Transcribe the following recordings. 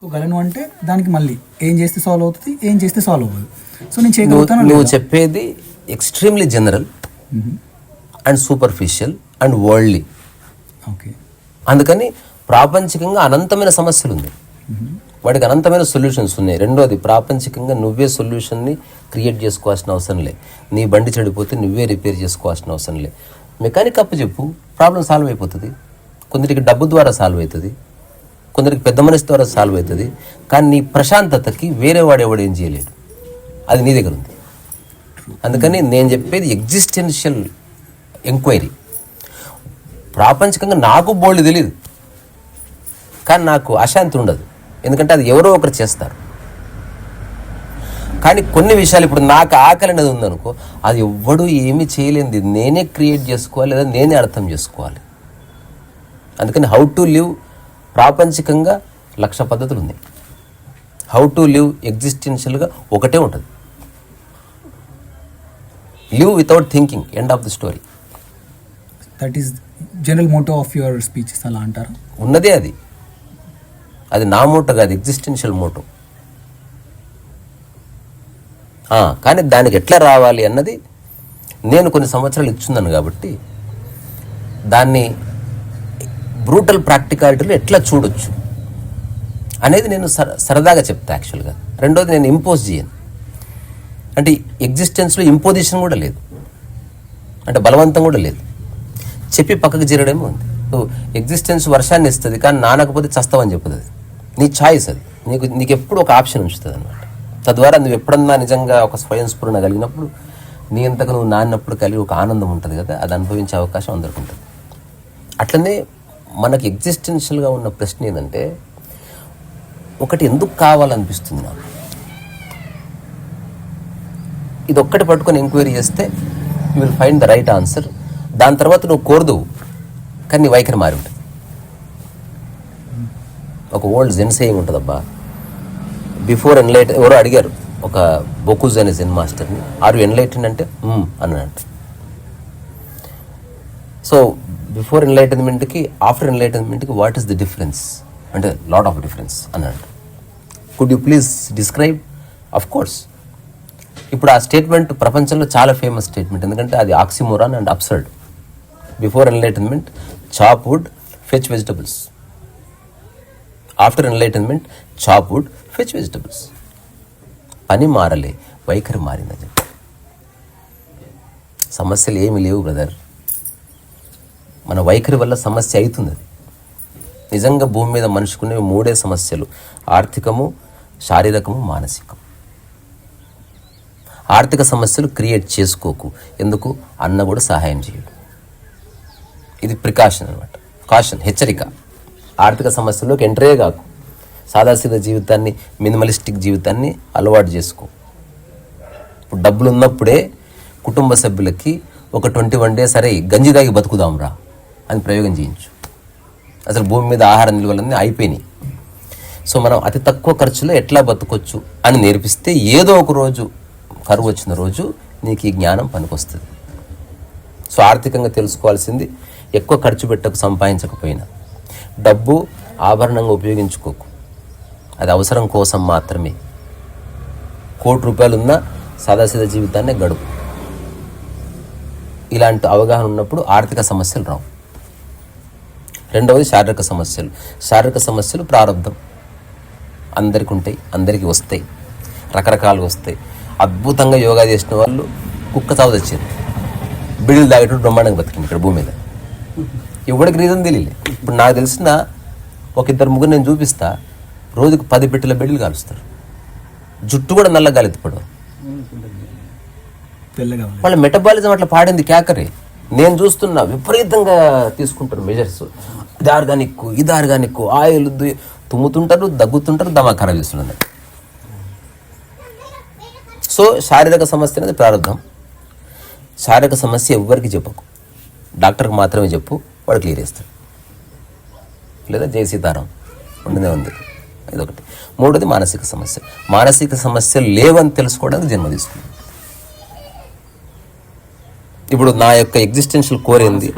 గలను అంటే దానికి మళ్ళీ ఏం చేస్తే సాల్వ్ అవుతుంది, ఏం చేస్తే సాల్వ్ అవ్వదు. సో నేను చేయగలుగుతాను. నువ్వు చెప్పేది extremely general and superficial and worldly. Okay, అందుకని ప్రాపంచికంగా అనంతమైన సమస్యలు ఉంది, వాటికి అనంతమైన సొల్యూషన్స్ ఉన్నాయి. రెండోది, ప్రాపంచికంగా నువ్వే సొల్యూషన్ని క్రియేట్ చేసుకోవాల్సిన అవసరం లే. నీ బండి చెడిపోతే నువ్వే రిపేర్ చేసుకోవాల్సిన అవసరం లే. మెకానిక్ అప్పు చెప్పు, ప్రాబ్లం సాల్వ్ అయిపోతుంది. కొందరికి డబ్బు ద్వారా సాల్వ్ అవుతుంది, కొందరికి పెద్ద మనిషి ద్వారా సాల్వ్ అవుతుంది. కానీ నీ ప్రశాంతతకి వేరే వాడు ఎవడు ఏం చేయలేడు, అది నీ దగ్గర ఉంది. అందుకని నేను చెప్పేది ఎగ్జిస్టెన్షియల్ ఎంక్వైరీ. ప్రాపంచికంగా నాకు బోల్డ్ తెలియదు, కానీ నాకు అశాంతి ఉండదు, ఎందుకంటే అది ఎవరో ఒకరు చేస్తారు. కానీ కొన్ని విషయాలు, ఇప్పుడు నాకు ఆకలి అనేది ఉందనుకో, అది ఎవ్వడూ ఏమీ చేయలేనిది నేనే క్రియేట్ చేసుకోవాలి, లేదా నేనే అర్థం చేసుకోవాలి. అందుకని హౌ టు లివ్ ప్రాపంచికంగా 1,00,000 పద్ధతులు ఉన్నాయి. హౌ టు లివ్ ఎగ్జిస్టెన్షియల్గా ఒకటే ఉంటుంది, live without thinking, end of the story. That is general motto of your speeches అలా అంటారా? ఉన్నదే అది, అది నా మోటో కాదు, ఎగ్జిస్టెన్షియల్ మోటో. కానీ దానికి ఎట్లా రావాలి అన్నది నేను కొన్ని సంవత్సరాలు ఇచ్చున్నాను కాబట్టి దాన్ని బ్రూటల్ ప్రాక్టికాలిటీలో ఎట్లా చూడొచ్చు అనేది నేను సరదాగా చెప్తా యాక్చువల్గా. రెండోది, నేను ఇంపోజ్ చేయను. అంటే ఎగ్జిస్టెన్స్లో ఇంపోజిషన్ కూడా లేదు, అంటే బలవంతం కూడా లేదు, చెప్పి పక్కకు చేరడమే ఉంది. నువ్వు ఎగ్జిస్టెన్స్ వర్షాన్ని ఇస్తుంది, కానీ నానకపోతే చస్తావని చెప్పుతుంది. అది నీ ఛాయిస్, అది నీకు ఎప్పుడు ఒక ఆప్షన్ ఉంచుతుంది అనమాట. తద్వారా నువ్వు ఎప్పుడన్నా నిజంగా ఒక స్వయం స్ఫురణ కలిగినప్పుడు, నీ అంతకు నువ్వు నాన్నప్పుడు కలిగి ఒక ఆనందం ఉంటుంది కదా, అది అనుభవించే అవకాశం అందరికీ ఉంటుంది. అట్లనే మనకి ఎగ్జిస్టెన్షియల్గా ఉన్న ప్రశ్న ఏంటంటే, ఒకటి ఎందుకు కావాలనిపిస్తుంది నాకు, ఇది ఒక్కటి పట్టుకొని ఎంక్వైరీ చేస్తే you will find the right answer. దాని తర్వాత నువ్వు కోరదు, కానీ నీ వైఖరి మారి ఉంటుంది. ఒక ఓల్డ్ జెన్ సేయింగ్ ఉంటుందబ్బా, బిఫోర్ ఎన్లైట్. ఎవరో అడిగారు ఒక బొకుజ్ అనే జెన్ మాస్టర్ని, ఆర్ యు ఎన్లైటెండ్ అంటే అన్నాడు. సో బిఫోర్ ఎన్లైటన్మెంట్కి ఆఫ్టర్ ఎన్లైటన్మెంట్కి వాట్ ఈస్ ది డిఫరెన్స్ అంటే, లాట్ ఆఫ్ డిఫరెన్స్ అన్నాడు. Could you please describe? Of course. ఇప్పుడు ఆ స్టేట్మెంట్ ప్రపంచంలో చాలా ఫేమస్ స్టేట్మెంట్, ఎందుకంటే అది oxymoron and absurd. Before enlightenment chop wood, fetch vegetables. After enlightenment chop wood, fetch vegetables. పని మారలే, వైఖరి మారిందని చెప్పి. సమస్యలు ఏమి లేవు బ్రదర్, మన వైఖరి వల్ల సమస్య అవుతుంది. అది నిజంగా భూమి మీద మనిషికునే 3 సమస్యలు: ఆర్థికము, శారీరకము, మానసికం. ఆర్థిక సమస్యలు క్రియేట్ చేసుకోకు, ఎందుకు? అన్న కూడా సహాయం చేయడు. ఇది ప్రికాషన్ అనమాట, కాషన్, హెచ్చరిక. ఆర్థిక సమస్యల్లోకి ఎంటరే కాకు, సాదాసీదా జీవితాన్ని, మినిమలిస్టిక్ జీవితాన్ని అలవాటు చేసుకో. ఇప్పుడు డబ్బులు ఉన్నప్పుడే కుటుంబ సభ్యులకి ఒక 21 days సరే గంజి దాగి బతుకుదాంరా అని ప్రయోగం చేయించు. అసలు భూమి మీద ఆహార నిల్వలన్నీ అయిపోయినాయి. సో మనం అతి తక్కువ ఖర్చులో ఎట్లా బతకొచ్చు అని నేర్పిస్తే, ఏదో ఒక రోజు కరువు వచ్చిన రోజు నీకు ఈ జ్ఞానం పనికొస్తుంది. సో ఆర్థికంగా తెలుసుకోవాల్సింది, ఎక్కువ ఖర్చు పెట్టకు, సంపాదించకపోయినా డబ్బు ఆభరణంగా ఉపయోగించుకోకు, అది అవసరం కోసం మాత్రమే. 1 కోటి రూపాయలు ఉన్న సాదాసీదా జీవితాన్ని గడుపు. ఇలాంటి అవగాహన ఉన్నప్పుడు ఆర్థిక సమస్యలు రావు. రెండవది, శారీరక సమస్యలు. శారీరక సమస్యలు ప్రారంభం అందరికి ఉంటాయి, అందరికీ వస్తాయి, రకరకాలుగా వస్తాయి. అద్భుతంగా యోగా చేసిన వాళ్ళు కుక్క చావు తెచ్చింది, బిడిలు తాగేటప్పుడు బ్రహ్మాండంగా బతికింది ఇక్కడ భూమి మీద. ఎవరికి రీజన్ తెలియలే. ఇప్పుడు నాకు తెలిసిన ఒక 2-3 నేను చూపిస్తా, రోజుకు 10 పెట్టెల బిడ్డలు కాలుస్తారు, జుట్టు కూడా నల్లగా గాలెత్తిపడవు. వాళ్ళ మెటబాలిజం అట్లా పాడింది క్యాకరే. నేను చూస్తున్నా విపరీతంగా తీసుకుంటారు మెజర్స్, ఇది ఆర్గానిక్, ఇది ఆర్గానిక్, ఆయిల్ తుమ్ముతుంటారు, దగ్గుతుంటారు, దమాఖానా చేస్తున్నారు. సో శారీరక సమస్య అనేది ప్రారంభం. శారీరక సమస్య ఎవ్వరికి చెప్పకు, డాక్టర్కి మాత్రమే చెప్పు, వాడు క్లియర్ చేస్తాడు. లేదా జై సీతారాం ఉండనే ఉంది. ఇదొకటి. మూడోది మానసిక సమస్య. మానసిక సమస్యలు లేవని తెలుసుకోవడానికి జన్మ తీసుకుంది. ఇప్పుడు నా యొక్క ఎగ్జిస్టెన్షియల్ కోర్ ఏంది?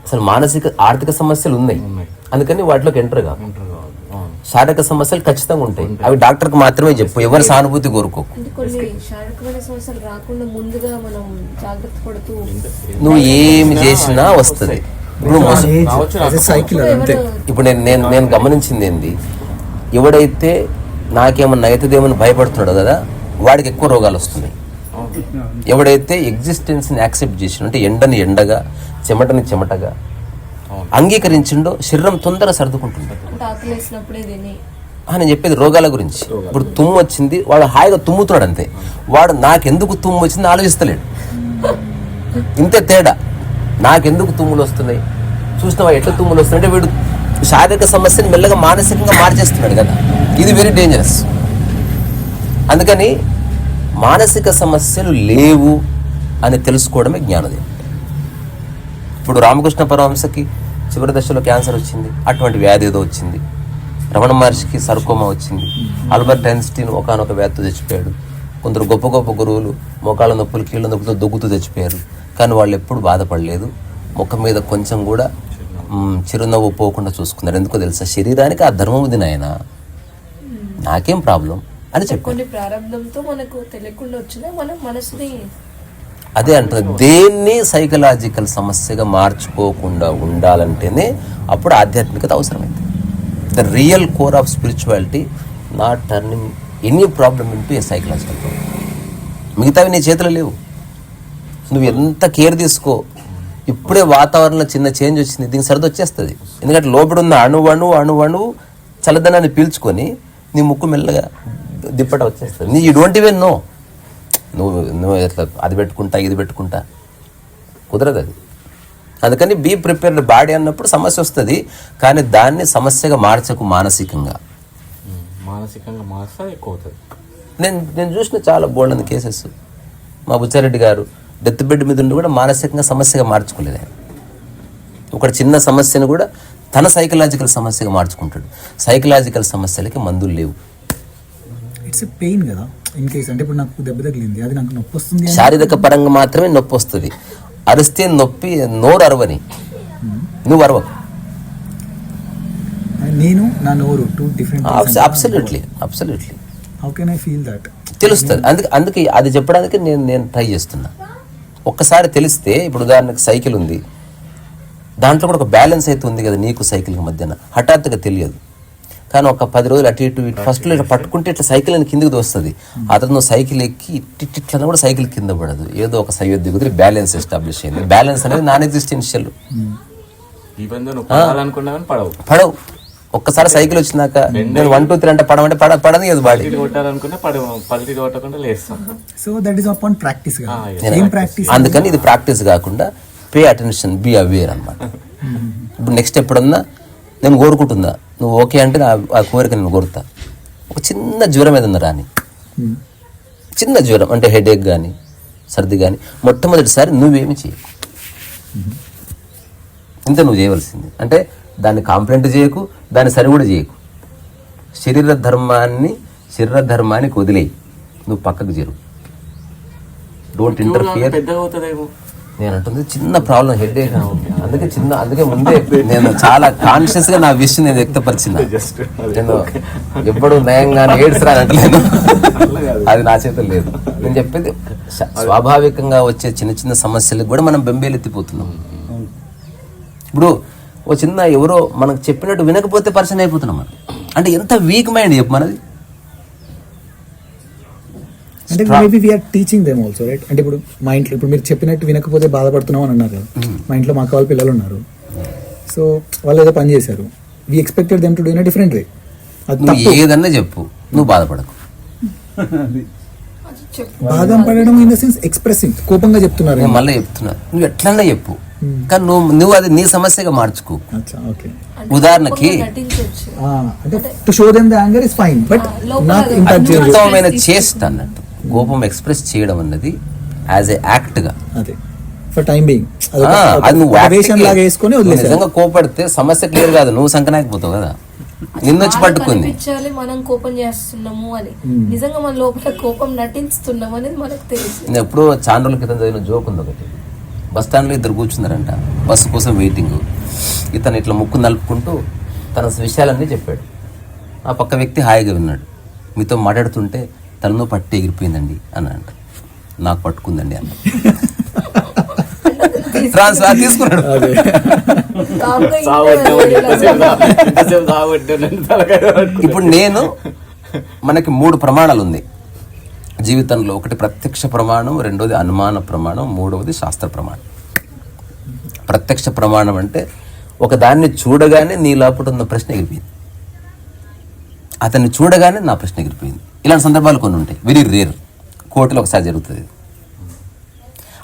అసలు మానసిక ఆర్థిక సమస్యలు ఉన్నాయి, అందుకని వాటిలోకి ఎంటర్ కాదు. శారీరక సమస్యలు ఖచ్చితంగా ఉంటాయి. అవి డాక్టర్కి మాత్రమే చెప్పు, ఎవరి సానుభూతి కోరుకోకు. అంటే కొన్ని శారీరకమైన సమస్యలు రాకుండా ముందుగా మనం జాగ్రత్త పడుతూ నువ్వు ఏమి చేసినా వస్తుంది. ఇప్పుడు సైకిల్ అంతే. ఇప్పుడు నేను గమనించింది ఏంది, ఎవడైతే నాకేమన్నా అవుతుందేమని భయపడుతున్నాడు కదా వాడికి ఎక్కువ రోగాలు వస్తున్నాయి. ఎవడైతే ఎగ్జిస్టెన్స్ని యాక్సెప్ట్ చేసిన, అంటే ఎండని ఎండగా చెమటని చెమటగా అంగీకరించిండో శరీరం తొందరగా సర్దుకుంటుంది. అంటే ఆకలి వేసినప్పుడే తిని నేను చెప్పేది రోగాల గురించి. ఇప్పుడు తుమ్ము వచ్చింది, వాడు హాయిగా తుమ్ముతున్నాడు అంతే, వాడు నాకెందుకు తుమ్ము వచ్చింది ఆలోచిస్తలేడు. ఇంతే తేడా. నాకెందుకు తుమ్ములు వస్తున్నాయి, చూసినావా ఎట్లా తుమ్ములు వస్తున్నాయంటే వీడు శారీరక సమస్యని మెల్లగా మానసికంగా మార్చేస్తున్నాడు కదా. ఇది వెరీ డేంజరస్. అందుకని మానసిక సమస్యలు లేవు అని తెలుసుకోవడమే జ్ఞానోదయం. ఇప్పుడు రామకృష్ణ పరమహంసకి చివరి దశలో క్యాన్సర్ వచ్చింది, అటువంటి వ్యాధి ఏదో వచ్చింది. రమణ మహర్షికి సర్కోమా వచ్చింది. ఆల్బర్ట్ ఐన్స్టీన్ ఒకనొక వ్యాధితో చచ్చిపోయాడు. కొందరు గొప్ప గొప్ప గురువులు మోకాళ్ళ నొప్పులు కీళ్ళ నొప్పులతో దొగ్గుతూ చచ్చిపోయారు. కానీ వాళ్ళు ఎప్పుడు బాధపడలేదు, ముఖం మీద కొంచెం కూడా చిరునవ్వు పోకుండా చూసుకున్నారు. ఎందుకో తెలుసా, శరీరానికి ఆ ధర్మం ఉంది నాయన, నాకేం ప్రాబ్లం అని చెప్పారు. కొన్ని ప్రారంభంతో మనకు తెలియకుండా వచ్చినా మనం మనసుని అదే అంటుంది. దేన్ని సైకలాజికల్ సమస్యగా మార్చుకోకుండా ఉండాలంటేనే అప్పుడు ఆధ్యాత్మికత అవసరమైంది. The real core of spirituality not turning any problem into a psychological problem. మిగతావి నీ చేతిలో లేవు. నువ్వు ఎంత కేర్ తీసుకో, ఇప్పుడే వాతావరణంలో చిన్న చేంజ్ వచ్చింది, దీనికి సరిది వచ్చేస్తుంది. ఎందుకంటే లోపల ఉన్న అణువు చల్లదనాన్ని పీల్చుకొని నీ ముక్కు మెల్లగా దిప్పట వచ్చేస్తుంది. You don't even know. నువ్వు ఎట్లా అది పెట్టుకుంటా ఇది పెట్టుకుంటా కుదరదు అది. అందుకని బీ ప్రిపేర్డ్. బాడీ అన్నప్పుడు సమస్య వస్తుంది, కానీ దాన్ని సమస్యగా మార్చకు. మానసికంగా మార్చా ఎక్కువ అవుతుంది. నేను చూసిన చాలా బోల్డ్ కేసెస్. మా బుచ్చారెడ్డి గారు డెత్ బెడ్ మీద ఉండి కూడా మానసికంగా సమస్యగా మార్చుకోలేదు ఆయన. ఒక చిన్న సమస్యను కూడా తన సైకలాజికల్ సమస్యగా మార్చుకుంటాడు. సైకలాజికల్ సమస్యలకి మందులు లేవు. ఇట్స్ ఎ పెయిన్ కదా. ఇన్ కేస్ అంటే ఇప్పుడు నాకు దెబ్బ తగిలింది, అది నాకు నొప్పి వస్తుంది. శారీరక పరంగా మాత్రమే నొప్పి వస్తుంది. అరిస్తే నొప్పి, నోరు అరవని, నువ్వు అరవకు. నేను నా నోరు two different. Absolutely. How can I feel that తెలుస్తుంది. అందుకే అది చెప్పడానికి నేను ట్రై చేస్తున్నా. ఒక్కసారి తెలిస్తే, ఇప్పుడు ఉదాహరణకు సైకిల్ ఉంది, దాంట్లో కూడా ఒక బ్యాలెన్స్ అయితే ఉంది కదా నీకు సైకిల్కి మధ్యన, హఠాత్తుగా తెలియదు. కానీ ఒక 10 రోజులు అటు ఇటు ఫస్ట్లో ఇట్లా పట్టుకుంటే ఇట్లా సైకిల్ అని కిందికి దోస్తుంది. అతను నువ్వు సైకిల్ ఎక్కి ఇట్లా కూడా సైకిల్ కింద పడదు. ఏదో ఒక సయోధ్య కుదిరి బ్యాలెన్స్ ఎస్టాబ్లిష్ అయింది. బ్యాలెన్స్ అనేది నాన్ ఎగ్జిస్టెన్షియల్. పడవు. ఒక్కసారి సైకిల్ వచ్చినాక నేను 1 2 3 అంటే పడమంటే పడని అది body. So that is upon practice. అందుకని ఇది ప్రాక్టీస్ కాకుండా పే అటెన్షన్, బీ అవేర్ అన్నమాట. ఇప్పుడు నెక్స్ట్ ఎప్పుడన్నా నేను కోరుకుంటుందా, నువ్వు ఓకే అంటే ఆ కోరిక నేను కోరుతా. ఒక చిన్న జ్వరం ఏదన్నా రాని, చిన్న జ్వరం అంటే హెడేక్ కానీ సర్ది కానీ, మొట్టమొదటిసారి నువ్వేమి చేయకు. ఇంత నువ్వు చేయవలసింది అంటే దాన్ని కాంప్లైంట్ చేయకు, దాన్ని సరి కూడా చేయకు. శరీర ధర్మానికి వదిలేయి, నువ్వు పక్కకు చేరు. Don't interfere. నేను అంటుంది చిన్న ప్రాబ్లం, హెడేక్. అందుకే ముందే నేను చాలా కాన్షియస్ గా నా విషయం నేను వ్యక్తపరిచిన. నేను ఎప్పుడు నయంగా ఎయిడ్స్ రానంటలేను, అది నా చేతులు లేదు. నేను చెప్పేది స్వాభావికంగా వచ్చే చిన్న చిన్న సమస్యలకు కూడా మనం బెంబేలెత్తిపోతున్నాం. ఇప్పుడు ఓ చిన్న ఎవరో మనకు చెప్పినట్టు వినకపోతే పరిచయం అయిపోతున్నాం మనం. అంటే ఎంత వీక్ మైండ్ చెప్పు మనది. అంటే maybe we are teaching them also, right? అంటే ఇప్పుడు మా ఇంట్లో ఇప్పుడు మీరు చెప్పినట్టు వినకపోతే బాధపడుతున్నాం అని అన్నారు కదా. మా ఇంట్లో మా వాళ్ళ పిల్లలు ఉన్నారు, సో వాళ్ళు ఏదో పని చేశారు. We expected them to do in a different way. నువ్వు ఏదన్నా చెప్పు, నువ్వు బాధపడకు. బాధపడడం ఇన్ ద సెన్స్ ఎక్స్ప్రెసింగ్, కోపంగా చెప్తున్నారు. నేను మళ్ళీ చెప్తున్నా, నువ్వు ఎట్లన్నా చెప్పు, కానీ నువ్వు అది నీ సమస్యగా మార్చుకో. ఉదాహరణకి to show them the anger is fine, but not impact ఉత్తమమైన చేస్ట్ అన్నట్టు. కోపం ఎక్స్ప్రెస్ చేయడం అన్నది యాజ్ ఏ యాక్ట్ గా, అదే ఫర్ టైం బీయింగ్, అది నువ్వు వేషన్ లాగా వేసుకొని వదిలేసావు. నిజంగా కోపడితే సమస్య క్లియర్ కాదు, నువ్వు సంకనాకపోతావు కదా. నిన్నొచ్చి పట్టుకుంది మనం కోపం చేస్తున్నాము అని, నిజంగా మన లోపల కోపం నటిస్తున్నాం అనేది మనకు తెలుసు. నేను ఎప్పుడో చాలా రోజుల క్రితం చదివిన జోక్ ఉంది ఒకటి. బస్ స్టాండ్లో ఇద్దరు కూర్చున్నారంట, బస్సు కోసం వెయిటింగ్. ఇతను ఇట్లా ముక్కు నలుపుకుంటూ తన విషయాలన్నీ చెప్పాడు. ఆ పక్క వ్యక్తి హాయిగా విన్నాడు. మీతో మాట్లాడుతుంటే తలలో పట్టి ఎగిరిపోయిందండి అని అంట. నాకు పట్టుకుందండి అన్న. ట్రాన్స్ఫర్ తీసుకున్నాడు. ఇప్పుడు మనకి 3 ప్రమాణాలు ఉంది జీవితంలో. ఒకటి ప్రత్యక్ష ప్రమాణం, రెండోది అనుమాన ప్రమాణం, మూడవది శాస్త్ర ప్రమాణం. ప్రత్యక్ష ప్రమాణం అంటే ఒక దాన్ని చూడగానే నీ లోపల ఉన్న ప్రశ్న ఎగిరిపోయింది, అతన్ని చూడగానే నా ప్రశ్న ఎగిరిపోయింది. ఇలాంటి సందర్భాలు కొన్ని ఉంటాయి, వెరీ రేర్, కోర్టులో ఒకసారి జరుగుతుంది.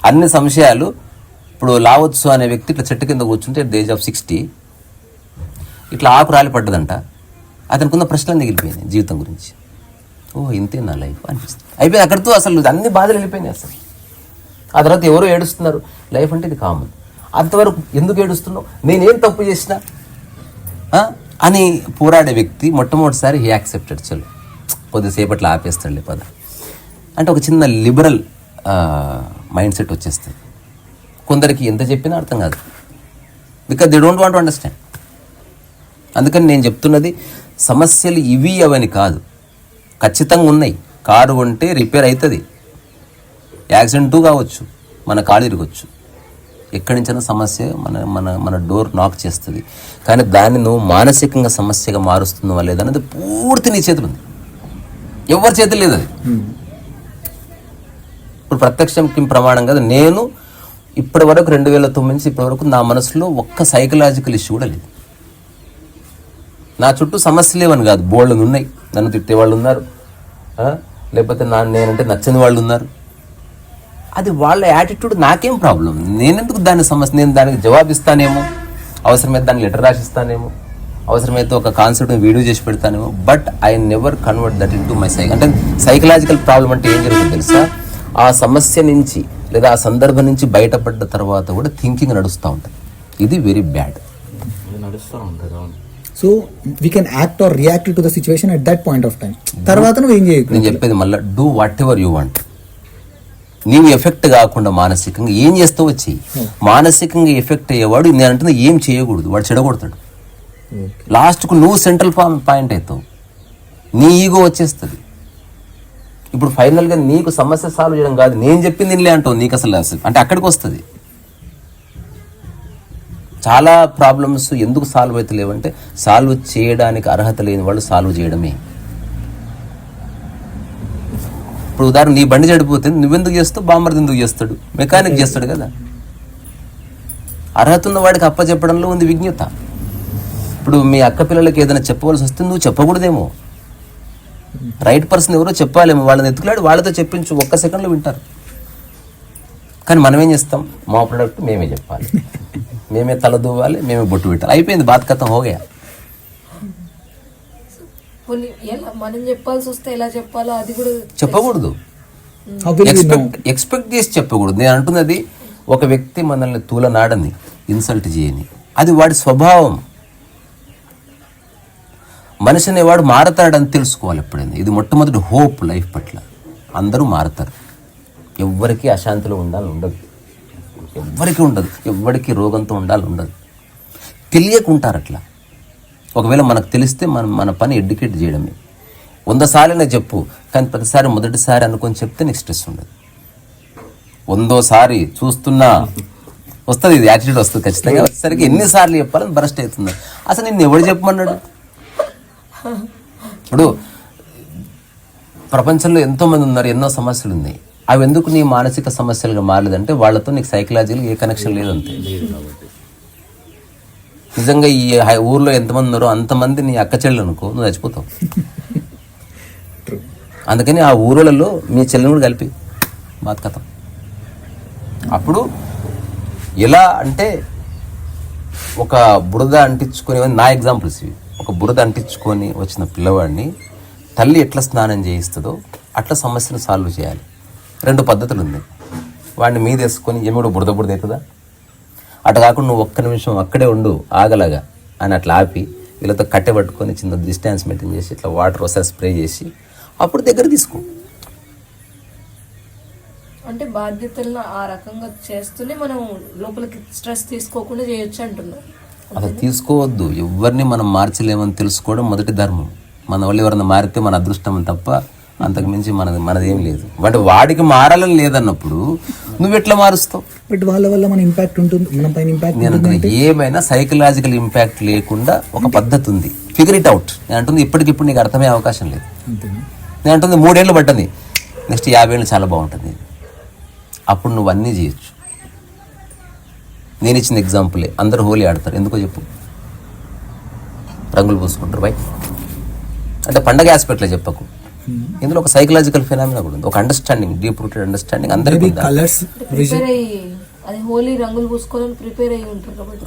అన్ని సంశయాలు, ఇప్పుడు లావోత్సు అనే వ్యక్తి ఇట్లా చెట్టు కింద కూర్చుంటే ఎట్ ద ఏజ్ ఆఫ్ 60 ఇట్లా ఆకు రాలి పడ్డదంట. అతనికి ఉన్న ప్రశ్నలు మిగిలిపోయినాయి జీవితం గురించి. ఓ ఇంతే నా లైఫ్ అనిపిస్తుంది. అయిపోయింది అక్కడితో, అసలు అన్ని బాధలు వెళ్ళిపోయినాయి అసలు. ఆ తర్వాత ఎవరో ఏడుస్తున్నారు. లైఫ్ అంటే ఇది కామన్. అంతవరకు ఎందుకు ఏడుస్తున్నావు, నేనేం తప్పు చేసినా అని పోరాడే వ్యక్తి మొట్టమొదటిసారి హీ యాక్సెప్టెడ్. చలో కొద్దిసేపట్లో ఆపేస్తాడులే పద అంటే ఒక చిన్న లిబరల్ మైండ్ సెట్ వచ్చేస్తుంది. కొందరికి ఎంత చెప్పినా అర్థం కాదు, because they don't want to understand. అందుకని నేను చెప్తున్నది సమస్యలు ఇవి అవని కాదు, ఖచ్చితంగా ఉన్నాయి. కారు కొంటే రిపేర్ అవుతుంది, యాక్సిడెంటు కావచ్చు, మన కాలు ఇరగొచ్చు, ఎక్కడి నుంచైనా సమస్య మన మన మన డోర్ నాక్ చేస్తుంది. కానీ దాన్ని నువ్వు మానసికంగా సమస్యగా మారుస్తున్నావా లేదన్నది పూర్తి నీ చేతులు ఉంది, ఎవరి చేతులు లేదు అది. ఇప్పుడు ప్రత్యక్షంకి ప్రమాణం కదా. నేను ఇప్పటి వరకు 2009 నుంచి ఇప్పటి వరకు నా మనసులో ఒక్క సైకలాజికల్ ఇష్యూ కూడా లేదు. నా చుట్టూ సమస్యలు లేవని కాదు, బోల్డ్ ఉన్నాయి. నన్ను తిట్టే వాళ్ళు ఉన్నారు, లేకపోతే నేనంటే నచ్చని వాళ్ళు ఉన్నారు. అది వాళ్ళ యాటిట్యూడ్, నాకేం ప్రాబ్లం. నేనెందుకు దాని సమస్య, నేను దానికి జవాబిస్తానేమో, అవసరమైతే దానికి లెటర్ రాసిస్తానేమో, అవసరమైతే ఒక కాన్సెప్ట్ వీడియో చేసి పెడతానేమో. But I never convert that into my అంటే సైకలాజికల్ ప్రాబ్లం అంటే ఏం జరుగుతుంది తెలుసా, ఆ సమస్య నుంచి లేదా ఆ సందర్భం నుంచి బయటపడ్డ తర్వాత కూడా థింకింగ్ నడుస్తూ ఉంటుంది. ఇది very bad. So we can act or react to the situation at that point of time. తర్వాత నువ్వు ఏం చేయకు. నేను చెప్పేది మళ్ళీ, do whatever you want. నీవు ఎఫెక్ట్ కాకుండా మానసికంగా ఏం చేస్తావో చెయ్యి. మానసికంగా ఎఫెక్ట్ అయ్యేవాడు నేను అంటున్నా ఏం చేయకూడదు, వాడు చెడగొడతాడు. లాస్ట్కు నువ్వు సెంట్రల్ పాయింట్ అవుతావు, నీ ఈగో వచ్చేస్తుంది. ఇప్పుడు ఫైనల్గా నీకు సమస్య సాల్వ్ చేయడం కాదు, నేను చెప్పింది నిలే అంటావు, నీకు అసలు అంటే అక్కడికి వస్తుంది. చాలా ప్రాబ్లమ్స్ ఎందుకు సాల్వ్ అవుతలేవంటే సాల్వ్ చేయడానికి అర్హత లేని వాళ్ళు సాల్వ్ చేయడమే. ఇప్పుడు ఉదాహరణ, నీ బండి చెడిపోతే నువ్వెందుకు చేస్తావు, బామ్మర్ది ఎందుకు చేస్తాడు, మెకానిక్ చేస్తాడు కదా. అర్హత ఉన్న వాడికి అప్ప చెప్పడంలో ఉంది విజ్ఞత. ఇప్పుడు మీ అక్క పిల్లలకి ఏదైనా చెప్పవలసి వస్తే నువ్వు చెప్పకూడదేమో, రైట్ పర్సన్ ఎవరో చెప్పాలేమో, వాళ్ళని ఎత్తుకులాడి వాళ్ళతో చెప్పించు, ఒక్క సెకండ్లో వింటారు. కానీ మనం ఏం చేస్తాం, మా ప్రొడక్ట్ మేమే చెప్పాలి, మేమే తల దూవాలి, మేమే బొట్టు పెట్టాలి, అయిపోయింది, బాత్ కథం హోగయా. మనం చెప్పాల్సి వస్తే ఎలా చెప్పాలో అది కూడా చెప్పకూడదు, ఎక్స్పెక్ట్ చేసి చెప్పకూడదు. నేను అంటున్నది, ఒక వ్యక్తి మనల్ని తూలనాడని, ఇన్సల్ట్ చేయని, అది వాడి స్వభావం. మనిషి అనేవాడు మారతాడని తెలుసుకోవాలి ఎప్పుడైనా. ఇది మొట్టమొదటి హోప్ లైఫ్ పట్ల. అందరూ మారతారు, ఎవ్వరికీ అశాంతిలో ఉండాలని ఉండదు, ఎవ్వరికీ ఉండదు, ఎవ్వరికి రోగంతో ఉండాలని ఉండదు. తెలియకుంటారు అట్లా. ఒకవేళ మనకు తెలిస్తే మన పని ఎడ్యుకేట్ చేయడమే. 100 సార్లు చెప్పు, కానీ ప్రతిసారి మొదటిసారి అనుకొని చెప్తే నీకు స్ట్రెస్ ఉండదు. 100సారి చూస్తున్నా వస్తుంది, ఇది యాటిట్యూడ్ వస్తుంది ఖచ్చితంగా. సరిగ్గా ఎన్నిసార్లు చెప్పాలని బరస్ట్ అవుతుంది. అసలు నిన్ను ఎవడు చెప్పమన్నాడు? ఇప్పుడు ప్రపంచంలో ఎంతోమంది ఉన్నారు, ఎన్నో సమస్యలు ఉన్నాయి. అవి ఎందుకు నీ మానసిక సమస్యలుగా మారలేదంటే వాళ్ళతో నీకు సైకలాజికల్ ఏ కనెక్షన్ లేదంతే. నిజంగా ఈ ఊర్లో ఎంతమంది ఉన్నారో అంతమంది నీ అక్క చెల్లెలు అనుకో, నువ్వు చచ్చిపోతావు. అందుకని ఆ ఊరులలో మీ చెల్లెని కూడా కలిపి బాత్. అప్పుడు ఎలా అంటే, ఒక బురద అంటించుకొని, నా ఎగ్జాంపుల్స్ ఇవి, ఒక బురద అంటించుకొని వచ్చిన పిల్లవాడిని తల్లి ఎట్లా స్నానం చేయిస్తుందో అట్లా సమస్యను సాల్వ్ చేయాలి. 2 పద్ధతులు ఉంది. వాడిని మీద వేసుకొని ఏమి కూడా బురద అవుతుందా, అటు కాకుండా నువ్వు ఒక్క నిమిషం అక్కడే ఉండు ఆగలగా అని అట్లా ఆపి వీళ్ళతో కట్టె పట్టుకొని చిన్న డిస్టెన్స్ మెయింటైన్ చేసి ఇట్లా వాటర్ ఒకసారి స్ప్రే చేసి అప్పుడు దగ్గర తీసుకో. అంటే బాధ్యతలను ఆ రకంగా చేస్తూనే మనం లోపలికి స్ట్రెస్ తీసుకోకుండా చేయొచ్చు అంటున్నాం. అసలు తీసుకోవద్దు. ఎవరిని మనం మార్చలేమని తెలుసుకోవడం మొదటి ధర్మం. మన వాళ్ళు ఎవరన్నా మారితే మన అదృష్టం తప్ప అంతకు మించి మనదేం లేదు. బట్ వాడికి మారాలని లేదన్నప్పుడు నువ్వు ఎట్లా మారుస్తావు? బట్ వాళ్ళ వల్ల మన ఇంపాక్ట్ ఉంటుంది, మన పైన ఇంపాక్ట్. నేను అంటున్నా ఏమైనా సైకలాజికల్ ఇంపాక్ట్ లేకుండా ఒక పద్ధతి ఉంది, ఫిగర్ ఇట్ అవుట్. నేను అంటుంది ఇప్పటికిప్పుడు నీకు అర్థమయ్యే అవకాశం లేదు. నేను అంటుంది 3 ఏళ్ళు పట్టండి, నెక్స్ట్ 50 ఏళ్ళు చాలా బాగుంటుంది. అప్పుడు నువ్వు అన్నీ చేయొచ్చు. నేను ఇచ్చిన ఎగ్జాంపులే, అందరూ హోలీ ఆడతారు, ఎందుకో చెప్పు? రంగులు పూసుకుంటారు. బై అంటే పండగ ఆస్పెక్ట్లో చెప్పకు, ఇందులో ఒక సైకలాజికల్ ఫినామినా కూడా ఉంది, ఒక అండర్స్టాండింగ్, డీప్ రూటెడ్ అండర్స్టాండింగ్ అందరికీ. కలర్స్ ప్రిపేర్ అయ్యి అది హోలీ రంగులు పూసుకోవాలని ప్రిపేర్ అయ్యి ఉంటారు కాబట్టి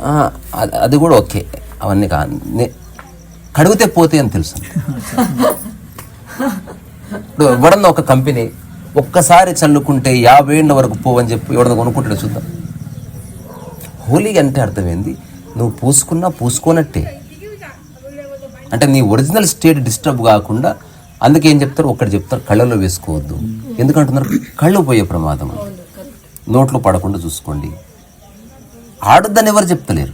అది కూడా ఓకే. అవన్నీ కడిగితే పోతే అని తెలుసు. ఇప్పుడు ఎవడన్నా ఒక కంపెనీ ఒక్కసారి చల్లుకుంటే 50 ఏళ్ళ వరకు పోవని చెప్పి ఎవడన్నా కొనుక్కుంటాడు చూద్దాం. హోలీ అంటే అర్థమైంది, నువ్వు పూసుకున్నా పూసుకోనట్టే, అంటే నీ ఒరిజినల్ స్టేట్ డిస్టర్బ్ కాకుండా. అందుకే ఏం చెప్తారు, ఒక్కటి చెప్తారు, కళ్ళలో వేసుకోవద్దు. ఎందుకంటున్నారు, కళ్ళు పోయే ప్రమాదం, నోట్లో పడకుండా చూసుకోండి. ఆడొద్దని ఎవరు చెప్తలేరు.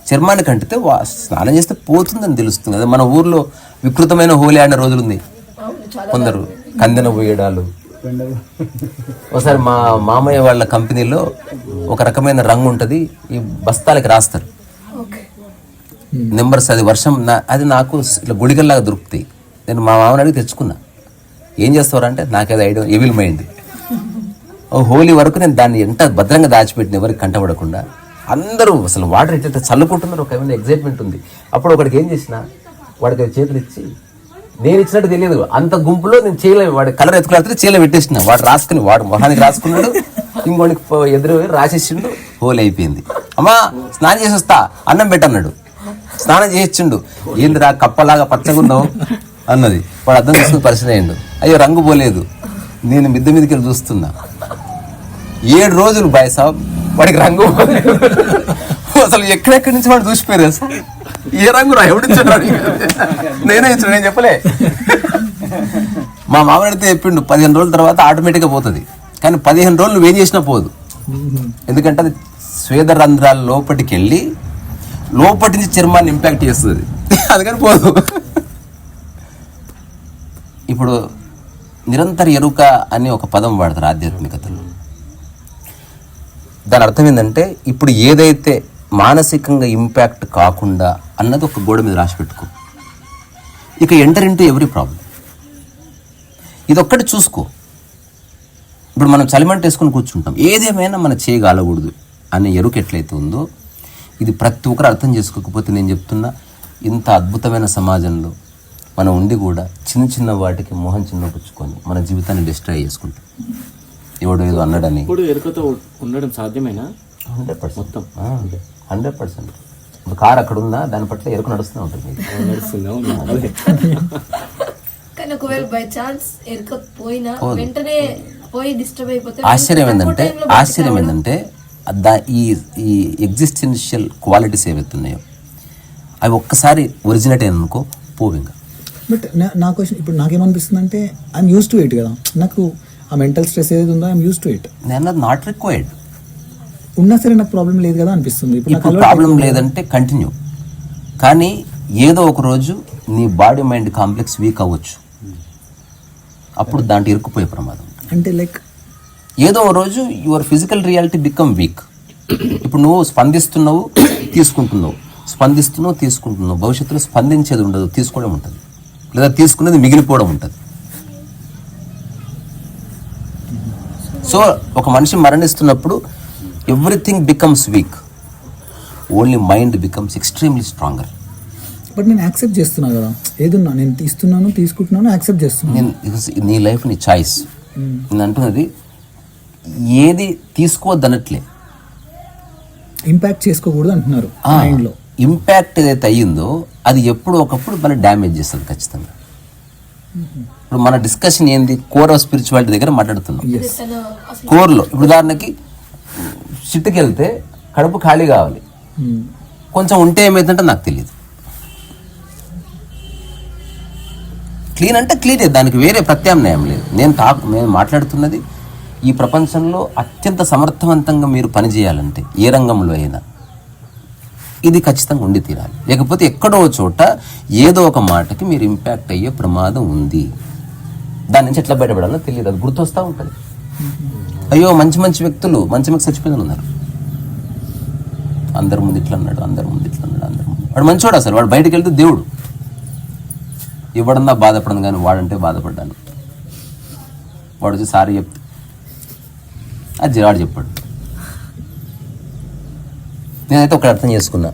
చర్మానికి అంటితే స్నానం చేస్తే పోతుందని తెలుస్తుంది. అదే మన ఊర్లో వికృతమైన హోలీ ఆడిన రోజులుంది. కొందరు కందెన పోయడాలు. ఒకసారి మా మామయ్య వాళ్ళ కంపెనీలో ఒక రకమైన రంగు ఉంటుంది, ఈ బస్తాలకి రాస్తారు నెంబర్స్. అది వర్షం అది నాకు ఇట్లా గుడిగల్లాగా దొరుకుతాయి. నేను మా మామని అడిగి తెచ్చుకున్నా. ఏం చేస్తారా అంటే, నాకేదో ఐడియా, ఎవిల్ మైండ్. హోలీ వరకు నేను దాన్ని ఎంత భద్రంగా దాచిపెట్టిన, ఎవరికి కంటపడకుండా. అందరూ అసలు వాటర్ ఎట్లా చల్లుకుంటున్నారు, ఒక ఏమైనా ఎగ్జైట్మెంట్ ఉంది. అప్పుడు ఒకడికి ఏం చేసిన, వాడికి చేతులు ఇచ్చి, నేను ఇచ్చినట్టు తెలియదు, అంత గుంపులో నేను చేయలే, వాడి కలర్ ఎత్తుకులాడితే చేయలే పెట్టేసిన. వాడు రాసుకుని, వాడు మొహానికి రాసుకున్నాడు, ఇంకోటికి ఎదురు రాసేసిండు, హోలీ అయిపోయింది. అమ్మా స్నానం చేసి వస్తా, అన్నం పెట్టన్నాడు. స్నానం చేయించిండు, ఏందిరా కప్పలాగా పచ్చగున్నావు అన్నది. వాడు అర్థం చేసుకుని పరిచయం అయ్యిండు. అయ్యో రంగు పోలేదు, నేను మిద్దె మీదకి వెళ్ళి చూస్తున్నా. 7 రోజులు బాయ్ సాబ్ వాడికి రంగు పోలేదు. అసలు ఎక్కడెక్కడి నుంచి వాడు చూసిపోయారు సార్. ఏ రంగు రా, ఎవడిచ్చాడు? నేనే ఇచ్చాడు, నేను చెప్పలే. మా మామూలు అడిగితే చెప్పిండు, 15 రోజుల తర్వాత ఆటోమేటిక్గా పోతుంది. కానీ 15 రోజులు నువ్వేం చేసినా పోదు. ఎందుకంటే అది స్వేద రంధ్రాల లోపలికి వెళ్ళి లోపటి నుంచి చర్మాన్ని ఇంపాక్ట్ చేస్తుంది, అందుకని పోదు. ఇప్పుడు నిరంతర ఎరుక అని ఒక పదం వాడతారు ఆధ్యాత్మికతలో. దాని అర్థం ఏంటంటే, ఇప్పుడు ఏదైతే మానసికంగా ఇంపాక్ట్ కాకుండా అన్నది ఒక గోడ మీద రాసి పెట్టుకో. ఇక ఎంటర్ ఇంటూ ఎవ్రీ ప్రాబ్లం. ఇదొక్కటి చూసుకో. ఇప్పుడు మనం చలిమంట వేసుకొని కూర్చుంటాం, ఏదేమైనా మన చేయగలకూడదు అనే ఎరుక ఎట్లయితే ఉందో, ఇది ప్రతి ఒక్కరు అర్థం చేసుకోకపోతే, నేను చెప్తున్నా, ఇంత అద్భుతమైన సమాజంలో మనం ఉండి కూడా చిన్న చిన్న వాటికి మోహం చిన్నపుచ్చుకొని మన జీవితాన్ని డిస్ట్రాయ్ చేసుకుంటాం. ఎవడో ఏదో అన్నాడని. ఇప్పుడు ఎరుకతో ఉండడం సాధ్యమేనా? 100%. మొత్తం 100%. ఇప్పుడు కారు అక్కడ ఉందా, దాని పట్ల ఎరుక నడుస్తూనే ఉంటుంది. కానీ ఒకవేళ బై ఛాన్స్ ఎరకపోయినా వెంటనే పోయి డిస్టర్బ్ అయిపోతే ఆశ్చర్యం ఏంటంటే ఈ ఎగ్జిస్టెన్షియల్ క్వాలిటీస్ ఏవైతున్నాయో అవి ఒక్కసారి ఒరిజినేట్ అనుకో పోవింగా. బట్ నా క్వశ్చన్ ఇప్పుడు నాకేమనిపిస్తుంది అంటే, ఐఎమ్ యూస్ టు ఇట్ కదా, నాకు ఆ మెంటల్ స్ట్రెస్ ఏదైతే ఉందో ఐఎమ్ యూస్ టు ఇట్. నేను నాట్ రిక్వైర్డ్ ఉన్నా సరే నాకు ప్రాబ్లం లేదు కదా అనిపిస్తుంది. ఇప్పుడు ప్రాబ్లం లేదంటే కంటిన్యూ. కానీ ఏదో ఒక రోజు నీ బాడీ మైండ్ కాంప్లెక్స్ వీక్ అవ్వచ్చు, అప్పుడు దాంట్లో ఇరుక్కుపోయే ప్రమాదం. అంటే లైక్ ఏదో ఒక రోజు your physical reality become weak. ఇప్పుడు నువ్వు స్పందిస్తున్నావు, తీసుకుంటున్నావు, భవిష్యత్తులో స్పందించేది ఉండదు, తీసుకోవడం ఉంటుంది, లేదా తీసుకునేది మిగిలిపోవడం ఉంటుంది. సో ఒక మనిషి మరణిస్తున్నప్పుడు everything becomes weak, only mind becomes extremely stronger. But నేను యాక్సెప్ట్ చేస్తున్నా కదా, ఏదున్నా నేను తీసుకుంటున్నాను, యాక్సెప్ట్ చేస్తున్నాను. నీ లైఫ్ నీ చాయిస్. నేను అంటున్నది ఏది తీసుకోవద్దనట్లే, ఇంపాక్ట్ చేసుకోకూడదు అంటున్నారు మైండ్లో. ఇంపాక్ట్ ఏదైతే అయ్యిందో అది ఎప్పుడు ఒకప్పుడు మన డ్యామేజ్ చేస్తుంది ఖచ్చితంగా. ఇప్పుడు మన డిస్కషన్ ఏంది, కోర్ ఆఫ్ స్పిరిచువాలిటీ దగ్గర మాట్లాడుతున్నాం. కోర్లో ఇప్పుడు ఉదాహరణకి చిట్టుకి వెళ్తే కడుపు ఖాళీ కావాలి, కొంచెం ఉంటే ఏమైందంటే నాకు తెలియదు. క్లీన్ అంటే క్లీనే, దానికి వేరే ప్రత్యామ్నాయం లేదు. నేను మాట్లాడుతున్నది ఈ ప్రపంచంలో అత్యంత సమర్థవంతంగా మీరు పనిచేయాలంటే ఏ రంగంలో అయినా ఇది ఖచ్చితంగా ఉండి తీరాలి. లేకపోతే ఎక్కడో చోట ఏదో ఒక మాటకి మీరు ఇంపాక్ట్ అయ్యే ప్రమాదం ఉంది. దాని నుంచి ఎట్లా బయటపడాలో తెలియదు, అది గుర్తొస్తూ ఉంటుంది. అయ్యో మంచి మంచి వ్యక్తులు చచ్చిపోయిన ఉన్నారు, అందరి ముందు ఇట్లా అన్నాడు, అందరి ముందు వాడు మంచివాడు, అసలు వాడు బయటకు వెళ్తే దేవుడు. ఇవ్వడన్నా బాధపడను కానీ వాడంటే బాధపడ్డాను. వాడు వచ్చి సారీ చెప్తే అది వాడు చెప్పాడు. నేనైతే ఒకటి అర్థం చేసుకున్నా,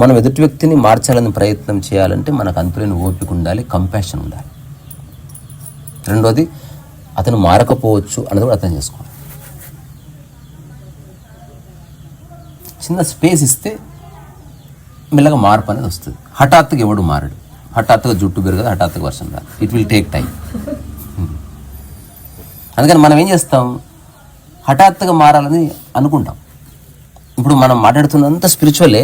మనం ఎదుటి వ్యక్తిని మార్చాలని ప్రయత్నం చేయాలంటే మనకు అంతులేని ఓపిక ఉండాలి, కంపాషన్ ఉండాలి. రెండోది అతను మారకపోవచ్చు అన్నది కూడా అర్థం చేసుకోవాలి. చిన్న స్పేస్ ఇస్తే మెల్లగా మార్పు అనేది వస్తుంది. హఠాత్తుగా ఎవడు మారడు, హఠాత్తుగా జుట్టు పెరగదు, హఠాత్తుగా వర్షం రాదు. It will take time. అందుకని మనం ఏం చేస్తాం, హఠాత్తుగా మారాలని అనుకుంటాం. ఇప్పుడు మనం మాట్లాడుతున్నంత స్పిరిచువలే,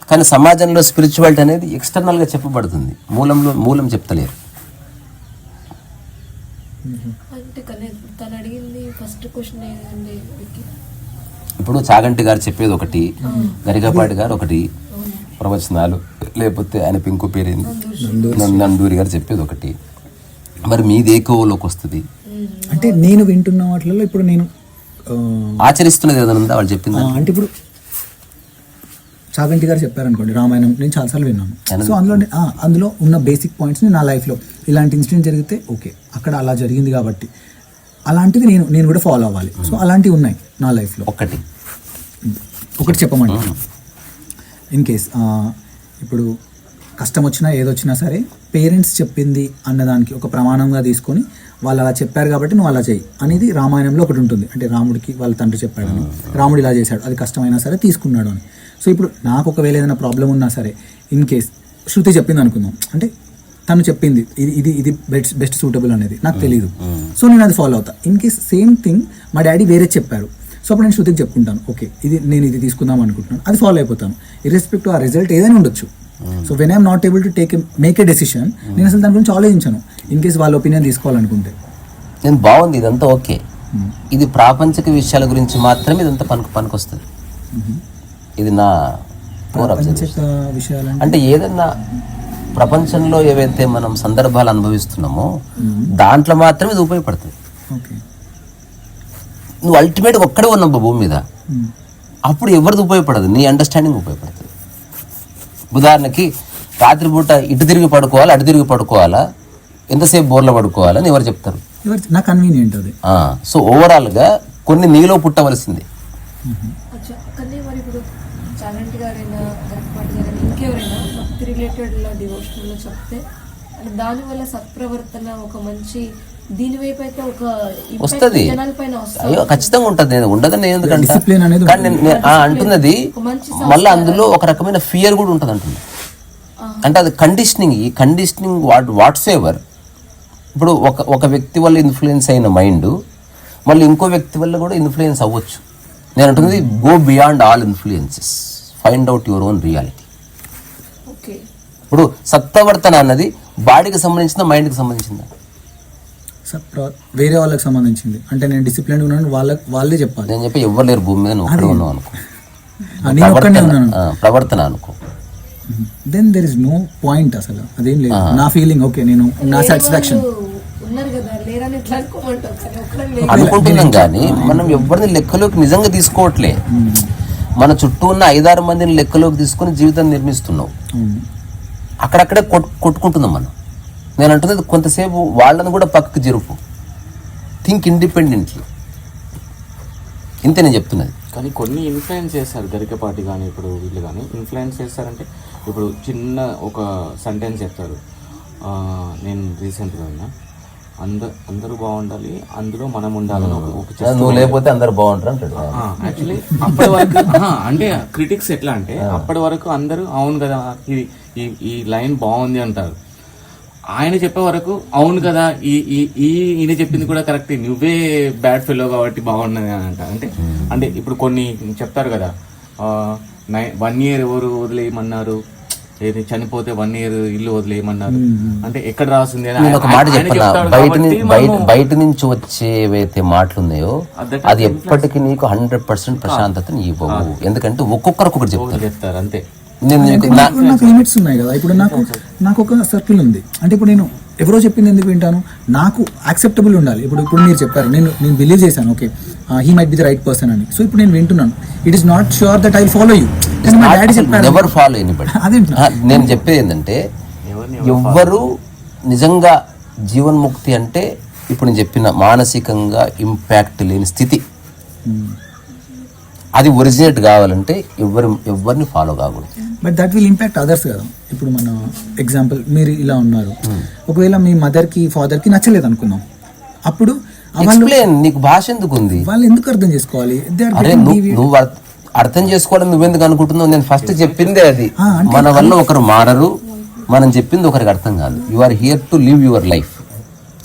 కానీ సమాజంలో స్పిరిచువాలిటీ అనేది ఎక్స్టర్నల్గా చెప్పబడుతుంది, మూలం చెప్తలేరు. అంటే తను అడిగింది ఫస్ట్ క్వశ్చన్ ఏంటండి, ఇప్పుడు చాగంటి గారు చెప్పేది ఒకటి, గరికపాటి గారు ఒకటి ప్రవచనాలు, లేకపోతే ఆయన ఇంకో పేరేంది నందూరి గారు చెప్పేది ఒకటి. మరి మీది ఏ కోవలోకి వస్తుంది? అంటే నేను వింటున్న వాటిలో ఇప్పుడు నేను ఆచరిస్తున్నది ఏదైనా ఉందా వాళ్ళు చెప్పింది? అంటే ఇప్పుడు చాగంటి గారు చెప్పారనుకోండి రామాయణం, నేను చాలాసార్లు విన్నాను. సో అందులో ఉన్న బేసిక్ పాయింట్స్ని నా లైఫ్లో ఇలాంటి ఇన్సిడెంట్ జరిగితే ఓకే అక్కడ అలా జరిగింది కాబట్టి అలాంటివి నేను కూడా ఫాలో అవ్వాలి. సో అలాంటివి ఉన్నాయి నా లైఫ్లో. ఒకటి చెప్పమండి, ఇన్ కేస్ ఇప్పుడు కష్టం వచ్చినా ఏదొచ్చినా సరే పేరెంట్స్ చెప్పింది అన్నదానికి ఒక ప్రమాణంగా తీసుకొని వాళ్ళు అలా చెప్పారు కాబట్టి నువ్వు అలా చేయి అనేది రామాయణంలో ఒకటి ఉంటుంది. అంటే రాముడికి వాళ్ళ తండ్రి చెప్పాడని, రాముడు ఇలా చేశాడు, అది కష్టమైనా సరే తీసుకున్నాడు అని. సో ఇప్పుడు నాకు ఒకవేళ ఏదైనా ప్రాబ్లం ఉన్నా సరే ఇన్ కేస్ శృతి చెప్పింది అనుకుందాం, అంటే తను చెప్పింది ఇది బెస్ట్ సూటబుల్ అనేది నాకు తెలియదు, సో నేను అది ఫాలో అవుతా. ఇన్ కేస్ సేమ్ థింగ్ మా డాడీ వేరే చెప్పారు, సో అప్పుడు నేను శృతికి చెప్పుకుంటాను, ఓకే నేను ఇది తీసుకుందాం అనుకుంటున్నాను, అది ఫాలో అయిపోతాను. ఇర్రెస్పెక్టివ్ ఆ రిజల్ట్ ఏదైనా ఉండొచ్చు. So when I'm not able to make a decision, నేను అసలు దాని గురించి ఆలోచించాను ఇన్ కేస్ వాళ్ళ ఒపీనియన్ తీసుకోవాలనుకుంటే. నేను బాగుంది, ఇదంతా ఓకే, ఇది ప్రాపంచిక విషయాల గురించి మాత్రమే ఇదంతా పనికొస్తుంది. ఇది నా విషయాలు అంటే ఏదన్నా ప్రపంచంలో ఏవైతే మనం సందర్భాలు అనుభవిస్తున్నామో దాంట్లో మాత్రమే ఇది ఉపయోగపడుతుంది. నువ్వు అల్టిమేట్ ఒక్కడే ఉన్నావు భూమి మీద, అప్పుడు ఎవరిది ఉపయోగపడదు, నీ అండర్స్టాండింగ్ ఉపయోగపడుతుంది. ఉదాహరణకి రాత్రిపూట ఇటు తిరిగి పడుకోవాలా అటు తిరిగి పడుకోవాలా, ఎంతసేపు బోర్లో పడుకోవాలని ఎవరు చెప్తారు? నాకు కన్వీనియంట్ అది. సో ఓవరాల్గా కొన్ని నీలో పుట్టవలసింది. కానీ మరి ఇప్పుడు చాగంటి గారైనా గరికపాటి గారైనా ఇంకెవరైనా భక్తి రిలేటెడ్ డివోషనల్లో చెప్తే దానివల్ల సత్ప్రవర్తన ఒక మంచి దీని వైపు అయితే ఒక వస్తుంది, జనాలపైన అయ్యో ఖచ్చితంగా ఉంటుంది. నేను ఉండదని ఎందుకంటే డిసిప్లిన్ అనేది కానీ నేను అంటున్నది మళ్ళీ అందులో ఒక రకమైన ఫియర్ కూడా ఉంటుంది అంటుంది. అంటే అది కండిషనింగ్ వాట్స్ ఎవర్. ఇప్పుడు ఒక వ్యక్తి వల్ల ఇన్ఫ్లుయెన్స్ అయిన మైండ్ మళ్ళీ ఇంకో వ్యక్తి వల్ల కూడా ఇన్ఫ్లుయెన్స్ అవ్వచ్చు. నేను అంటున్నది go beyond all influences, find out your own reality. ఇప్పుడు సత్ప్రవర్తన అన్నది బాడీకి సంబంధించిందా మైండ్కి సంబంధించిందా? వేరే వాళ్ళకి సంబంధించింది. అంటే నేను డిసిప్లిన్ ఉన్నాను వాళ్ళే చెప్పాలి. నేను చెప్పి ఎవరు లేరు భూమి మీద, నువ్వు ఒక్కడే ఉన్నావు అనుకో, ప్రవర్తన అనుకో, then there is no point. అసలు అదేం లేదు, నా ఫీలింగ్ ఓకే, నేను నా సాటిస్ఫాక్షన్ అనుకుంటున్నాం. కానీ మనం ఎవరిని లెక్కలోకి నిజంగా తీసుకోవట్లే. మన చుట్టూ ఉన్న 5-6 మందిని లెక్కలోకి తీసుకుని జీవితాన్ని నిర్మిస్తున్నాం. అక్కడక్కడే కొట్టుకుంటున్నాం మనం. నేను అంటున్నది కొంతసేపు వాళ్ళని కూడా పక్కకు జరుపు, థింక్ ఇండిపెండెంట్లీ, ఇంతే నేను చెప్తున్నది. కానీ కొన్ని ఇన్ఫ్లుయెన్స్ చేస్తారు, గరికపాటి కానీ ఇప్పుడు వీళ్ళు కానీ ఇన్ఫ్లుయెన్స్ చేస్తారంటే ఇప్పుడు చిన్న ఒక సెంటెన్స్ చెప్తారు. నేను రీసెంట్గా ఉన్నా, అందరూ బాగుండాలి అందులో మనం ఉండాలని నువ్వు లేకపోతే అందరు బాగుంటారు అంటాడు. యాక్చువల్లీ అప్పటి వరకు అంటే క్రిటిక్స్ ఎట్లా అంటే అప్పటి వరకు అందరూ అవును కదా ఈ లైన్ బాగుంది అంటారు, ఆయన చెప్పే వరకు అవును కదా ఈయన చెప్పింది కూడా కరెక్ట్, నువ్వే బ్యాడ్ ఫెలో కాబట్టి బాగున్నది అని అంట. అంటే ఇప్పుడు కొన్ని చెప్తారు కదా, 1 year ఎవరు వదిలేయమన్నారు, ఏది చనిపోతే 1 year ఇల్లు వదిలేయమన్నారు. అంటే ఎక్కడ రాసింది అని నేను ఒక మాట ఆయన చెప్పనా, చెప్తాడు కాబట్టి బయట నుంచి వచ్చే ఏవైతే మాటలు ఉన్నాయో అది ఎప్పటికీ నీకు 100% ప్రశాంతతని ఇవ్వవు. ఎందుకంటే ఒక్కొక్కరు ఒక్కొక్కటి చెప్తారు. చెప్తారు అంతే. నాకు లిమిట్స్ ఉన్నాయి కదా. ఇప్పుడు నాకు ఒక సర్కిల్ ఉంది. అంటే ఇప్పుడు నేను ఎవరో చెప్పింది ఎందుకు వింటాను, నాకు యాక్సెప్టబుల్ ఉండాలి. ఇప్పుడు మీరు చెప్పారు, నేను బిలీవ్ చేశాను, okay he might be the right person అని. సో ఇప్పుడు నేను వింటున్నాను, it is not sure that I follow you. మా డాడీ చెప్పారు నెవర్ ఫాలో ఎనీబడి. నేను చెప్పేది ఏంటంటే ఎవ్వరు నిజంగా జీవన్ముక్తి అంటే ఇప్పుడు నేను చెప్పిన మానసికంగా ఇంపాక్ట్ లేని స్థితి, అది ఒరిజినేట్ కావాలంటే ఎవరిని ఫాలో కాకూడదు. But that will impact others కదా. ఇప్పుడు మన ఎగ్జాంపుల్ మీరు ఇలా ఉన్నారు, ఒకవేళ మీ మదర్కి ఫాదర్కి నచ్చలేదు అనుకుందాం, అప్పుడు నీకు భాష ఎందుకు ఉంది, వాళ్ళు ఎందుకు అర్థం చేసుకోవాలి? అరే నువ్వు అర్థం చేసుకోవడం నువ్వెందుకు అనుకుంటున్నావు? నేను ఫస్ట్ చెప్పిందే అది. మన వల్ల ఒకరు మారరు, మనం చెప్పింది ఒకరికి అర్థం కాదు. You are here to live your life.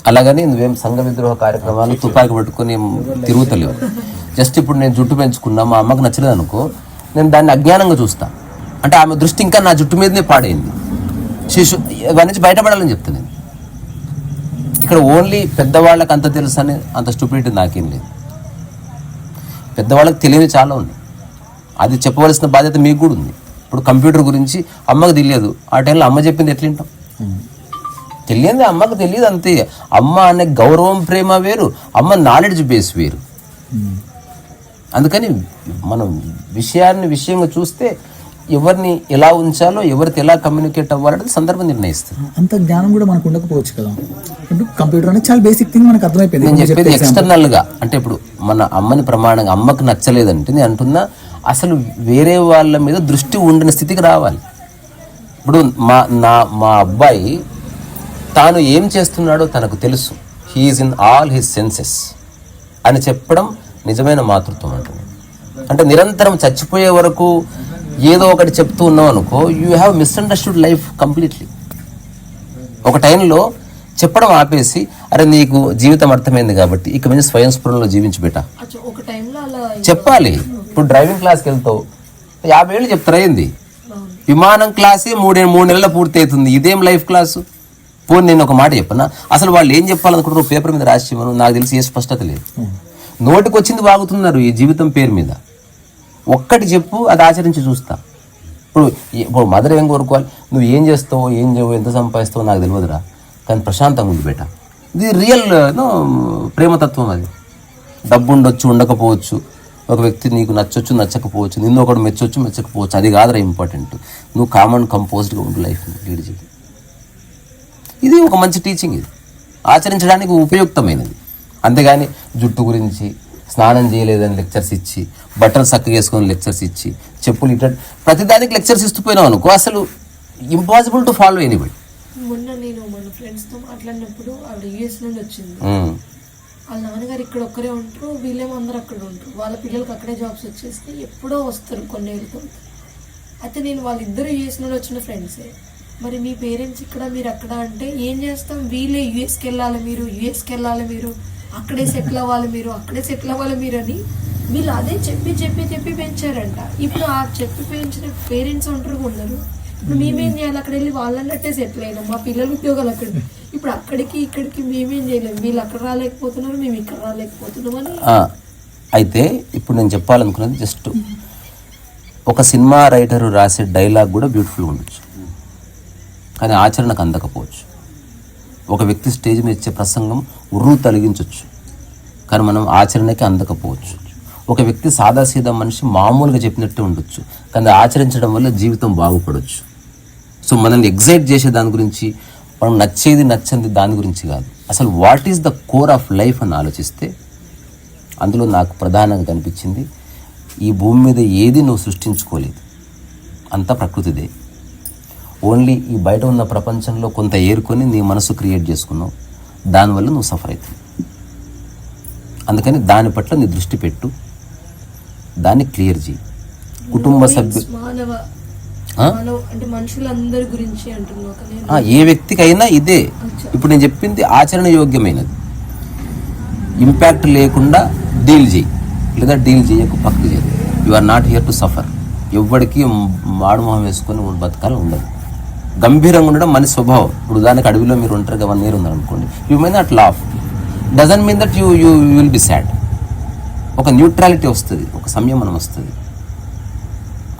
అలాగని నువ్వేం సంఘ విద్రోహ కార్యక్రమాలు తుపాకి పట్టుకొని తిరుగుతలేవు. జస్ట్ ఇప్పుడు నేను జుట్టు పెంచుకున్నా, మా అమ్మకు నచ్చలేదు అనుకో, నేను దాన్ని అజ్ఞానంగా చూస్తా. అంటే ఆమె దృష్టి ఇంకా నా జుట్టు మీదనే పాడైంది. వారి నుంచి బయటపడాలని చెప్తాను నేను. ఇక్కడ ఓన్లీ పెద్దవాళ్ళకి అంత తెలుసు అని అంత స్టూపిడిటీ నాకేం లేదు. పెద్దవాళ్ళకి తెలియని చాలా ఉంది, అది చెప్పవలసిన బాధ్యత మీకు కూడా ఉంది. ఇప్పుడు కంప్యూటర్ గురించి అమ్మకు తెలియదు, ఆ టైంలో అమ్మ చెప్పింది ఎట్లా వింటాం? తెలియంది అమ్మకు తెలియదు అంతే. అమ్మ అనే గౌరవం ప్రేమ వేరు, అమ్మ నాలెడ్జ్ బేస్ వేరు. అందుకని మనం విషయంగా చూస్తే ఎవరిని ఎలా ఉంచాలో, ఎవరితో ఎలా కమ్యూనికేట్ అవ్వాలనేది సందర్భం నిర్ణయిస్తుంది. అంత జ్ఞానం కూడా మనకు ఉండకపోవచ్చు కదా. ఇప్పుడు కంప్యూటర్ అనేది చాలా బేసిక్ థింగ్, మనకు అర్థమైపోయింది. నేను చెప్పేది ఎక్స్టర్నల్ గా, అంటే ఇప్పుడు మన అమ్మని ప్రమాణంగా అమ్మకు నచ్చలేదంటే నేను అంటున్నా అసలు వేరే వాళ్ళ మీద దృష్టి ఉండిన స్థితికి రావాలి. ఇప్పుడు మా అబ్బాయి తాను ఏం చేస్తున్నాడో తనకు తెలుసు, he is in all his senses అని చెప్పడం నిజమైన మాతృత్వం అంటుంది. అంటే నిరంతరం చచ్చిపోయే వరకు ఏదో ఒకటి చెప్తూ ఉన్నావు అనుకో, you have misunderstood life completely. ఒక టైంలో చెప్పడం ఆపేసి, అరే నీకు జీవితం అర్థమైంది కాబట్టి ఇక మీద స్వయం స్ఫురణలో జీవించి బెట చెప్పాలి. ఇప్పుడు డ్రైవింగ్ క్లాస్కి వెళ్తావు, 50 ఏళ్ళు చెప్తారా ఏంది? విమానం క్లాసే 3 నెలల పూర్తి అవుతుంది, ఇదేం లైఫ్ క్లాసు? పోనీ నేను ఒక మాట చెప్పనా, అసలు వాళ్ళు ఏం చెప్పాలనుకుంటారు పేపర్ మీద రాసి ఇవ్వను, నాకు తెలిసి ఏ స్పష్టత లేదు. నోటికి వచ్చింది బాగుతున్నారు ఈ జీవితం పేరు మీద. ఒక్కటి చెప్పు, అది ఆచరించి చూస్తా. ఇప్పుడు మదర్ ఏం కోరుకోవాలి, నువ్వు ఏం చేస్తావో ఏం చేయవో ఎంత సంపాదిస్తావో నాకు తెలియదురా, కానీ ప్రశాంతంగా ఉంది బేట. ఇది రియల్ ప్రేమతత్వం. అది డబ్బు ఉండొచ్చు ఉండకపోవచ్చు, ఒక వ్యక్తి నీకు నచ్చొచ్చు నచ్చకపోవచ్చు, నిన్ను ఒకటి మెచ్చొచ్చు మెచ్చకపోవచ్చు, అది కాదురా ఇంపార్టెంట్. నువ్వు కామన్ కంపోజ్డ్గా ఉండు, లైఫ్ లీడ్ చేయి. ఇది ఒక మంచి టీచింగ్, ఇది ఆచరించడానికి ఉపయుక్తమైనది. అంతేగాని జుట్టు గురించి, స్నానం చేయలేదని లెక్చర్స్ ఇచ్చి, బట్టలు చక్కగా వేసుకొని లెక్చర్స్ ఇచ్చి, చెప్పులు ఇట్లా ప్రతిదానికి లెక్చర్స్ ఇస్తూ పోయినావు అనుకో, అసలు ఇంపాసిబుల్ టు ఫాలో ఎనీబడి. మొన్న నేను మన ఫ్రెండ్స్తో మాట్లాడినప్పుడు ఆవిడ యూఎస్ నుండి వచ్చింది. వాళ్ళ నాన్నగారు ఇక్కడ ఒక్కరే ఉంటారు, వీళ్ళేమో అందరూ అక్కడ ఉంటారు. వాళ్ళ పిల్లలకి అక్కడే జాబ్స్ వచ్చేస్తే ఎప్పుడో వస్తారు కొన్నేళ్ళతో. అయితే నేను వాళ్ళిద్దరూ యూఎస్ నుండి వచ్చిన ఫ్రెండ్సే. మరి మీ పేరెంట్స్ ఇక్కడ, మీరు అక్కడ అంటే ఏం చేస్తాం, వీళ్ళే యూఎస్కి వెళ్ళాలి మీరు, యూఎస్కి వెళ్ళాలి మీరు, అక్కడే సెటిల్ అవ్వాలి మీరు, అక్కడే సెటిల్ అవ్వాలి మీరు అని వీళ్ళు అదే చెప్పి చెప్పి చెప్పి పెంచారంట. ఇప్పుడు ఆ చెప్పి పెంచిన పేరెంట్స్ ఒంటరిగా ఉన్నారు. ఇప్పుడు మేమేం చేయాలి, అక్కడ వెళ్ళి వాళ్ళన్నట్టే సెటిల్ అయినాం, మా పిల్లల ఉద్యోగాలు అక్కడ. ఇప్పుడు అక్కడికి ఇక్కడికి మేమేం చేయలేము, వీళ్ళు అక్కడ రాలేకపోతున్నారు, మేము ఇక్కడ రాలేకపోతున్నాం అని. అయితే ఇప్పుడు నేను చెప్పాలనుకున్నది జస్ట్ ఒక సినిమా రైటర్ రాసే డైలాగ్ కూడా బ్యూటిఫుల్గా ఉండొచ్చు, కానీ ఆచరణకు అందకపోవచ్చు. ఒక వ్యక్తి స్టేజ్ మీద ఇచ్చే ప్రసంగం ఉర్రు తొలగించవచ్చు, కానీ మనం ఆచరణకి అందకపోవచ్చు. ఒక వ్యక్తి సాదాసీదా మనిషి మామూలుగా చెప్పినట్టే ఉండొచ్చు, కానీ ఆచరించడం వల్ల జీవితం బాగుపడవచ్చు. సో మనల్ని ఎగ్జైట్ చేసే దాని గురించి, మనం నచ్చేది నచ్చంది దాని గురించి కాదు, అసలు what is the core of life అని ఆలోచిస్తే అందులో నాకు ప్రధానంగా కనిపించింది, ఈ భూమి మీద ఏది నువ్వు సృష్టించుకోలేదు, అంతా ప్రకృతిదే. ఓన్లీ ఈ బయట ఉన్న ప్రపంచంలో కొంత ఏరుకొని నీ మనసు క్రియేట్ చేసుకున్నావు, దానివల్ల నువ్వు సఫర్ అవుతావు. అందుకని దాని పట్ల నీ దృష్టి పెట్టు, దాన్ని క్లియర్ చేయి. కుటుంబ సభ్యులు, ఏ వ్యక్తికైనా ఇదే. ఇప్పుడు నేను చెప్పింది ఆచరణ యోగ్యమైనది, ఇంపాక్ట్ లేకుండా డీల్ చేయి, లేదా డీల్ చేయకు పక్కకు చేయి. You are not here to suffer. ఎవ్వడికి మాడుమొహం వేసుకొని బతకాలి ఉండదు. గంభీరంగా ఉండడం మన స్వభావం. ఇప్పుడు ఉదాహరణకు అడవిలో మీరు ఒంటరిగా 1 year ఉన్నారనుకోండి, you may not laugh, doesn't mean that you you will be sad. ఒక న్యూట్రాలిటీ వస్తుంది, ఒక సంయమనం వస్తుంది,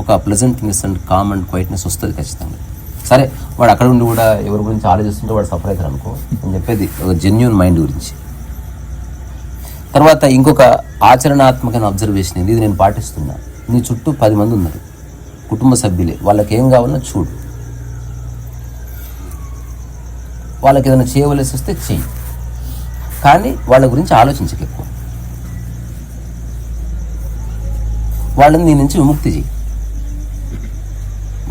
ఒక pleasantness and calm and quietness వస్తుంది ఖచ్చితంగా. సరే వాడు అక్కడ ఉండి కూడా ఎవరి గురించి ఆలోచిస్తుంటే వాడు సఫర్ అవుతారు అనుకో. నేను చెప్పేది ఒక జెన్యూన్ మైండ్ గురించి. తర్వాత ఇంకొక ఆచరణాత్మకమైన అబ్జర్వేషన్ ఇది నేను పాటిస్తున్నా. నీ చుట్టూ 10 మంది ఉన్నారు, కుటుంబ సభ్యులే, వాళ్ళకి ఏం కావాలన్నా చూడు, వాళ్ళకి ఏదైనా చేయవలసి వస్తే చెయ్యి, కానీ వాళ్ళ గురించి ఆలోచించక ఎక్కువ. వాళ్ళని నీ నుంచి విముక్తి చెయ్యి.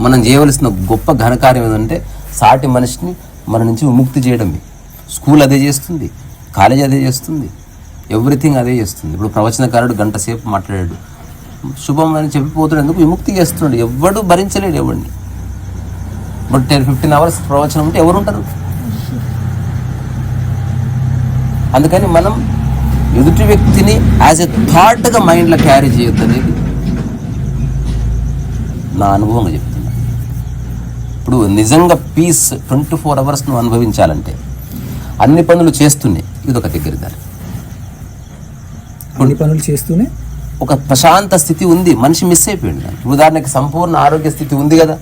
మనం చేయవలసిన గొప్ప ఘనకార్యం ఏదంటే సాటి మనిషిని మన నుంచి విముక్తి చేయడమే. స్కూల్ అదే చేస్తుంది, కాలేజ్ అదే చేస్తుంది, ఎవ్రీథింగ్ అదే చేస్తుంది. ఇప్పుడు ప్రవచనకారుడు 1 గంట సేపు మాట్లాడాడు, శుభం అని చెప్పిపోతున్నాడు, ఎందుకు విముక్తి చేస్తున్నాడు. ఎవడు భరించలేడు ఎవడిని. ఇప్పుడు 10-15 hours ప్రవచనం ఉంటే ఎవరు ఉంటారు? అందుకని మనం ఎదుటి వ్యక్తిని యాజ్ ఎ థాట్గా మైండ్లో క్యారీ చేయొద్దు అనేది నా అనుభవంగా చెప్తున్నా. ఇప్పుడు నిజంగా పీస్ 24 hours నువ్వు అనుభవించాలంటే అన్ని పనులు చేస్తూనే ఇదొక దగ్గర దారి. అన్ని పనులు చేస్తూనే ఒక ప్రశాంత స్థితి ఉంది, మనిషి మిస్ అయిపోయింది. ఉదాహరణకి సంపూర్ణ ఆరోగ్య స్థితి ఉంది కదా,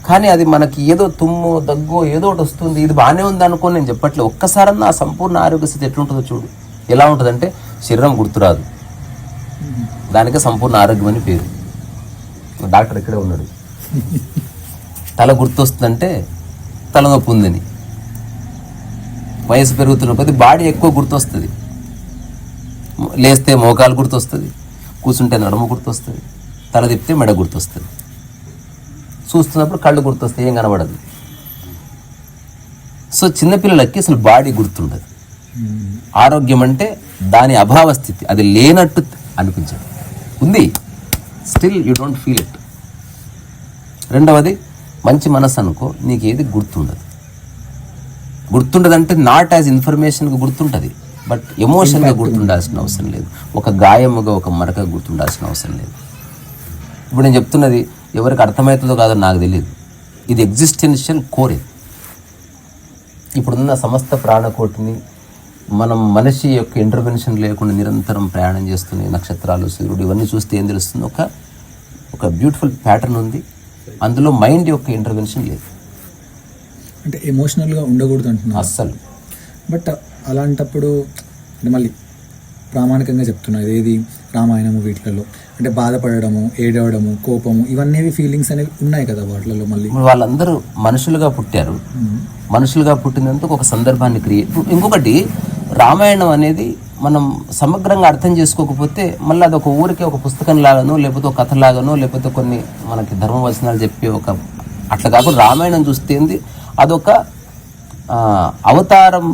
కానీ అది మనకి ఏదో తుమ్ము దగ్గు ఏదో ఒకటి వస్తుంది, ఇది బాగానే ఉంది అనుకోని నేను చెప్పట్లేదు. ఒక్కసారన్నా ఆ సంపూర్ణ ఆరోగ్య స్థితి ఎట్లుంటుందో చూడు. ఎలా ఉంటుందంటే శరీరం గుర్తురాదు, దానికే సంపూర్ణ ఆరోగ్యం అని పేరు. డాక్టర్ ఇక్కడే ఉన్నాడు. తల గుర్తొస్తుందంటే తలనొప్పి ఉందని. వయసు పెరుగుతున్న కొద్దీ బాడీ ఎక్కువ గుర్తొస్తుంది. లేస్తే మోకాలు గుర్తొస్తుంది, కూర్చుంటే నడుము గుర్తొస్తుంది, తల తిప్పితే మెడ గుర్తొస్తుంది, చూస్తున్నప్పుడు కళ్ళు గుర్తొస్తాయి, ఏం కనబడదు. సో చిన్నపిల్లలకి అసలు బాడీ గుర్తుండదు. ఆరోగ్యం అంటే దాని అభావ స్థితి, అది లేనట్టు అనిపించదు. ఉంది, still you don't feel it. రెండవది మంచి మనసు అనుకో, నీకు ఏది గుర్తుండదు. గుర్తుండదంటే నాట్ యాజ్ ఇన్ఫర్మేషన్గా గుర్తుంటుంది, బట్ ఎమోషన్గా గుర్తుండాల్సిన అవసరం లేదు. ఒక గాయముగా, ఒక మరక గుర్తుండాల్సిన అవసరం లేదు. ఇప్పుడు నేను చెప్తున్నది ఎవరికి అర్థమవుతుందో కాదో నాకు తెలియదు. ఇది ఎగ్జిస్టెన్షియల్ కోర్. ఇప్పుడున్న సమస్త ప్రాణకోటిని మనం మనిషి యొక్క ఇంటర్వెన్షన్ లేకుండా నిరంతరం ప్రయాణం చేస్తున్నాయి. నక్షత్రాలు, సూర్యుడు, ఇవన్నీ చూస్తే ఏం తెలుస్తుంది? ఒక బ్యూటిఫుల్ ప్యాటర్న్ ఉంది, అందులో మైండ్ యొక్క ఇంటర్వెన్షన్ లేదు. అంటే ఎమోషనల్గా ఉండకూడదు అంటున్నా అస్సలు. బట్ అలాంటప్పుడు అంటే మళ్ళీ ప్రామాణికంగా చెప్తున్నా, ఏది రామాయణము వీటిలలో అంటే బాధపడము, ఏడవడము, కోపము, ఇవన్నీ ఫీలింగ్స్ అనేవి ఉన్నాయి కదా వాటిలలో. మళ్ళీ వాళ్ళందరూ మనుషులుగా పుట్టారు, మనుషులుగా పుట్టినందుకు ఒక సందర్భాన్ని క్రియేట్. ఇంకొకటి, రామాయణం అనేది మనం సమగ్రంగా అర్థం చేసుకోకపోతే మళ్ళీ అదొక ఊరికే ఒక పుస్తకం లాగానో, లేకపోతే ఒక కథ లాగానో, లేకపోతే కొన్ని మనకి ధర్మవచనాలు చెప్పి అట్లా కాకుండా రామాయణం చూస్తేంది అదొక అవతారం.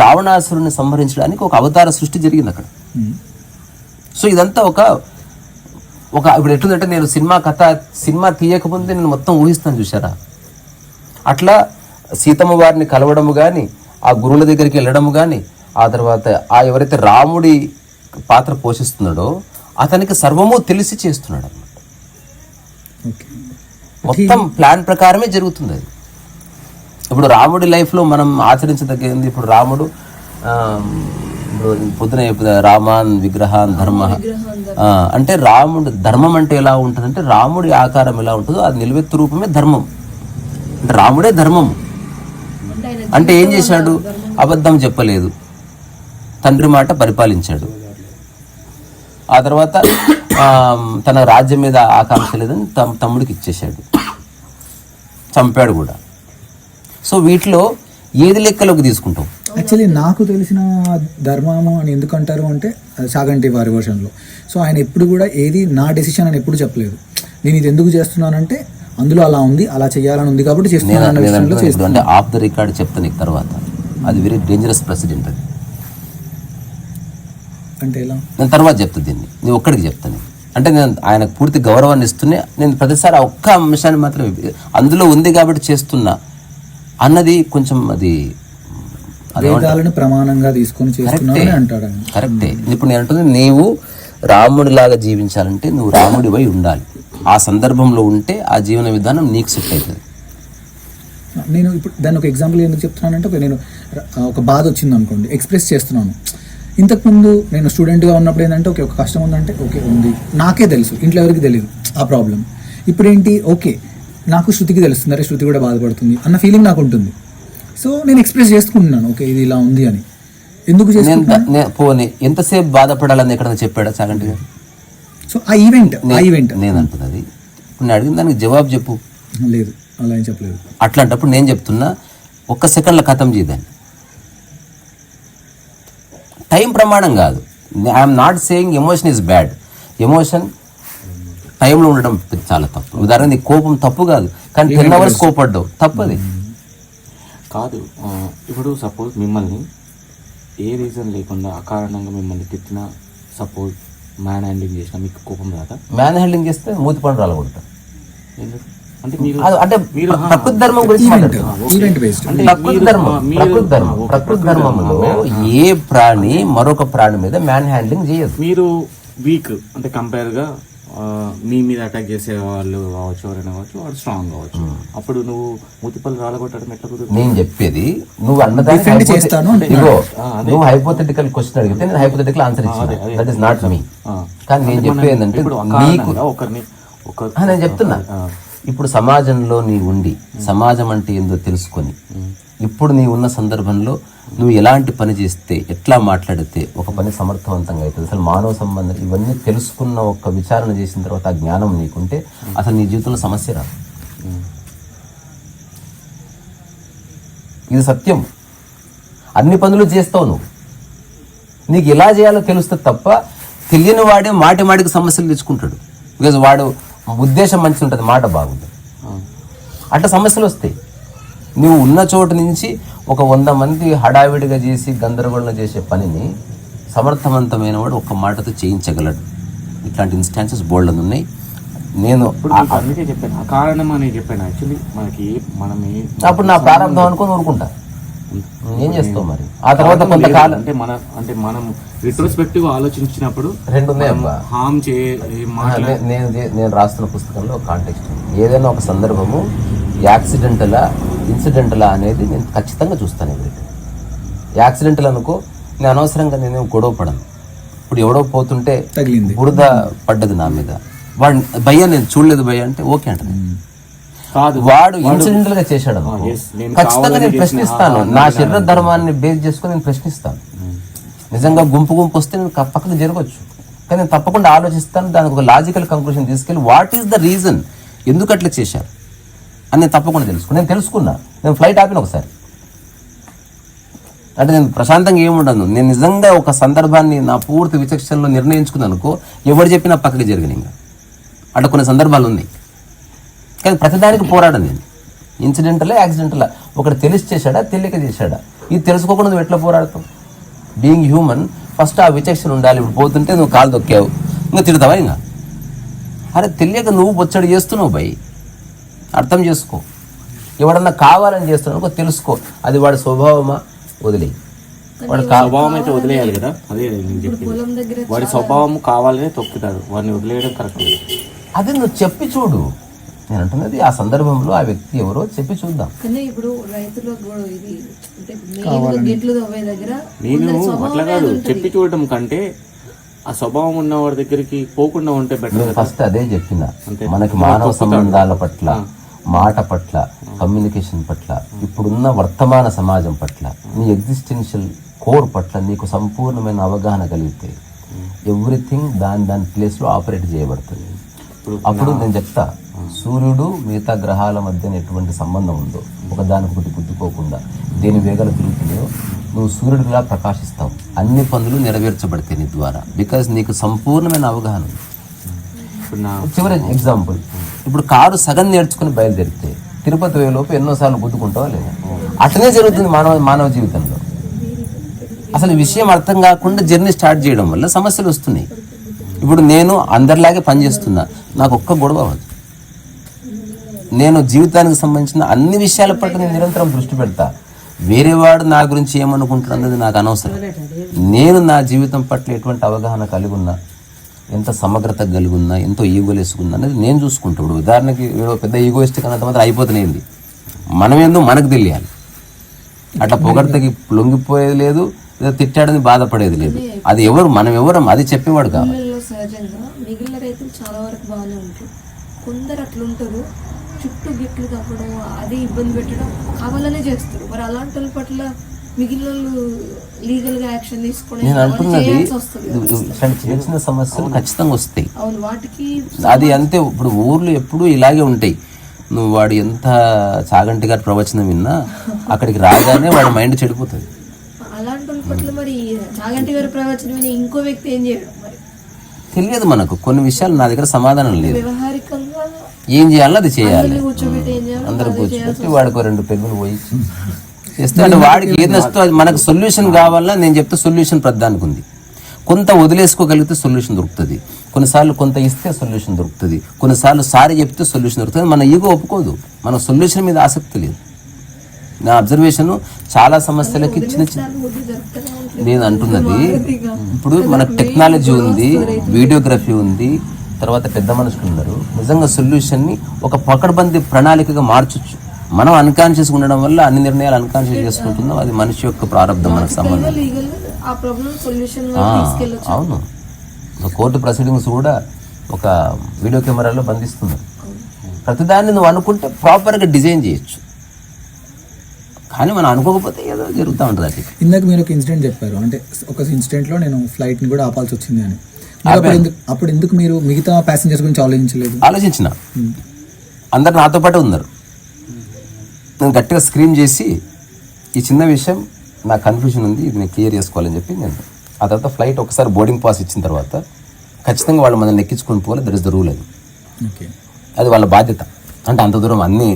రావణాసురుని సంహరించడానికి ఒక అవతార సృష్టి జరిగింది అక్కడ. సో ఇదంతా ఒక ఇప్పుడు ఎట్లుందంటే, నేను సినిమా తీయకముందే నేను మొత్తం ఊహిస్తాను, చూసారా? అట్లా సీతమ్మ వారిని కలవడము కానీ, ఆ గురువుల దగ్గరికి వెళ్ళడము కానీ, ఆ తర్వాత ఎవరైతే రాముడి పాత్ర పోషిస్తున్నాడో అతనికి సర్వము తెలిసి చేస్తున్నాడు అన్నమాట. మొత్తం ప్లాన్ ప్రకారమే జరుగుతుంది అది. ఇప్పుడు రాముడి లైఫ్లో మనం ఆచరించదగ్గది, ఇప్పుడు రాముడు పొద్దున రామాన్ విగ్రహాన్ ధర్మ అంటే రాముడు ధర్మం అంటే ఎలా ఉంటుందంటే, రాముడి ఆకారం ఎలా ఉంటుందో అది నిలువెత్తు రూపమే ధర్మం. అంటే రాముడే ధర్మము. అంటే ఏం చేశాడు? అబద్ధం చెప్పలేదు, తండ్రి మాట పరిపాలించాడు. ఆ తర్వాత తన రాజ్యం మీద ఆకాంక్ష లేదని తమ్ముడికి ఇచ్చేశాడు, చంపాడు కూడా. సో వీటిలో ఏది లెక్కలోకి తీసుకుంటాం? యాక్చువల్లీ నాకు తెలిసిన ధర్మము అని ఎందుకు అంటారు అంటే, సాగంటి వారి వర్షన్లో. సో ఆయన ఎప్పుడు కూడా ఏది నా డెసిషన్ అని ఎప్పుడు చెప్పలేదు. నేను ఇది ఎందుకు చేస్తున్నానంటే అందులో అలా ఉంది, అలా చేయాలని ఉంది కాబట్టి చేస్తున్నాను. అంటే ఆఫ్ ద రికార్డ్ చెప్తాను నీకు తర్వాత. అది వెరీ డేంజరస్ ప్రెసిడెంట్ అది. అంటే ఎలా? నేను తర్వాత చెప్తాను దీన్ని, నేను ఒక్కడికి చెప్తాను. అంటే నేను ఆయనకు పూర్తి గౌరవాన్ని ఇస్తూనే నేను ప్రతిసారి ఆ ఒక్క అంశాన్ని మాత్రం అందులో ఉంది కాబట్టి చేస్తున్నా అన్నది కొంచెం అది వేదాలను ప్రమాణంగా తీసుకొని చేస్తున్నానని అంటాడు. కరెక్టే. ఇప్పుడు నేను అంటుంది, నీవు రాముడిలాగా జీవించాలంటే నువ్వు రాముడివై ఉండాలి. ఆ సందర్భంలో ఉంటే ఆ జీవన విధానం నీకు సెట్ అవుతుంది. నేను ఇప్పుడు దాన్ని ఒక ఎగ్జాంపుల్ ఎందుకు చెప్తున్నానంటే నేను ఒక బాధ వచ్చింది అనుకోండి, ఎక్స్ప్రెస్ చేస్తున్నాను. ఇంతకుముందు నేను స్టూడెంట్గా ఉన్నప్పుడు ఏంటంటే ఒక కష్టం ఉందంటే ఓకే ఉంది, నాకే తెలుసు, ఇంట్లో ఎవరికి తెలియదు ఆ ప్రాబ్లం. ఇప్పుడు ఏంటి, ఓకే నాకు శృతికి తెలుస్తుంది, అరే శృతి కూడా బాధపడుతుంది అన్న ఫీలింగ్ నాకు ఉంటుంది. సో నేను ఎక్స్ప్రెస్ చేసుకుంటున్నాను, ఓకే ఇది ఇలా ఉంది అని. ఎందుకు చేసుకుంటున్నాను? పోనీ ఎంతసేపు బాధపడాలని ఎక్కడ చెప్పాడా చాగంటి గారు? సో ఆ ఈవెంట్ నేను అంటున్నది ఇప్పుడు నేను అడిగిన దానికి జవాబు చెప్పు. లేదు అలా ఏం చెప్పలేదు. అట్లాంటప్పుడు నేను చెప్తున్నా, ఒక్క సెకండ్లో ఖతం చేయదాన్ని. టైం ప్రమాణం కాదు. I'm not saying emotion is bad. Emotion టైంలో ఉండడం చాలా తప్పు. ఉదాహరణ నీ కోపం తప్పు కాదు, కానీ 10 hours కోపడ్డావు తప్పది కాదు. ఇప్పుడు సపోజ్ మిమ్మల్ని ఏ రీజన్ లేకుండా అకారణంగా మిమ్మల్ని తిట్టిన, సపోజ్ మ్యాన్ హ్యాండ్లింగ్ చేసినా మీకు కోపం రాదా? మ్యాన్ హ్యాండ్లింగ్ చేస్తే మూతి పండు రాలగొడతా. అంటే మీరు అంటే ప్రకృతి ధర్మం గురించి ప్రకృతి ధర్మంలో ఏ ప్రాణి మరొక ప్రాణి మీద మ్యాన్ హ్యాండ్లింగ్ చేయదు. మీరు వీక్ అంటే కంపేర్ గా మీ మీద అటాక్ చేసే వాళ్ళు కావచ్చు, ఎవరైనా కావచ్చు, వాడు స్ట్రాంగ్ కావచ్చు. అప్పుడు నువ్వు మూతిపల్లి రాలగొట్టడం ఎట్లా కుదురుతుంది? నేను చెప్పేది నువ్వు అన్నదాన్ని ఇగో, నువ్వు హైపోథెటికల్ క్వశ్చన్ అడిగితే నేను హైపోథెటికల్ ఆన్సర్ ఇచ్చాను. That is not me. కానీ నేను చెప్పేది ఏంటంటే నేను చెప్తున్నా, ఇప్పుడు సమాజంలో నీ ఉండి సమాజం అంటే ఏందో తెలుసుకొని ఇప్పుడు నీ ఉన్న సందర్భంలో నువ్వు ఎలాంటి పని చేస్తే, ఎట్లా మాట్లాడితే ఒక పని సమర్థవంతంగా అవుతుంది, అసలు మానవ సంబంధం ఇవన్నీ తెలుసుకున్న ఒక విచారణ చేసిన తర్వాత ఆ జ్ఞానం నీకుంటే అసలు నీ జీవితంలో సమస్య రాదు. ఇది సత్యం. అన్ని పనులు చేస్తావు నువ్వు, నీకు ఎలా చేయాలో తెలుస్తుంది తప్ప తెలియని వాడే మాటి మాటికి సమస్యలు తెచ్చుకుంటాడు. బికాజ్ వాడు ఉద్దేశం మంచి ఉంటుంది, మాట బాగుంటుంది, అట్లా సమస్యలు వస్తాయి. నువ్వు ఉన్న చోటు నుంచి ఒక 100 మంది హడావిడిగా చేసి గందరగోళం చేసే పనిని సమర్థవంతమైన వాడు ఒక్క మాటతో చేయించగలడు. ఇట్లాంటి ఇన్స్టాన్సెస్ బోల్డ్ ఉన్నాయి. నేను అందుకే చెప్పాను, కారణం అని చెప్పాను. యాక్చువల్లీ మనకి అప్పుడు నా ప్రారంభం అనుకుని ఊరుకుంటా, ఏం చేస్తావు మరి. ఆ తర్వాత కొంతకాలం అంటే మనం రిట్రోస్పెక్టివ్ ఆలోచించినప్పుడు హామ్ నేను రాస్తున్న పుస్తకంలో కాంటెక్స్ట్ ఏదైనా ఒక సందర్భము యాక్సిడెంటలా ఇన్సిడెంటలా అనేది నేను ఖచ్చితంగా చూస్తాను. ఎవరైతే యాక్సిడెంటల్ అనుకో, నేను అనవసరంగా నేను గొడవ పడను. ఇప్పుడు ఎవడో పోతుంటే బురద పడ్డది నా మీద, వాడు భయ్యా నేను చూడలేదు భయ్య అంటే ఓకే అంటది. వాడు ఇన్సిడెంటల్ గా చేశాడు ఖచ్చితంగా నేను ప్రశ్నిస్తాను. నా శరీర ధర్మాన్ని బేస్ చేసుకుని నేను ప్రశ్నిస్తాను. నిజంగా గుంపు వస్తే నేను పక్కకు జరగవచ్చు, కానీ నేను తప్పకుండా ఆలోచిస్తాను. దానికి ఒక లాజికల్ కంక్లూషన్ తీసుకెళ్ళి వాట్ ఈస్ ద రీజన్, ఎందుకు అట్లా చేశారు అని నేను తప్పకుండా నేను తెలుసుకున్నా. నేను ఫ్లైట్ ఆపిన ఒకసారి, అంటే నేను ప్రశాంతంగా ఏముండను. నేను నిజంగా ఒక సందర్భాన్ని నా పూర్తి విచక్షణలో నిర్ణయించుకున్నాను అనుకో, ఎవరు చెప్పినా పక్కకి జరిగిన ఇంకా అట్లా కొన్ని సందర్భాలు ఉన్నాయి. కానీ ప్రతిదానికి పోరాడను నేను. ఇన్సిడెంటలా యాక్సిడెంటలా, ఒకటి తెలిసి చేశాడా తెలియక చేశాడా, ఇది తెలుసుకోకుండా నువ్వు ఎట్లా పోరాడతావు? బీయింగ్ హ్యూమన్ ఫస్ట్ ఆ విచక్షణ ఉండాలి. ఇప్పుడు పోతుంటే నువ్వు కాలు దొక్కావు, ఇంకా తిడతావా? ఇంకా అరే తెలియక నువ్వు బొచ్చడి చేస్తున్నావు భయ్, అర్థం చేసుకో. ఎవడన్నా కావాలని చేస్తున్నావు తెలుసుకో, అది వాడి స్వభావమా వదిలేయి. వాడి స్వభావం అయితే వదిలేయాలి కదా, అదే వాడి స్వభావం కావాలనే తొక్కుతాడు, వాడిని వదిలేయడం కరెక్ట్. అది నువ్వు చెప్పి చూడు. నేను అంటున్నది ఆ సందర్భంలో ఆ వ్యక్తి ఎవరో చెప్పి చూద్దాం. ఇప్పుడు రైతులకు ఇది నేను అట్లా కాదు, చెప్పి చూడటం కంటే ఆ స్వభావం ఉన్న వాడి దగ్గరికి పోకుండా ఉంటే బెటర్. ఫస్ట్ అదే చెప్పిన, మనకి మానవ సంబంధాల పట్ల, మాట పట్ల, కమ్యూనికేషన్ పట్ల, ఇప్పుడున్న వర్తమాన సమాజం పట్ల, నీ ఎగ్జిస్టెన్షియల్ కోర్ పట్ల నీకు సంపూర్ణమైన అవగాహన కలిగితే ఎవ్రీథింగ్ దాని ప్లేస్లో ఆపరేట్ చేయబడుతుంది. అప్పుడు నేను చెప్తా, సూర్యుడు మిగతా గ్రహాల మధ్య ఎటువంటి సంబంధం ఉందో, ఒకదానికొకటి గుద్దుకోకుండా దేని వేగాలు తిరుగుతున్నాయో నువ్వు సూర్యుడిలా ప్రకాశిస్తావు. అన్ని పనులు నెరవేర్చబడతాయి నీ ద్వారా, బికాజ్ నీకు సంపూర్ణమైన అవగాహన ఉంది. చివరి ఎగ్జాంపుల్, ఇప్పుడు కారు సగం నేర్చుకుని బయలుదేరితే తిరుపతి వేలోపు ఎన్నోసార్లు గుద్దుకుంటావా లేదా? అట్లనే జరుగుతుంది మానవ జీవితంలో. అసలు విషయం అర్థం కాకుండా జర్నీ స్టార్ట్ చేయడం వల్ల సమస్యలు వస్తున్నాయి. ఇప్పుడు నేను అందరిలాగే పనిచేస్తున్నా, నాకు ఒక్క గొడవ అవ్వదు. నేను జీవితానికి సంబంధించిన అన్ని విషయాల పట్ల నేను నిరంతరం దృష్టి పెడతా. వేరేవాడు నా గురించి ఏమనుకుంటున్నది నాకు అనవసరం. నేను నా జీవితం పట్ల ఎటువంటి అవగాహన కలిగి ఉన్నా ఎంత సమగ్రత కలిగి ఉందా, ఎంతో ఈగోలేసుకుందా అనేది నేను చూసుకుంటాడు. ఉదాహరణకి వీడు పెద్ద ఈగోయిస్టిక్ అన్నంత మాత్రం అయిపోతున్నాయింది. మనం ఏందో మనకు తెలియాలి. అట్లా పొగడ్తకి లొంగిపోయేది లేదు, లేదా తిట్టాడని బాధపడేది లేదు. అది ఎవరు, మనం ఎవరం, అది చెప్పేవాడు కావాలి. ఊళ్ళల్లో సహజంగా మిగిలిన రైతులు చాలా వరకు బాగానే ఉంటారు. కొందరు అట్లుంటారు, చుట్టూ గిట్లు తప్పడం, అది ఇబ్బంది పెట్టడం కావాలనే చేస్తారు. మరి అలాంటి వాళ్ళ పట్ల మిగిలిన వాళ్ళు లీగల్ గా యాక్షన్ తీసుకోవడం నేను అంటున్నది చేయాల్సి వస్తుంది. ఇట్లాంటి చిన్న చిన్న సమస్యలు ఖచ్చితంగా వస్తాయి. అవును, వాటికి అది అంతే. ఇప్పుడు ఊర్లు ఎప్పుడూ ఇలాగే ఉంటాయి. నువ్వు వాడు ఎంత చాగంటి గారి ప్రవచనం విన్నా అక్కడికి రాగానే వాడి మైండ్ చెడిపోతుంది. అలాంటి వాళ్ళ పట్ల మరి చాగంటి గారి ప్రవచనం విని ఇంకో వ్యక్తి ఏం చేయడం? మరి తెలియదు మనకు కొన్ని విషయాలు. నా దగ్గర సమాధానం లేదు. వ్యవహారికంగా ఏం చేయాలో అది చేయాలి. అందరినీ కూర్చోబెట్టి ఏం చేయాలో అందరూ అదే కూర్చోబెట్టి చేయాల్సి వాడికి 2 పెగ్గులు పోయి చేస్తే అంటే వాడికి ఏది వస్తుందో అది మనకు సొల్యూషన్ కావాలా. నేను చెప్తే సొల్యూషన్ ప్రధానికి ఉంది. కొంత వదిలేసుకోగలిగితే సొల్యూషన్ దొరుకుతుంది. కొన్నిసార్లు కొంత ఇస్తే సొల్యూషన్ దొరుకుతుంది. కొన్నిసార్లు సారీ చెప్తే సొల్యూషన్ దొరుకుతుంది. మన ఈగో ఒప్పుకోదు. మన సొల్యూషన్ మీద ఆసక్తి లేదు. నా అబ్జర్వేషన్ చాలా సమస్యలకి చిన్న చిన్న బుద్ధి జరుగుతూనే ఉంటుంది. నేను అంటున్నది ఇప్పుడు మనకు టెక్నాలజీ ఉంది, వీడియోగ్రఫీ ఉంది, తర్వాత పెద్ద మనుషులు ఉన్నారు. నిజంగా సొల్యూషన్ని ఒక పకడ్బందీ ప్రణాళికగా మార్చొచ్చు. మనం అన్కాన్షియస్ ఉండడం వల్ల అన్ని నిర్ణయాలు అన్కాన్షియస్ చేసుకుంటున్నాం. అది మనిషి యొక్క ప్రారంభం, మనకు సంబంధం. లీగల్ ఆ ప్రాబ్లం సొల్యూషన్ తీసుకెళ్ళొచ్చు. అవును, కోర్టు ప్రొసీడింగ్స్ కూడా ఒక వీడియో కెమెరాలో బంధిస్తున్నారు. ప్రతిదాన్ని నువ్వు అనుకుంటే ప్రాపర్గా డిజైన్ చేయొచ్చు, కానీ మనం అనుకోకపోతే ఏదో జరుగుతూ ఉంటుంది. అది ఇందాక మీరు ఒక ఇన్సిడెంట్ చెప్పారు, అంటే ఒక ఇన్సిడెంట్లో నేను ఫ్లైట్ని కూడా ఆపాల్సి వచ్చింది అని. అప్పుడు ఎందుకు మీరు మిగతా ప్యాసింజర్స్ గురించి ఆలోచించలేదు? ఆలోచించిన. అందరు నాతో పాటు ఉన్నారు. నేను గట్టిగా స్క్రీన్ చేసి ఈ చిన్న విషయం నాకు కన్ఫ్యూజన్ ఉంది, ఇది నేను క్లియర్ చేసుకోవాలని చెప్పి నేను ఆ తర్వాత ఫ్లైట్ ఒకసారి బోర్డింగ్ పాస్ ఇచ్చిన తర్వాత ఖచ్చితంగా వాళ్ళు మనల్ని ఎక్కించుకొని పోవాలి. That is the rule. అది ఓకే, అది వాళ్ళ బాధ్యత. అంటే అంత దూరం అన్ని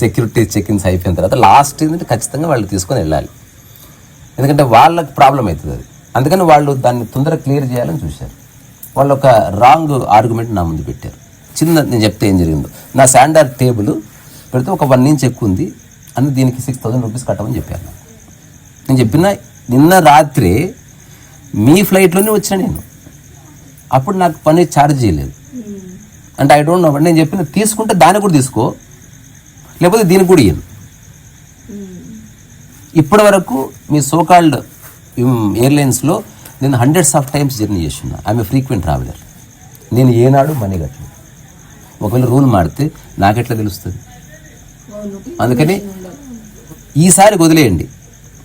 సెక్యూరిటీ చెక్-ఇన్స్ అయిపోయిన తర్వాత లాస్ట్ ఏంటంటే ఖచ్చితంగా వాళ్ళు తీసుకొని వెళ్ళాలి. ఎందుకంటే వాళ్ళకి ప్రాబ్లం అవుతుంది అది. అందుకని వాళ్ళు దాన్ని తొందరగా క్లియర్ చేయాలని చూశారు. వాళ్ళు ఒక రాంగ్ ఆర్గ్యుమెంట్ నా ముందు పెట్టారు. నేను చెప్తే ఏం జరిగిందో, నా స్టాండర్డ్ టేబుల్ పెడితే ఒక 1 ఇంచ్ ఎక్కువ ఉంది అని దీనికి 6,000 రూపీస్ కట్టమని చెప్పాను. నేను చెప్పిన నిన్న రాత్రి మీ ఫ్లైట్లోనే వచ్చిన నేను, అప్పుడు నాకు పని ఛార్జ్ చేయలేదు. అంటే ఐ డోంట్ నో. నేను చెప్పిన తీసుకుంటే దాన్ని కూడా తీసుకో, లేకపోతే దీనికి కూడా ఇయ్యను. ఇప్పటి వరకు మీ సోకాల్డ్ ఎయిర్లైన్స్లో నేను హండ్రెడ్స్ ఆఫ్ టైమ్స్ జర్నీ చేస్తున్నా. I'm a frequent traveller. నేను ఏనాడు మనీ కట్టను. ఒకవేళ రూల్ మాడితే నాకెట్లా తెలుస్తుంది? అందుకని ఈసారి వదిలేయండి.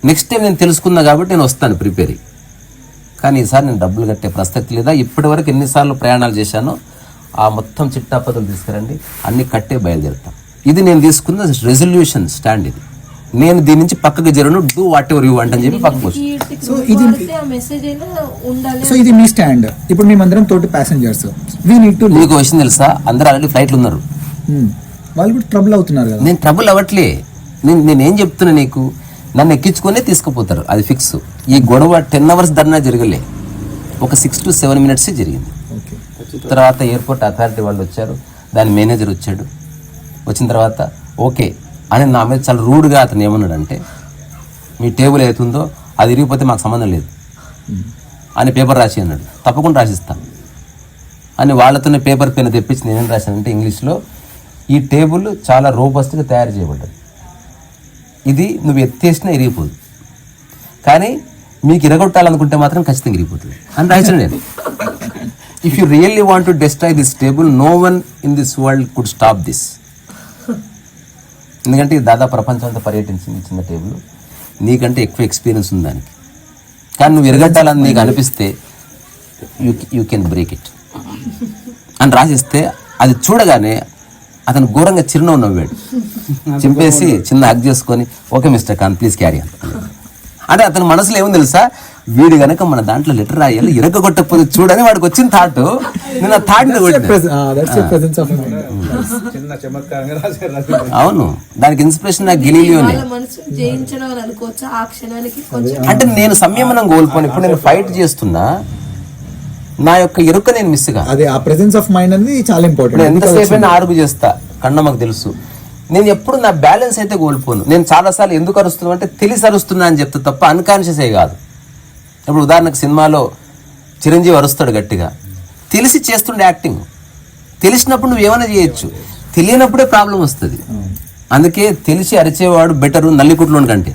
నెక్స్ట్ టైం నేను తెలుసుకున్నా కాబట్టి నేను వస్తాను ప్రిపేర్ అయ్యి. కానీ ఈసారి నేను డబ్బులు కట్టే ప్రసక్తి లేదా. ఇప్పటి వరకు ఎన్నిసార్లు ప్రయాణాలు చేశానో ఆ మొత్తం చిట్టాపదులు తీసుకురండి, అన్ని కట్టే బయలుదేరుతాం. ఇది నేను తీసుకున్న రెజల్యూషన్ స్టాండ్. ఇది నేను దీని నుంచి పక్కకు జరగను. Do whatever you want అని చెప్పి పక్కకు వచ్చి. సో ఇది మీ స్టాండ్. ఇప్పుడు మేమందరం తోటి ప్యాసింజర్స్, వీ నీడ్ టు. మీకు విషయం తెలుసా, అందరూ ఆల్రెడీ ఫ్లైట్లు ఉన్నారు. వాళ్ళు కూడా ట్రబుల్ అవుతున్నారు కదా. నేను ట్రబుల్ అవ్వట్లే. నేనేం చెప్తున్నా నీకు, నన్ను ఎక్కించుకునే తీసుకుపోతారు, అది ఫిక్స్. ఈ గొడవ 10 hours ధర్నా జరగలే, ఒక 6 to 7 minutes జరిగింది. తర్వాత ఎయిర్పోర్ట్ అథారిటీ వాళ్ళు వచ్చారు, దాని మేనేజర్ వచ్చాడు. వచ్చిన తర్వాత ఓకే అని నా మీద చాలా రూడ్గా అతను ఏమన్నాడంటే, మీ టేబుల్ ఏతుందో అది ఇరిగిపోతే మాకు సంబంధం లేదు అని పేపర్ రాసి అన్నాడు. తప్పకుండా రాసిస్తాను అని వాళ్ళతోనే పేపర్ పెన్ తెప్పించి నేనేం రాశానంటే ఇంగ్లీష్లో, ఈ టేబుల్ చాలా రోబస్ట్గా తయారు చేయబడ్డది, ఇది నువ్వు ఎత్తేసినా ఇరిగిపోదు, కానీ మీకు ఇరగొట్టాలనుకుంటే మాత్రం ఖచ్చితంగా ఇరిగిపోతుంది అని రాసిన నేను. If you really want to destroy this table, no one in this world could stop this. ఎందుకంటే ఇది దాదాపు ప్రపంచం అంతా పర్యటించింది చిన్న టేబుల్, నీకంటే ఎక్కువ ఎక్స్పీరియన్స్ ఉంది దానికి. కానీ నువ్వు ఎరగట్టాలని నీకు అనిపిస్తే యూ కెన్ బ్రేక్ ఇట్ అని రాసిస్తే, అది చూడగానే అతను ఘోరంగా చిరునవ్వు నవ్వాడు. చింపేసి చిన్న హగ్ చేసుకొని, okay mister Khan please carry on. అంటే అతని మనసులో ఏమో తెలుసా, వీడు గనక మన దాంట్లో లెటర్ రాయాలి, ఇరగొట్టకపోతే చూడని వాడికి వచ్చిన థాట్. నేను ఆ థాట్ అవును, దానికి ఇన్స్పిరేషన్ నాకు గెలీలియోనే. అంటే నేను సంయమనం కోల్పోను. ఇప్పుడు నేను ఫైట్ చేస్తున్నా, నా యొక్క ఎరుక నేను మిస్ గా. అదే ఆ ప్రెసెన్స్ ఆఫ్ మైండ్ అనేది చాలా ఇంపార్టెంట్. ఎంతసేపు అయినా ఆర్గ్యూ చేస్తా, కన్నా మాకు తెలుసు. నేను ఎప్పుడు నా బ్యాలెన్స్ అయితే కోల్పోను. నేను చాలాసార్లు ఎందుకు అరుస్తున్నా అంటే తెలిసి అరుస్తున్నా అని చెప్తా తప్ప అన్కాన్షియస్ కాదు. ఇప్పుడు ఉదాహరణకు సినిమాలో చిరంజీవి అరుస్తాడు గట్టిగా, తెలిసి చేస్తుండే యాక్టింగ్. తెలిసినప్పుడు నువ్వు ఏమైనా చేయొచ్చు, తెలియనప్పుడే ప్రాబ్లం వస్తుంది. అందుకే తెలిసి అరిచేవాడు బెటరు నల్లికుట్లోని కంటే.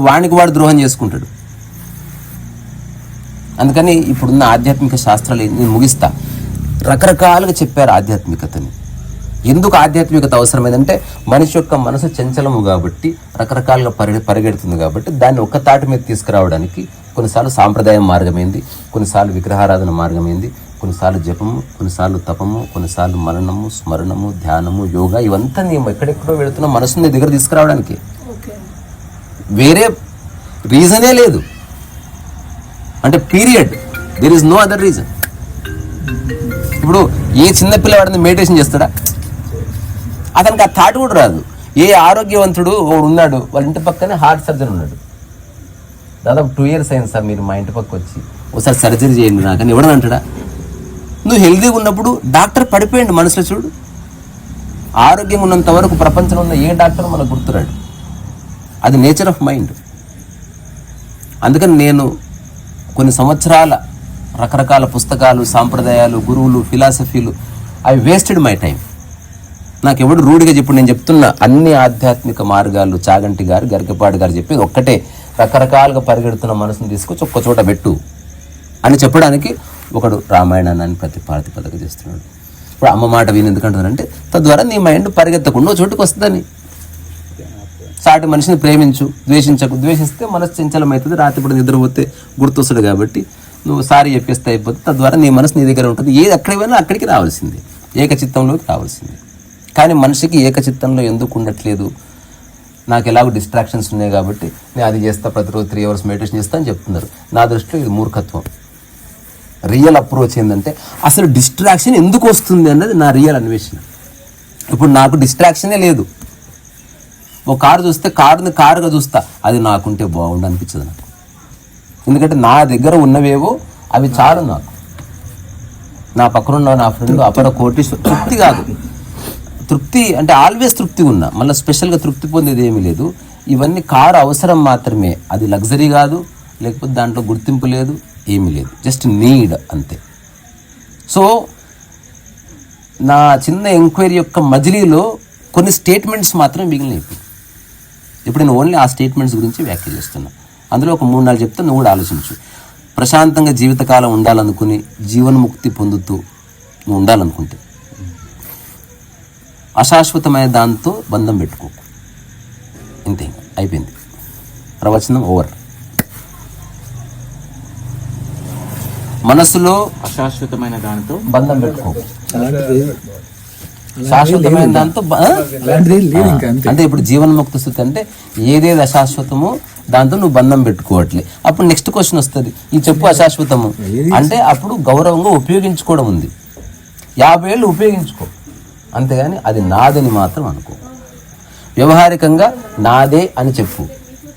వాడికి వాడు ద్రోహం చేసుకుంటాడు. అందుకని ఇప్పుడున్న ఆధ్యాత్మిక శాస్త్రాలు నేను ముగిస్తా. రకరకాలుగా చెప్పారు ఆధ్యాత్మికతని. ఎందుకు ఆధ్యాత్మికత అవసరమైందంటే మనిషి యొక్క మనసు చంచలము కాబట్టి, రకరకాలుగా పరిగెడుతుంది కాబట్టి దాన్ని ఒక్క తాటి మీద తీసుకురావడానికి కొన్నిసార్లు సాంప్రదాయం మార్గమైంది, కొన్నిసార్లు విగ్రహారాధన మార్గమైంది, కొన్నిసార్లు జపము, కొన్నిసార్లు తపము, కొన్నిసార్లు మననము, స్మరణము, ధ్యానము, యోగా, ఇవంతా నేను ఎక్కడెక్కడో వెళుతున్న మనసుని దగ్గర తీసుకురావడానికి. వేరే రీజనే లేదు. అంటే period, there is no other reason. ఇప్పుడు ఏ చిన్న పిల్లవాడిని మెడిటేషన్ చేస్తాడా? అతనికి ఆ థాట్ కూడా రాదు. ఏ ఆరోగ్యవంతుడు ఉన్నాడు, వాళ్ళ ఇంటి పక్కనే హార్ట్ సర్జన్ ఉన్నాడు, దాదాపు 2 years అయింది సార్ మీరు మా ఇంటి పక్క వచ్చి ఒకసారి సర్జరీ చేయండి నాకని ఎవడని అంటాడా? నువ్వు హెల్దీగా ఉన్నప్పుడు డాక్టర్ పడిపోయింది మనసులో. చూడు, ఆరోగ్యంగా ఉన్నంత వరకు ప్రపంచంలో ఉన్న ఏ డాక్టర్ మనకు గుర్తురాడు. అది నేచర్ ఆఫ్ మైండ్. అందుకని నేను కొన్ని సంవత్సరాల రకరకాల పుస్తకాలు, సాంప్రదాయాలు, గురువులు, ఫిలాసఫీలు, ఐ వేస్టెడ్ మై టైం. నాకు ఎవడు రూఢిగా చెప్పు, నేను చెప్తున్న అన్ని ఆధ్యాత్మిక మార్గాలు చాగంటి గారు, గరికపాటి గారు చెప్పేది ఒక్కటే, రకరకాలుగా పరిగెడుతున్న మనసును తీసుకొచ్చి ఒక్క చోట పెట్టు అని చెప్పడానికి ఒకడు రామాయణాన్ని ప్రాతిపదిక చేస్తున్నాడు. ఇప్పుడు అమ్మ మాట విని ఎందుకంటున్నానంటే తద్వారా నీ మైండ్ పరిగెత్తకుండా చోటుకు వస్తుందని. సాటి మనిషిని ప్రేమించు, ద్వేషించకు. ద్వేషిస్తే మనసు చంచలమవుతుంది, రాత్రిపూట నిద్రపోతే గుర్తొస్తుంది. కాబట్టి నువ్వు సారీ చెప్పేస్తే అయిపోతే తద్వారా నీ మనసు నీ దగ్గర ఉంటుంది. ఏది ఎక్కడికి పోయినా అక్కడికి రావాల్సింది, ఏకచిత్తంలోకి రావాల్సింది. కానీ మనిషికి ఏకచిత్తంలో ఎందుకు ఉండట్లేదు? నాకు ఎలాగో డిస్ట్రాక్షన్స్ ఉన్నాయి కాబట్టి నేను అది చేస్తా, ప్రతిరోజు 3 hours మెడిటేషన్ చేస్తా అని చెప్తున్నారు. నా దృష్టిలో ఇది మూర్ఖత్వం. రియల్ అప్రోచ్ ఏంటంటే అసలు డిస్ట్రాక్షన్ ఎందుకు వస్తుంది అన్నది నా రియల్ అన్వేషణ. ఇప్పుడు నాకు డిస్ట్రాక్షనే లేదు. ఓ కారు చూస్తే కారుగా చూస్తా, అది నాకుంటే బాగుండు అనిపించదు నాకు. ఎందుకంటే నా దగ్గర ఉన్నవేవో అవి చాలు నాకు. నా పక్కనున్న నా ఫ్రెండ్ అపర కోటీశ్వర తృప్తి కాదు. తృప్తి అంటే ఆల్వేస్ తృప్తి ఉన్నా, మళ్ళీ స్పెషల్గా తృప్తి పొందేది ఏమీ లేదు. ఇవన్నీ కారు అవసరం మాత్రమే, అది లగ్జరీ కాదు, లేకపోతే దాంట్లో గుర్తింపు లేదు, ఏమీ లేదు, జస్ట్ నీడ్ అంతే. సో నా చిన్న ఎంక్వైరీ యొక్క మజిలీలో కొన్ని స్టేట్మెంట్స్ మాత్రం మిగిలినవి. ఇప్పుడు నేను ఓన్లీ ఆ స్టేట్మెంట్స్ గురించి వ్యాఖ్య చేస్తున్నా. అందులో ఒక 3-4 చెప్తే నువ్వు కూడా ఆలోచించు. ప్రశాంతంగా జీవితకాలం ఉండాలనుకుని జీవన్ముక్తి పొందుతూ నువ్వు ఉండాలనుకుంటే అశాశ్వతమైన దాంతో బంధం పెట్టుకోకు. ఇంతే, అయిపోయింది, ప్రవచనం ఓవర్. మనసులో అశాశ్వతమైన దానితో బంధం పెట్టుకోకు, అలాంటిది శాశ్వతమైన దాంతో అలాంటిది లేదు ఇంకా, అంతే. అంటే ఇప్పుడు జీవన్ముక్త స్థితి అంటే ఏదేది అశాశ్వతమో దాంతో నువ్వు బంధం పెట్టుకోవట్లే. అప్పుడు నెక్స్ట్ క్వశ్చన్ వస్తుంది, ఈ చెప్పు అశాశ్వతము అంటే అప్పుడు గౌరవంగా ఉపయోగించుకోవడం ఉంది. 50 ఏళ్ళు ఉపయోగించుకో, అంతేగాని అది నాదని మాత్రం అనుకో. వ్యవహారికంగా నాదే అని చెప్పు,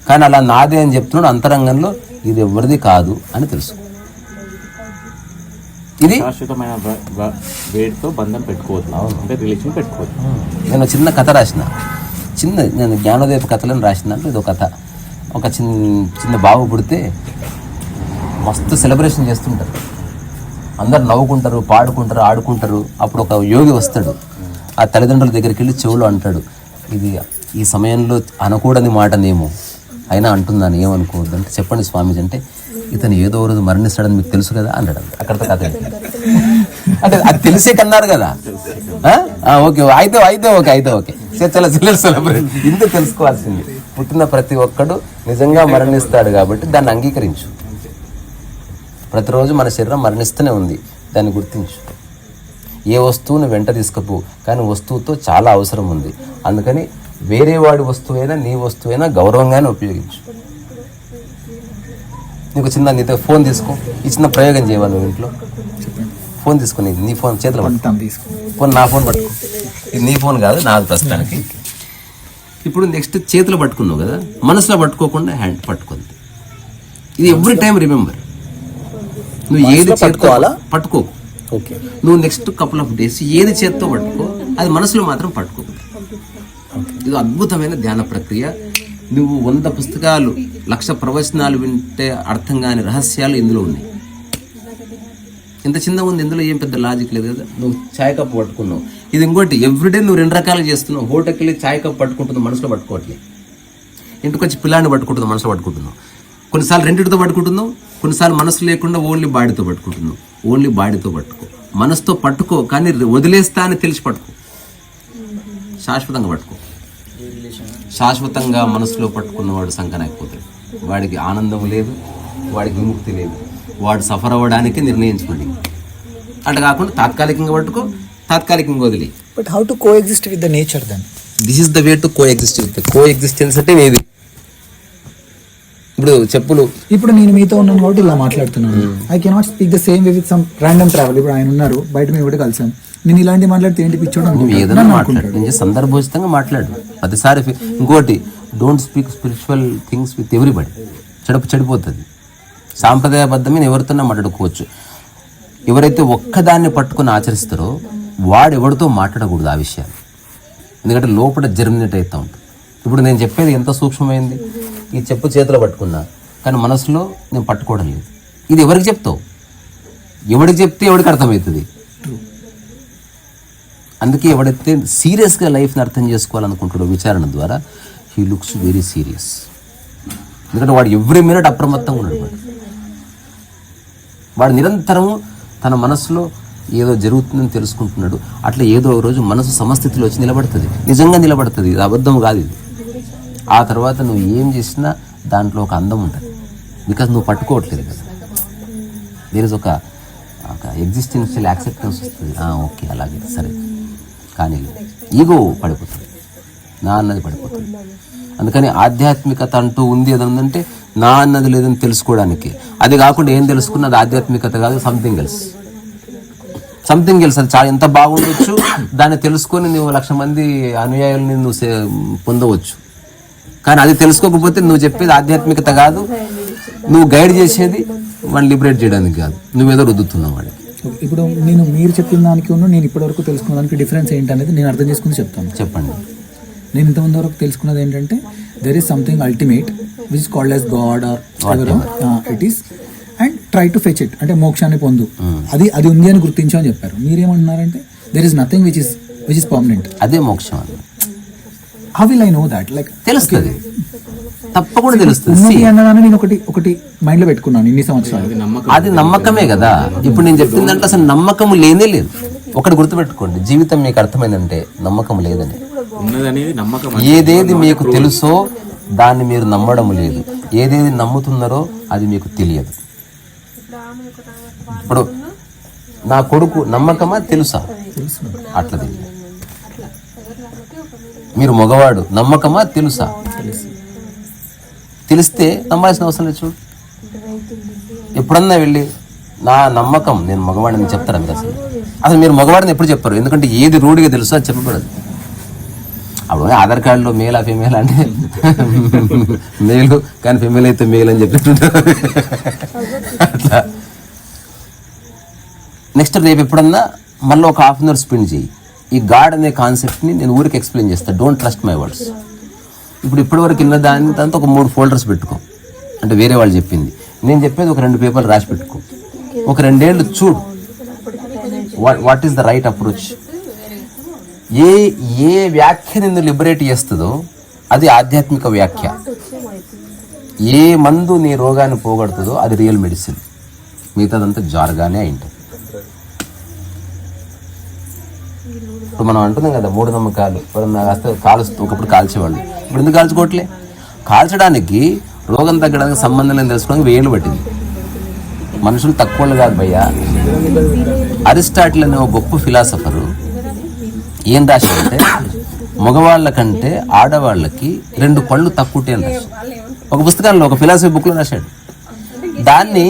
కానీ అలా నాదే అని చెప్తున్నాడు అంతరంగంలో ఇది ఎవరిది కాదు అని తెలుసు. ఇది శాశ్వతమైన వేడితో బంధం పెట్టుకోవద్దు, అంటే రిలేషన్ పెట్టుకోవద్దు. నేను చిన్న కథ రాసిన, నేను జ్ఞానోదయ కథలను రాసిన దాంట్లో ఇది ఒక కథ. ఒక చిన్న బాబు పుడితే మస్తు సెలబ్రేషన్ చేస్తుంటారు, అందరు నవ్వుకుంటారు, పాడుకుంటారు, ఆడుకుంటారు. అప్పుడు ఒక యోగి వస్తాడు, ఆ తల్లిదండ్రుల దగ్గరికి వెళ్ళి చెవులో అంటాడు, ఇది ఈ సమయంలో అనకూడని మాటనేమో అయినా అంటున్నాను, ఏమనుకోవద్దు అంటే, చెప్పండి స్వామీజీ అంటే, ఇతను ఏదో రోజు మరణిస్తాడని మీకు తెలుసు కదా అన్నాడు. అక్కడితో కథ అంటే అది తెలిసే కన్నారు కదా. ఓకే అయితే ఓకే చాలా సెలబ్రేట్. ఇంత తెలుసుకోవాల్సింది, పుట్టిన ప్రతి ఒక్కడు నిజంగా మరణిస్తాడు కాబట్టి దాన్ని అంగీకరించు. ప్రతిరోజు మన శరీరం మరణిస్తూనే ఉంది, దాన్ని గుర్తించు. ఏ వస్తువును వెంట తీసుకపో, కానీ వస్తువుతో చాలా అవసరం ఉంది. అందుకని వేరే వాడి వస్తువైనా నీ వస్తువైనా గౌరవంగానే ఉపయోగించు. నీకు నీతో ఫోన్ తీసుకో, ఈ చిన్న ప్రయోగం చేయాలి. నువ్వు ఇంట్లో ఫోన్ తీసుకుని నీ ఫోన్ చేతిలో పట్టుకో, నా ఫోన్ పట్టుకో. ఇది నీ ఫోన్ కాదు, నాది ప్రస్తుతానికి. ఇప్పుడు నెక్స్ట్ చేతిలో పట్టుకున్నావు కదా, మనసులో పట్టుకోకుండా హ్యాండ్ పట్టుకుంది. ఇది ఎవ్రీ టైం రిమెంబర్. నువ్వు ఏది చేతుకోవాలా పట్టుకో. ఓకే, నువ్వు నెక్స్ట్ కపుల్ ఆఫ్ డేస్ ఏది చేత్తో పట్టుకో, అది మనసులో మాత్రం పట్టుకో. ఇది అద్భుతమైన ధ్యాన ప్రక్రియ. నువ్వు 100 పుస్తకాలు 1,00,000 ప్రవచనాలు వింటే అర్థం కాని రహస్యాలు ఇందులో ఉన్నాయి. ఇంత చిన్నగా ఉంది, ఇందులో ఏం పెద్ద లాజిక్ లేదు కదా. నువ్వు చాయ్ కప్ పట్టుకున్నావు, ఇది ఇంకోటి ఎవ్రీడే నువ్వు 2 రకాలు చేస్తున్నావు. హోటల్కి వెళ్ళి చాయ్ కప్ పట్టుకుంటున్నావు, మనసులో పట్టుకోవట్లేదు. ఇంటికి వచ్చి పిల్లాన్ని పట్టుకుంటున్నావు, మనసులో పట్టుకుంటున్నావు. కొన్నిసార్లు రెండింటితో పట్టుకుంటున్నావు, కొన్నిసార్లు మనసు లేకుండా ఓన్లీ బాడీతో పట్టుకుంటున్నావు. ఓన్లీ బాడీతో పట్టుకో, మనసుతో పట్టుకో, కానీ వదిలేస్తా అని తెలిసి పట్టుకో. శాశ్వతంగా పట్టుకో. శాశ్వతంగా మనసులో పట్టుకున్నవాడు సంకనాకపోతాడు. వాడికి ఆనందం లేదు, వాడికి విముక్తి లేదు, వాడు సఫర్ అవ్వడానికి నిర్ణయించుకోండి. అట్లా కాకుండా తాత్కాలికంగా పట్టుకో, తాత్కాలికంగా వదిలి. But how to coexist with the nature then? This is the way to coexist with. Coexistence అంటే ఇది. ఇప్పుడు చెప్పులు, ఇప్పుడు నేను మీతో ఉన్నాను కాబట్టి ఇలా మాట్లాడుతున్నాను. I cannot speak the same way with some random travel. ఇప్పుడు ఆయన ఉన్నారు, బయట మేము ఒకటి కలిసాం, నేను ఇలాంటి మాట్లాడితే ఏంటి పిచ్చోడు నువ్వు ఏదైనా మాట్లాడు, నేను సందర్భోచితంగా మాట్లాడు. ప్రతిసారి ఇంకోటి, don't speak spiritual things with everybody. చెడిపోతుంది. సాంప్రదాయబద్ధమైన ఎవరితోనే మాట్లాడుకోవచ్చు. ఎవరైతే ఒక్కదాన్ని పట్టుకుని ఆచరిస్తారో వాడు ఎవరితో మాట్లాడకూడదు ఆ విషయాలు. ఎందుకంటే లోపల జర్మినేట్ అవుతూ ఉంటుంది. ఇప్పుడు నేను చెప్పేది ఎంత సూక్ష్మమైంది. ఈ చెప్పు చేతిలో పట్టుకున్నా, కానీ మనసులో నేను పట్టుకోవడం లేదు. ఇది ఎవరికి చెప్తావు? ఎవరికి చెప్తే ఎవరికి అర్థమవుతుంది? అందుకే ఎవడైతే సీరియస్గా లైఫ్ని అర్థం చేసుకోవాలనుకుంటాడో విచారణ ద్వారా, హీ లుక్స్ వెరీ సీరియస్. ఎందుకంటే వాడు ఎవ్రీ మినిట్ అప్రమత్తంగా ఉన్నాడు. వాడు నిరంతరము తన మనసులో ఏదో జరుగుతుందని తెలుసుకుంటున్నాడు. అట్లా ఏదో ఒక రోజు మనసు సమస్థితిలో వచ్చి నిలబడుతుంది, నిజంగా నిలబడుతుంది. ఇది అబద్ధం కాదు ఇది. ఆ తర్వాత నువ్వు ఏం చేసినా దాంట్లో ఒక అందం ఉంటుంది. బికాజ్ నువ్వు పట్టుకోవట్లేదు కదా. దేర్ ఇస్ ఒక ఎగ్జిస్టెన్షియల్ యాక్సెప్టెన్స్ వస్తుంది. ఓకే, అలాగే సరే, కానీ ఈగో పడిపోతుంది, నా అన్నది పడిపోతుంది. అందుకని ఆధ్యాత్మికత అంటూ ఉంది ఏదంటే నా అన్నది లేదని తెలుసుకోవడానికి. అది కాకుండా ఏం తెలుసుకున్నది ఆధ్యాత్మికత కాదు, సంథింగ్ ఎల్స్. Something else. అది చాలా ఎంత బాగుండొచ్చు, దాన్ని తెలుసుకొని నువ్వు 1,00,000 మంది అనుయాయుల్ని నువ్వు పొందవచ్చు. కానీ అది తెలుసుకోకపోతే నువ్వు చెప్పేది ఆధ్యాత్మికత కాదు, నువ్వు గైడ్ చేసేది వాడిని లిబరేట్ చేయడానికి కాదు, నువ్వేదో రుద్దుతున్నావు వాడికి. ఇప్పుడు మీరు చెప్పిన దానికి నేను ఇప్పటివరకు తెలుసుకున్న దానికి డిఫరెన్స్ ఏంటనేది నేను అర్థం చేసుకుని చెప్తాను. చెప్పండి. నేను ఇంతమంది వరకు తెలుసుకున్నది ఏంటంటే, there is something ultimate which is called as god or it is, and try to fetch it, అంటే మోక్షాన్ని పొందు. అది ఉంది అని గుర్తించామని చెప్పారు. మీరేమంటున్నారంటే there is nothing which is permanent. అదే మోక్షం. అది how will I know that? Like తెలుస్తుంది, తప్పకుండా తెలుస్తుంది. అన్నదాన్ని నేను ఒకటి మైండ్ లో పెట్టుకున్నాను ఇన్ని సంవత్సరాలు. అది నమ్మకమే కదా. ఇప్పుడు నేను చెప్పిన దాంట్లో అసలు నమ్మకం లేనే లేదు. ఒకటి గుర్తుపెట్టుకోండి, జీవితం మీకు అర్థమైందంటే నమ్మకం లేదని. ఏదేది మీకు తెలుసో దాన్ని మీరు నమ్మడం లేదు, ఏదేది నమ్ముతున్నారో అది మీకు తెలియదు. ఇప్పుడు నా కొడుకు నమ్మకమా తెలుసా? అట్లా తెలియదు. మీరు మగవాడు నమ్మకమా తెలుసా? తెలిస్తే నమ్మాల్సిన అవసరం లేదు. చూడు, ఎప్పుడన్నా వెళ్ళి నా నమ్మకం నేను మగవాడిని చెప్తారా మీరు? అసలు మీరు మగవాడిని ఎప్పుడు చెప్పారు? ఎందుకంటే ఏది రూఢిగా తెలుసో అది చెప్పకూడదు. అప్పుడు ఆధార్ కార్డులో మేలా ఫీమేల్ అంటే మేలు, కానీ ఫీమేల్ అయితే మేల్ అని చెప్పినట్టుంటారు. అట్లా నెక్స్ట్ రేపు ఎప్పుడన్నా మళ్ళీ ఒక ½ అవర్ స్పెండ్ చేయి. ఈ గాడ్ అనే కాన్సెప్ట్ని నేను ఊరికి ఎక్స్ప్లెయిన్ చేస్తాను. Don't trust my words. ఇప్పటివరకు ఇన్న దాంతో ఒక 3 ఫోల్డర్స్ పెట్టుకో. అంటే వేరే వాళ్ళు చెప్పింది, నేను చెప్పేది ఒక 2 పేపర్లు రాసి పెట్టుకో. ఒక 2 ఏళ్ళు చూడు what is the right approach. ఏ వ్యాఖ్య నిన్ను లిబరేట్ చేస్తుందో అది ఆధ్యాత్మిక వ్యాఖ్య. ఏ మందు నీ రోగాన్ని పోగొడుతుందో అది రియల్ మెడిసిన్. మిగతాదంతా జార్గానే అయింటుంది. ఇప్పుడు మనం అంటున్నాం కదా మూఢనమ్మకాలు. కాలుస్తూ ఒకప్పుడు కాల్చేవాళ్ళు, ఇప్పుడు ఎందుకు కాల్చుకోవట్లే? కాల్చడానికి రోగం తగ్గడానికి సంబంధం లేని తెలుసుకోవడానికి 1000 ఏళ్ళు పట్టింది. మనుషులు తక్కువ కాదు భయ్యా. అరిస్టాటిల్ అనే ఒక గొప్ప ఫిలాసఫరు ఏం రాశాడంటే, మగవాళ్ళ కంటే ఆడవాళ్ళకి 2 పళ్ళు తక్కువటే అని రాశాడు. ఒక పుస్తకంలో, ఒక ఫిలాసఫీ బుక్లో రాశాడు. దాన్ని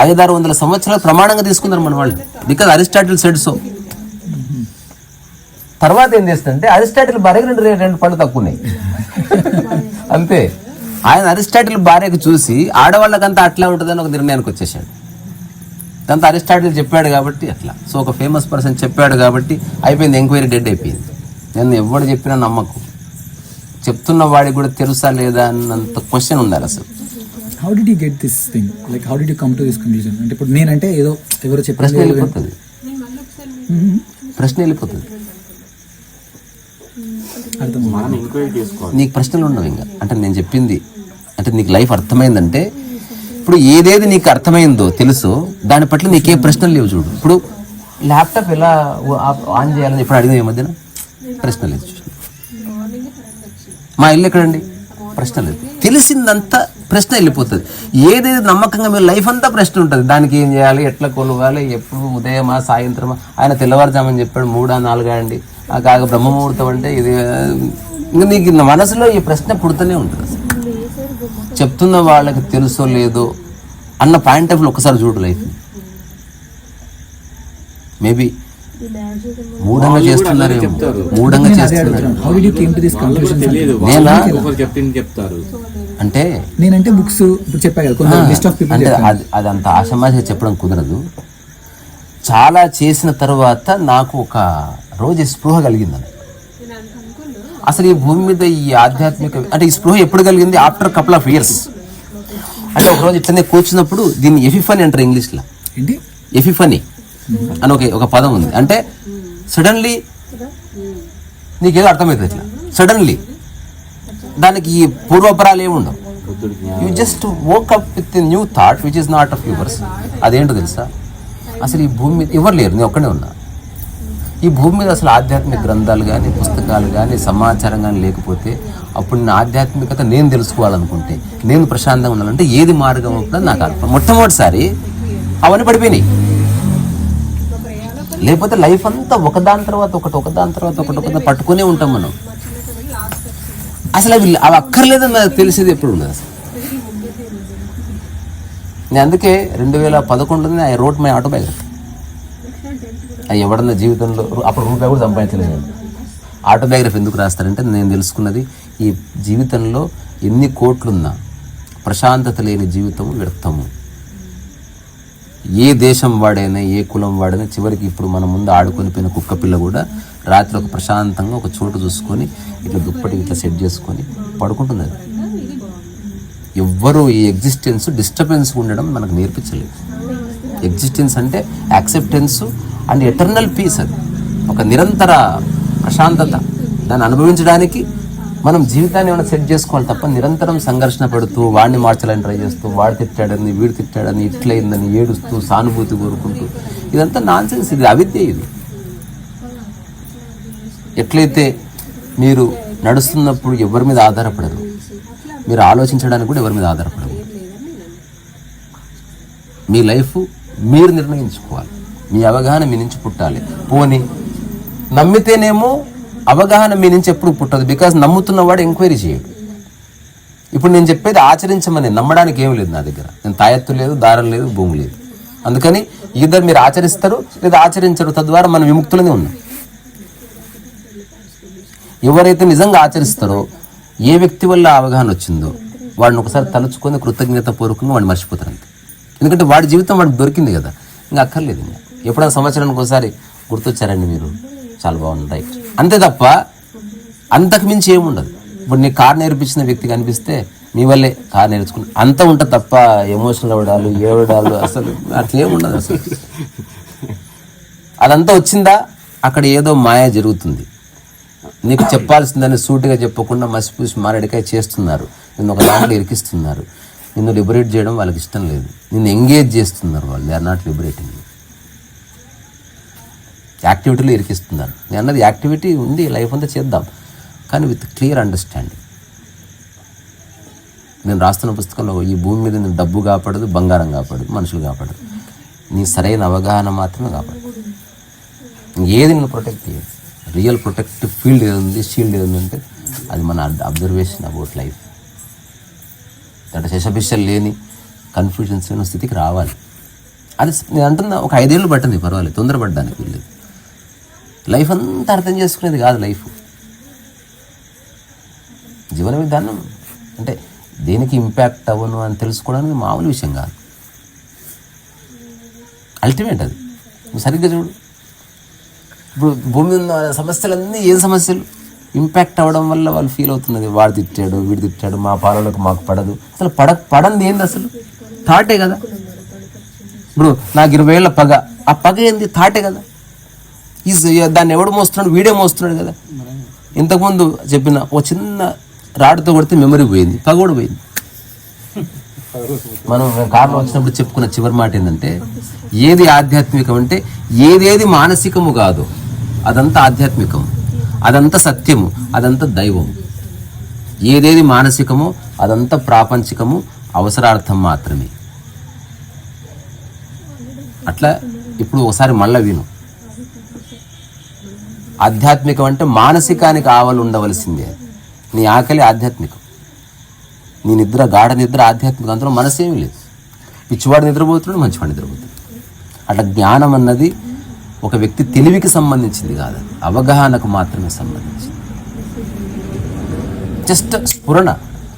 500-600 సంవత్సరాలు ప్రమాణంగా తీసుకున్నారు మన వాళ్ళు. Because Aristotle said so. తర్వాత ఏం చేస్తుందంటే అరిస్టాటిల్ భార్యకి 2 పళ్ళు తక్కువ ఉన్నాయి అంతే. ఆయన అరిస్టాటిల్ భార్యకు చూసి ఆడవాళ్ళకంతా అట్లా ఉంటుందని ఒక నిర్ణయానికి వచ్చేసాడు. దాంతో అరిస్టాటిల్ చెప్పాడు కాబట్టి అట్లా. సో ఒక ఫేమస్ పర్సన్ చెప్పాడు కాబట్టి అయిపోయింది, ఎంక్వైరీ డెడ్ అయిపోయింది. నేను ఎవడు చెప్పినా నమ్మకు. చెప్తున్న వాడికి కూడా తెలుసా లేదా అన్నంత క్వశ్చన్ ఉండాలి అసలు. How did you get this thing, like how did you come to this conclusion? అంటే ఇప్పుడు నేనంటే ఏదో ఎవరో ప్రశ్న చెప్పారు, వెళ్ళిపోతుంది, ప్రశ్న వెళ్ళిపోతుంది. అర్థం మనం ఎంక్వైరీ చేసుకోవాలి. నీకు ప్రశ్నలు ఉండవు ఇంకా. అంటే నేను చెప్పింది అంటే నీకు లైఫ్ అర్థమైందంటే ఇప్పుడు ఏదేది నీకు అర్థమైందో తెలుసో దాని పట్ల నీకే ప్రశ్నలు లేవు. చూడు, ఇప్పుడు ల్యాప్టాప్ ఎలా ఆన్ చేయాలని ఇప్పుడు అడిగిన ఈ మధ్యన ప్రశ్న లేదు. చూడు, మా ఇల్లు ఎక్కడండి, ప్రశ్న లేదు. తెలిసిందంతా ప్రశ్న వెళ్ళిపోతుంది. ఏదేది నమ్మకంగా మీరు లైఫ్ అంతా ప్రశ్న ఉంటుంది. దానికి ఏం చేయాలి, ఎట్లా కొలవాలి, ఎప్పుడు ఉదయమా సాయంత్రమా, ఆయన తెల్లవారుజామని చెప్పాడు 3 4 అండి, కాక బ్రహ్మముహూర్తం అంటే ఇది. ఇంకా నీకు మనసులో ఈ ప్రశ్న పుడుతూనే ఉంటుంది. అసలు చెప్తున్న వాళ్ళకి తెలుసో లేదో అన్న పాయింట్ ఆఫ్ వ్యూ ఒకసారి చూడు లైఫ్ని. మేబీ మూఢంగా చేస్తున్నారు, మూఢంగా చేస్తున్నారు. How did you came to this conclusion? నేనా ఒకరు చెప్పింది చెప్తారు. అంటే నేనంటే బుక్స్ ఇప్పుడు చెప్పా కదా, కొంత లిస్ట్ ఆఫ్ పీపుల్. అంటే అది అంత ఆషమాషగా చెప్పడం కుదరదు. చాలా చేసిన తర్వాత నాకు ఒక రోజు స్పృహ కలిగిందని. అసలు ఈ భూమి మీద ఈ ఆధ్యాత్మిక అంటే ఈ స్పృహ ఎప్పుడు కలిగింది? After couple of years. అంటే ఒక రోజు ఇట్లనే కూర్చున్నప్పుడు దీన్ని ఎఫిఫనీ అంటారు ఇంగ్లీష్లో. ఏంటి ఎఫిఫనీ అని ఒక పదం ఉంది. అంటే సడన్లీ నీకేదో అర్థమవుతుంది. ఇట్లా సడన్లీ దానికి ఈ పూర్వపరాలు ఏముండవు. You just woke up with new thought which is not of yours. అదేంటో తెలుసా, అసలు ఈ భూమి మీద ఎవరు లేరు, నేను ఒక్కడే ఉన్నా. ఈ భూమి మీద అసలు ఆధ్యాత్మిక గ్రంథాలు కానీ పుస్తకాలు కానీ సమాచారం కానీ లేకపోతే అప్పుడు నేను ఆధ్యాత్మికత నేను తెలుసుకోవాలనుకుంటే, నేను ప్రశాంతంగా ఉండాలంటే ఏది మార్గం అవుతుందని నాకు అర్థం. మొట్టమొదటిసారి అవన్నీ పడిపోయినాయి. లేకపోతే లైఫ్ అంతా ఒకదాని తర్వాత ఒకటి పట్టుకునే ఉంటాం మనం. అసలు అవి అక్కర్లేదని నాకు తెలిసేది ఎప్పుడు ఉండదు అసలు. నేను అందుకే 2011 ఐ రోట్ మై ఆటోబయోగ్రఫీ. అది ఎవడన్నా జీవితంలో అప్పుడు రూపాయి కూడా సంపాదించలేదు. ఆటోబయోగ్రఫీ ఎందుకు రాస్తారంటే నేను తెలుసుకున్నది ఈ జీవితంలో ఎన్ని కోట్లున్నా ప్రశాంతత లేని జీవితము వ్యర్థము. ఏ దేశం వాడైనా ఏ కులం వాడైనా చివరికి ఇప్పుడు మన ముందు ఆడుకొని పోయిన కుక్క పిల్ల కూడా రాత్రి ఒక ప్రశాంతంగా ఒక చోటు చూసుకొని ఇట్లా దుప్పటి ఇట్లా సెట్ చేసుకొని పడుకుంటుంది. అది ఎవ్వరూ ఈ ఎగ్జిస్టెన్స్ డిస్టర్బెన్స్ ఉండడం మనకు నేర్పించలేదు. ఎగ్జిస్టెన్స్ అంటే యాక్సెప్టెన్స్ అండ్ ఎటర్నల్ పీస్. అది ఒక నిరంతర ప్రశాంతత. దాన్ని అనుభవించడానికి మనం జీవితాన్ని ఏమైనా సెట్ చేసుకోవాలి తప్ప నిరంతరం సంఘర్షణ పడుతూ వాడిని మార్చాలని ట్రై చేస్తూ వాడు తిట్టాడని వీడు తిట్టాడని ఇట్లయిందని ఏడుస్తూ సానుభూతి కోరుకుంటూ ఇదంతా నాన్సెన్స్. ఇది అవిద్య. ఇది ఎట్లయితే మీరు నడుస్తున్నప్పుడు ఎవరి మీద ఆధారపడరు, మీరు ఆలోచించడానికి కూడా ఎవరి మీద ఆధారపడరు. మీ లైఫ్ మీరు నిర్ణయించుకోవాలి. మీ అవగాహన మీ నుంచి పుట్టాలి. పోనీ నమ్మితేనేమో అవగాహన మీ నుంచి ఎప్పుడు పుట్టదు. బికాజ్ నమ్ముతున్నవాడు ఎంక్వైరీ చేయడు. ఇప్పుడు నేను చెప్పేది ఆచరించమని, నమ్మడానికి ఏం లేదు నా దగ్గర. నేను తాయెత్తు లేదు, దారం లేదు, భూమి లేదు. అందుకని ఇద్దరు మీరు ఆచరిస్తారు లేదా ఆచరించరు. తద్వారా మనం విముక్తులనే ఉన్నాం. ఎవరైతే నిజంగా ఆచరిస్తారో, ఏ వ్యక్తి వల్ల అవగాహన వచ్చిందో వాడిని ఒకసారి తలుచుకొని కృతజ్ఞత పూర్వకంగా వాడిని మర్చిపోతారు అంతే. ఎందుకంటే వాడి జీవితం వాడికి దొరికింది కదా, ఇంకా అక్కర్లేదు. ఇంకా ఎప్పుడైనా సంవత్సరానికి ఒకసారి గుర్తొచ్చారండి మీరు, చాలా బాగుంది, రైట్, అంతే తప్ప అంతకు మించి ఏముండదు. ఇప్పుడు నీ కార్ నేర్పించిన వ్యక్తి కనిపిస్తే మీ వల్లే కార్ నేర్చుకుని అంత ఉంటుంది తప్ప ఎమోషనల్ అవ్వడాలు ఏవడాలు అసలు అట్లా ఏముండదు. అసలు అదంతా వచ్చిందా అక్కడ ఏదో మాయ జరుగుతుంది. నీకు చెప్పాల్సిందని సూటిగా చెప్పకుండా మసిపూసి మారడికాయ చేస్తున్నారు. నిన్ను ఒక దాంట్లో ఇరికిస్తున్నారు. నిన్ను లిబరేట్ చేయడం వాళ్ళకి ఇష్టం లేదు. నిన్ను ఎంగేజ్ చేస్తున్నారు వాళ్ళు. They are not liberating. యాక్టివిటీలో ఇరికిస్తున్నారు. నేను అన్నది యాక్టివిటీ ఉంది, లైఫ్ అంతా చేద్దాం, కానీ విత్ క్లియర్ అండర్స్టాండింగ్. నేను రాస్తున్న పుస్తకంలో ఈ భూమి మీద నేను డబ్బు కాపాడదు, బంగారం కాపాడదు, మనుషులు కాపాడదు. నీ సరైన అవగాహన మాత్రమే కాపాడదు. ఏది నిన్ను ప్రొటెక్ట్ చేయదు. రియల్ ప్రొటెక్టివ్ ఫీల్డ్ ఏది, షీల్డ్ ఏది అంటే అది మన అబ్జర్వేషన్ అబౌట్ లైఫ్. అంటే శశభిషలు లేని కన్ఫ్యూజన్స్ లేని స్థితికి రావాలి. అది నేను అంటున్నా, ఒక 5 ఏళ్ళు పట్టింది, పర్వాలేదు, తొందరపడ్డానికి వీల్లేదు. లైఫ్ అంతా అర్థం చేసుకునేది కాదు లైఫ్. జీవన విధానం అంటే దేనికి ఇంపాక్ట్ అవ్వను అని తెలుసుకోవడానికి మామూలు విషయం కాదు. అల్టిమేట్ అది. నువ్వు సరిగ్గా చూడు. ఇప్పుడు భూమి మీద ఉన్న సమస్యలన్నీ ఏం సమస్యలు? ఇంపాక్ట్ అవ్వడం వల్ల వాళ్ళు ఫీల్ అవుతున్నది, వాడు తిట్టాడు వీడు తిట్టాడు మా పాలనకు మాకు పడదు. అసలు పడంది ఏంది అసలు? థాటే కదా. ఇప్పుడు నాకు 20 ఏళ్ళ పగ, ఆ పగ ఏంది? థాటే కదా. దాన్ని ఎవడు మోస్తున్నాడు? వీడే మోస్తున్నాడు కదా. ఇంతకుముందు చెప్పిన ఓ చిన్న రాడ్తో కొడితే మెమరీ పోయింది, పగ కూడా పోయింది. మనం కార్లో వచ్చినప్పుడు చెప్పుకున్న చివరి మాట ఏంటంటే, ఏది ఆధ్యాత్మికం అంటే ఏదేది మానసికము కాదు అదంతా ఆధ్యాత్మికము, అదంతా సత్యము, అదంతా దైవము. ఏదేది మానసికమో అదంతా ప్రాపంచికము, అవసరార్థం మాత్రమే. అట్లా ఇప్పుడు ఒకసారి మళ్ళా విను. ఆధ్యాత్మికం అంటే మానసికానికి ఆవలు ఉండవలసిందే. నీ ఆకలి ఆధ్యాత్మికం, నీ నిద్ర గాఢ నిద్ర ఆధ్యాత్మికం. అందులో మనసేమీ లేదు. పిచ్చివాడు నిద్రపోతున్నాడు, మంచివాడు నిద్రపోతున్నాడు. అట్లా జ్ఞానం అన్నది ఒక వ్యక్తి తెలివికి సంబంధించింది కాదు, అవగాహనకు మాత్రమే సంబంధించింది. జస్ట్ స్ఫురణ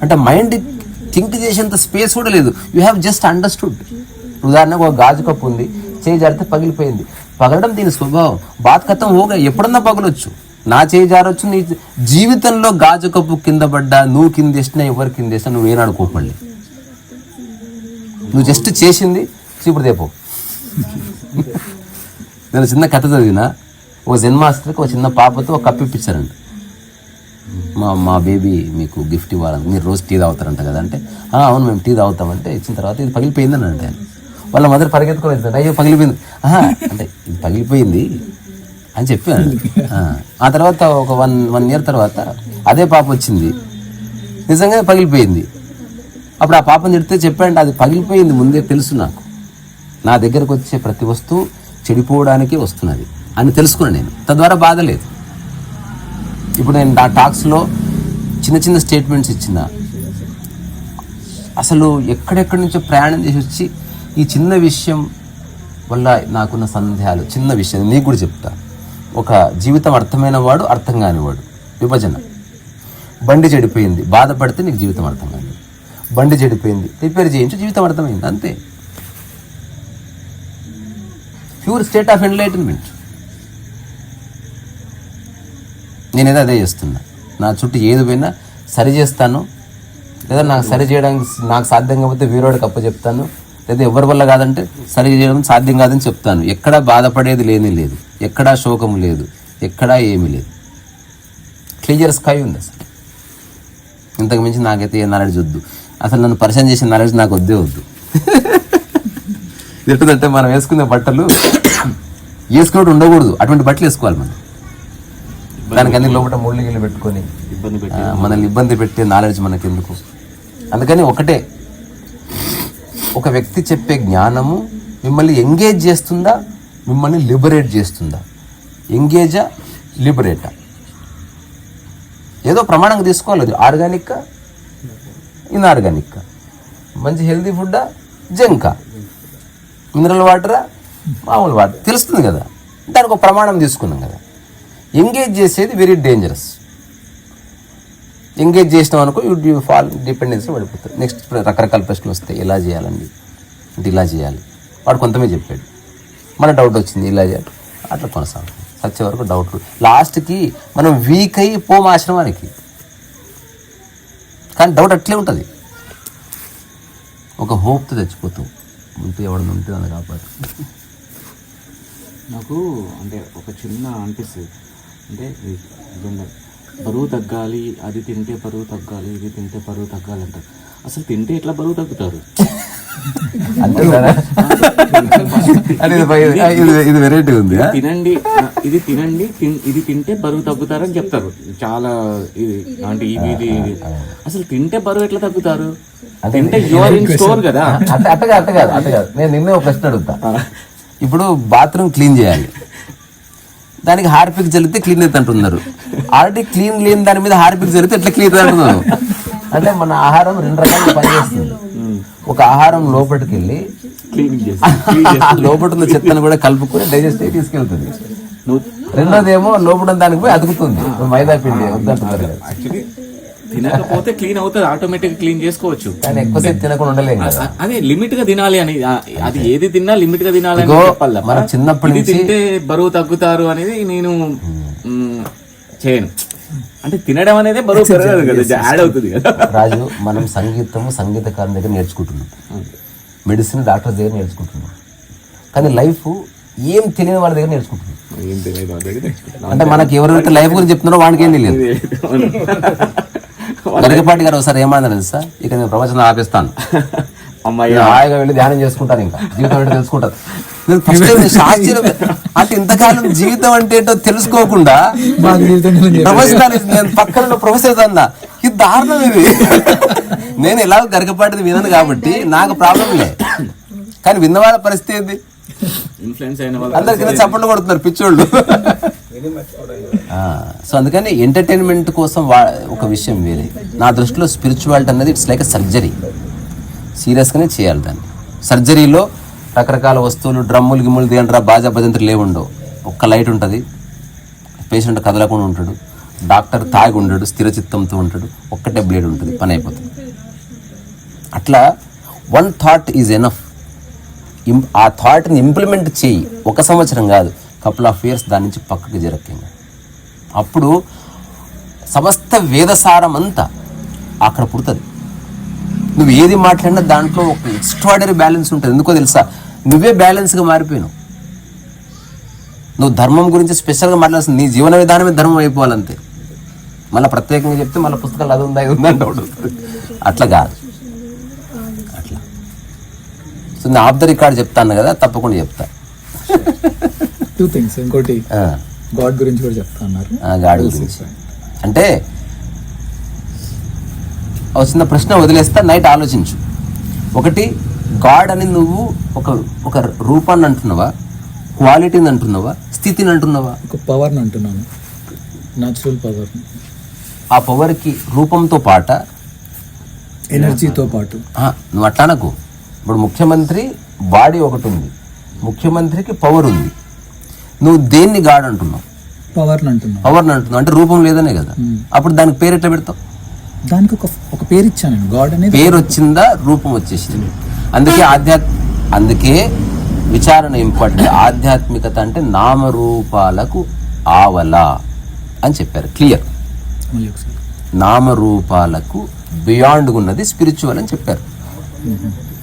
అంటే మైండ్ థింక్ చేసేంత స్పేస్ కూడా లేదు. You have just understood. ఉదాహరణకు ఒక గాజు కప్పు ఉంది, చేయి జారితే పగిలిపోయింది. పగలడం దీని స్వభావం, బాత్ ఖతం హోగా, ఎప్పుడన్నా పగలొచ్చు. నా చేయి జారొచ్చు. నీ జీవితంలో గాజు కప్పు కింద పడ్డా, నువ్వు కింద వేసినా ఎవరు కింద వేసినా నువ్వు ఏనాడు కోపడలే. నువ్వు జస్ట్ చేసింది చీపుడు దేపో. నేను చిన్న కథ చదివిన, ఓ జెన్ మాస్టర్కి ఒక చిన్న పాపతో ఒక కప్పు ఇప్పించారండి. మా బేబీ మీకు గిఫ్ట్ ఇవ్వాలని, మీరు రోజు టీ తాగుతారంట కదా అంటే, అవును మేము టీ తాగుతామంటే, ఇచ్చిన తర్వాత ఇది పగిలిపోయిందని అంటే వాళ్ళ మదర్ పరిగెత్తుకొని వెళ్తాడు. అయ్యో పగిలిపోయింది అంటే ఇది పగిలిపోయింది అని చెప్పాను. ఆ తర్వాత ఒక వన్ ఇయర్ తర్వాత అదే పాప వచ్చింది, నిజంగా పగిలిపోయింది. అప్పుడు ఆ పాపని తిడితే చెప్పాడు, అది పగిలిపోయింది ముందే తెలుసు నాకు, నా దగ్గరకు వచ్చే ప్రతి వస్తువు చెడిపోవడానికే వస్తున్నది అని తెలుసుకున్నాను నేను. తద్వారా బాధ లేదు. ఇప్పుడు నేను నా టాక్స్లో చిన్న చిన్న స్టేట్మెంట్స్ ఇచ్చిన, అసలు ఎక్కడెక్కడి నుంచో ప్రయాణం చేసి వచ్చి ఈ చిన్న విషయం వల్ల నాకున్న సందేహాలు, చిన్న విషయం నీకు కూడా చెప్తా. ఒక జీవితం అర్థమైన వాడు, అర్థం కానివాడు, విభజన. బండి చెడిపోయింది, బాధపడితే నీకు జీవితం అర్థం కాదు. బండి చెడిపోయింది, రిపేర్ చేయించు, జీవితం అర్థమైంది, అంతే. Pure state of enlightenment. నేనేదో అదే చేస్తున్నా. నా చుట్టూ ఏది పోయినా సరి చేస్తాను, లేదా నాకు సరి చేయడానికి నాకు సాధ్యం కాకపోతే వీరోడికి అప్పచెప్తాను, లేదా ఎవరి వల్ల కాదంటే సరి చేయడం సాధ్యం కాదని చెప్తాను. ఎక్కడా బాధపడేది లేని లేదు, ఎక్కడా శోకం లేదు, ఎక్కడా ఏమీ లేదు. క్లియర్ స్కై ఉంది అసలు. ఇంతకు మించి నాకైతే ఏ నాలెడ్జ్ వద్దు. అసలు నన్ను పరిచయం చేసిన నాలెడ్జ్ నాకు వద్దే వద్దు. ఎట్టుందంటే మనం వేసుకునే బట్టలు వేసుకున్నట్టు ఉండకూడదు, అటువంటి బట్టలు వేసుకోవాలి మనం. దానికి అన్ని లోపల ముళ్ళు గిళ్ళు పెట్టుకొని మనల్ని ఇబ్బంది పెట్టే నాలెడ్జ్ మనకి ఎందుకు? అందుకని ఒకటే, ఒక వ్యక్తి చెప్పే జ్ఞానము మిమ్మల్ని ఎంగేజ్ చేస్తుందా, మిమ్మల్ని లిబరేట్ చేస్తుందా? ఎంగేజా, లిబరేటా? ఏదో ప్రమాణంగా తీసుకోవాలి. అది ఆర్గానిక్కా, ఇన్ఆర్గానిక్కా? మంచి హెల్తీ ఫుడ్డా, జంకా? మినరల్ వాటరా, మామూలు వాటర్? తెలుస్తుంది కదా. దానికి ఒక ప్రమాణం తీసుకున్నాం కదా. ఎంగేజ్ చేసేది వెరీ డేంజరస్. ఎంగేజ్ చేసినాం అనుకో యూ ఫాల్ డిపెండెన్సీ పడిపోతుంది. నెక్స్ట్ రకరకాల ప్రశ్నలు వస్తాయి, ఎలా చేయాలండి అంటే ఇలా చేయాలి, వాడు కొంతమే చెప్పాడు, మన డౌట్ వచ్చింది ఇలా చేయాలి, అట్లా కొనసాగుతుంది. వచ్చే వరకు డౌట్లు. లాస్ట్కి మనం వీక్ అయ్యి పోం ఆశ్రమానికి. కానీ డౌట్ అట్లే ఉంటుంది, ఒక హోప్తో తెచ్చిపోతాం. ఉంటే ఎవడన్నా ఉంటే అది కాపాడు. నాకు అంటే ఒక చిన్న అనిపిస్తుంది, అంటే బరువు తగ్గాలి, అది తింటే బరువు తగ్గాలి, ఇది తింటే బరువు తగ్గాలి అంటారు. అసలు తింటే ఎట్లా బరువు తగ్గుతారు? ఇది వెరైటీ ఉంది. తినండి, ఇది తినండి, ఇది తింటే బరువు తగ్గుతారని చెప్తారు చాలా. ఇది అంటే ఇది అసలు తింటే బరువు ఎట్లా తగ్గుతారు? తింటే యువర్ ఇన్ స్టోర్ కదా. అట్టగా నేను నిన్నే ఒక ప్రశ్న అడుగుతా. ఇప్పుడు బాత్రూమ్ క్లీన్ చేయాలి, దానికి హార్పిక్ చల్లితే క్లీన్ అవుతుంది అంటున్నారు. ఆల్రెడీ క్లీన్ లేని దాని మీద హార్పిక్ చల్లితే ఎట్లా క్లీన్ అవుతుంది అంటున్నారు. అంటే మన ఆహారం 2 రకాలుగా పనిచేస్తుంది. ఒక ఆహారం లోపలికి వెళ్ళి లోపల ఉన్న చెత్తను కూడా కలుపుకొని డైజెస్ట్ అయ్యి తీసుకెళ్తుంది. రెండోది ఏమో లోపల దానికి పోయి అతుకుతుంది, మైదా పిండి వద్దంటున్నారు. తినకపోతే క్లీన్ అవుతుంది, ఆటోమేటిక్ క్లీన్ చేసుకోవచ్చు. కానీ ఎక్కువసేపు తినకుండా ఉండలేము. అదే లిమిట్ గా తినాలి అని, అది ఏది తిన్నా లిమిట్ గా తినాలి అని చెప్పాలి. మనం చిన్నప్పటి నుంచి తింటే బరువు తగ్గుతారు అనేది నేను చేయను. అంటే తినడం అనేది బరువు పెరగదు కదా, యాడ్ అవుతుంది కదా. రాజు, మనం సంగీతకారుల దగ్గర నేర్చుకుంటున్నాం, మెడిసిన్ డాక్టర్ దగ్గర నేర్చుకుంటున్నాం, కానీ లైఫ్ ఏం తెలియని వాళ్ళ దగ్గర నేర్చుకుంటున్నాం. ఏం తెలియదు వాళ్ళ దగ్గర. అంటే మనకి ఎవరైతే లైఫ్ గురించి చెప్తున్నారో వాడికి ఏం తెలియదు. గరికపాటి గారు ఒకసారి ఏమన్నారు తెలుసా, ఇక నేను ప్రవచనం ఆపేస్తాను, అమ్మాయి హాయిగా వెళ్ళి ధ్యానం చేసుకుంటాను, ఇంకా జీవితం ఏంటో తెలుసుకుంటాను. నేను ఫస్ట్ టైం శాస్త్రీయ అంటే ఇంతకాలం జీవితం అంటే ఏంటో తెలుసుకోకుండా ప్రవచనాలు నేను పక్కన ప్రొఫెసర్ అన్నా, ఇది దారుణం ఇది. నేను ఎలా గరికపాటిది వినను కాబట్టి నాకు ప్రాబ్లం లే, కానీ విన్న వాళ్ళ పరిస్థితి ఏంది? ఇన్ఫ్లుయెన్స్ అయిన వాళ్ళు అందరికీ చప్పట్లు కొడుతున్నారు పిచ్చోళ్ళు. సో అందుకని ఎంటర్టైన్మెంట్ కోసం ఒక విషయం వేరే. నా దృష్టిలో స్పిరిచువాలిటీ అనేది ఇట్స్ లైక్ ఎ సర్జరీ, సీరియస్గానే చేయాలి దాన్ని. సర్జరీలో రకరకాల వస్తువులు, డ్రమ్ములు గిమ్ములు దేంట్రా బాజా భజంత్రులు లేవుండవు. ఒక్క లైట్ ఉంటుంది, పేషెంట్ కదలకుండా ఉంటాడు, డాక్టర్ తాగి ఉండడు, స్థిరచిత్తంతో ఉంటాడు, ఒక్కటే బ్లేడ్ ఉంటుంది, పని అయిపోతుంది. అట్లా వన్ థాట్ ఈజ్ ఎనఫ్. ఆ థాట్ని ఇంప్లిమెంట్ చేయి, 1 సంవత్సరం కాదు, కపుల్ ఆఫ్ ఇయర్స్ దాని నుంచి పక్కకి జరక్కంగా. అప్పుడు సమస్త వేదసారం అంతా అక్కడ పుడుతుంది. నువ్వు ఏది మాట్లాడినా దాంట్లో ఒక ఎక్స్ట్రాడనరీ బ్యాలెన్స్ ఉంటుంది. ఎందుకో తెలుసా, నువ్వే బ్యాలెన్స్గా మారిపోయినావు. నువ్వు ధర్మం గురించి స్పెషల్గా మాట్లాడాల్సింది, నీ జీవన విధానమే ధర్మం అయిపోవాలంతే. మళ్ళీ ప్రత్యేకంగా చెప్తే మళ్ళీ పుస్తకాలు అది ఉందా ఇది ఉందా అంటే అట్లా కాదు. అట్లా సో నేను ఆఫ్ ద రికార్డ్ చెప్తాను కదా, తప్పకుండా చెప్తా. 2 things. ఇంకోటి గాడ్ గురించి కూడా చెప్తా అన్నారు. గాడ్ గురించి అంటే చిన్న ప్రశ్న వదిలేస్తా, నైట్ ఆలోచించు. ఒకటి, గాడ్ అని నువ్వు ఒక రూపాన్ని అంటున్నావా, క్వాలిటీని అంటున్నావా, స్థితిని అంటున్నావా? ఒక పవర్ని అంటున్నాను, న్యాచురల్ పవర్. ఆ పవర్కి రూపంతో పాట, ఎనర్జీతో పాటు. నువ్వు అట్లా అనకు. ఇప్పుడు ముఖ్యమంత్రి బాడీ ఒకటి ఉంది, ముఖ్యమంత్రికి పవర్ ఉంది. నువ్వు దేన్ని గాడ్ అంటున్నావు? పవర్ని అంటున్నావు. పవర్ని అంటున్నావు అంటే రూపం లేదనే కదా. అప్పుడు దానికి పేరు ఎట్లా పెడతావు? దానికి ఒక పేరు ఇచ్చాను నేను, గాడ్ అనేది. పేరు వచ్చిందా, రూపం వచ్చేసింది. అందుకే విచారణ ఇంపార్టెంట్. ఆధ్యాత్మికత అంటే నామరూపాలకు ఆవల అని చెప్పారు, క్లియర్. నామరూపాలకు బియాండ్ ఉన్నది స్పిరిచువల్ అని చెప్పారు.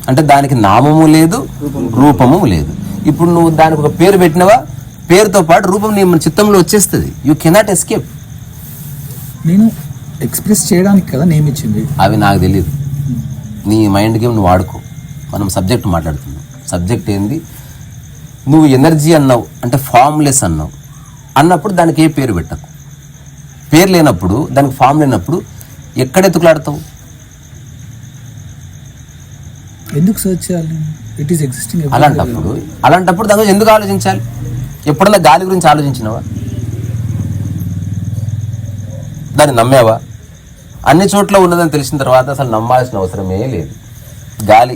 అంటే దానికి నామము లేదు, రూపము లేదు. ఇప్పుడు నువ్వు దానికి ఒక పేరు పెట్టినవా, పేరుతో పాటు రూపం నీ చిత్తంలో వచ్చేస్తుంది. You cannot escape. నేను ఎక్స్ప్రెస్ చేయడానికి కదా నేమ్ ఇచ్చింది. అవి నాకు తెలియదు, నీ మైండ్ గేమ్ నువ్వు వాడుకో. మనం సబ్జెక్ట్ మాట్లాడుతున్నాం. సబ్జెక్ట్ ఏంది? నువ్వు ఎనర్జీ అన్నావు అంటే ఫామ్లెస్ అన్నప్పుడు దానికి ఏ పేరు పెట్టకు. పేరు లేనప్పుడు, దానికి ఫామ్ లేనప్పుడు ఎక్కడ ఎత్తుకులాడతావు? ఎందుకు సర్చ్ చేయాలి? It is existing. అలాంటప్పుడు దాని గురించి ఎందుకు ఆలోచించాలి? ఎప్పుడన్నా గాలి గురించి ఆలోచించినావా? దాన్ని నమ్మావా? అన్ని చోట్ల ఉన్నదని తెలిసిన తర్వాత అసలు నమ్మాల్సిన అవసరమే లేదు. గాలి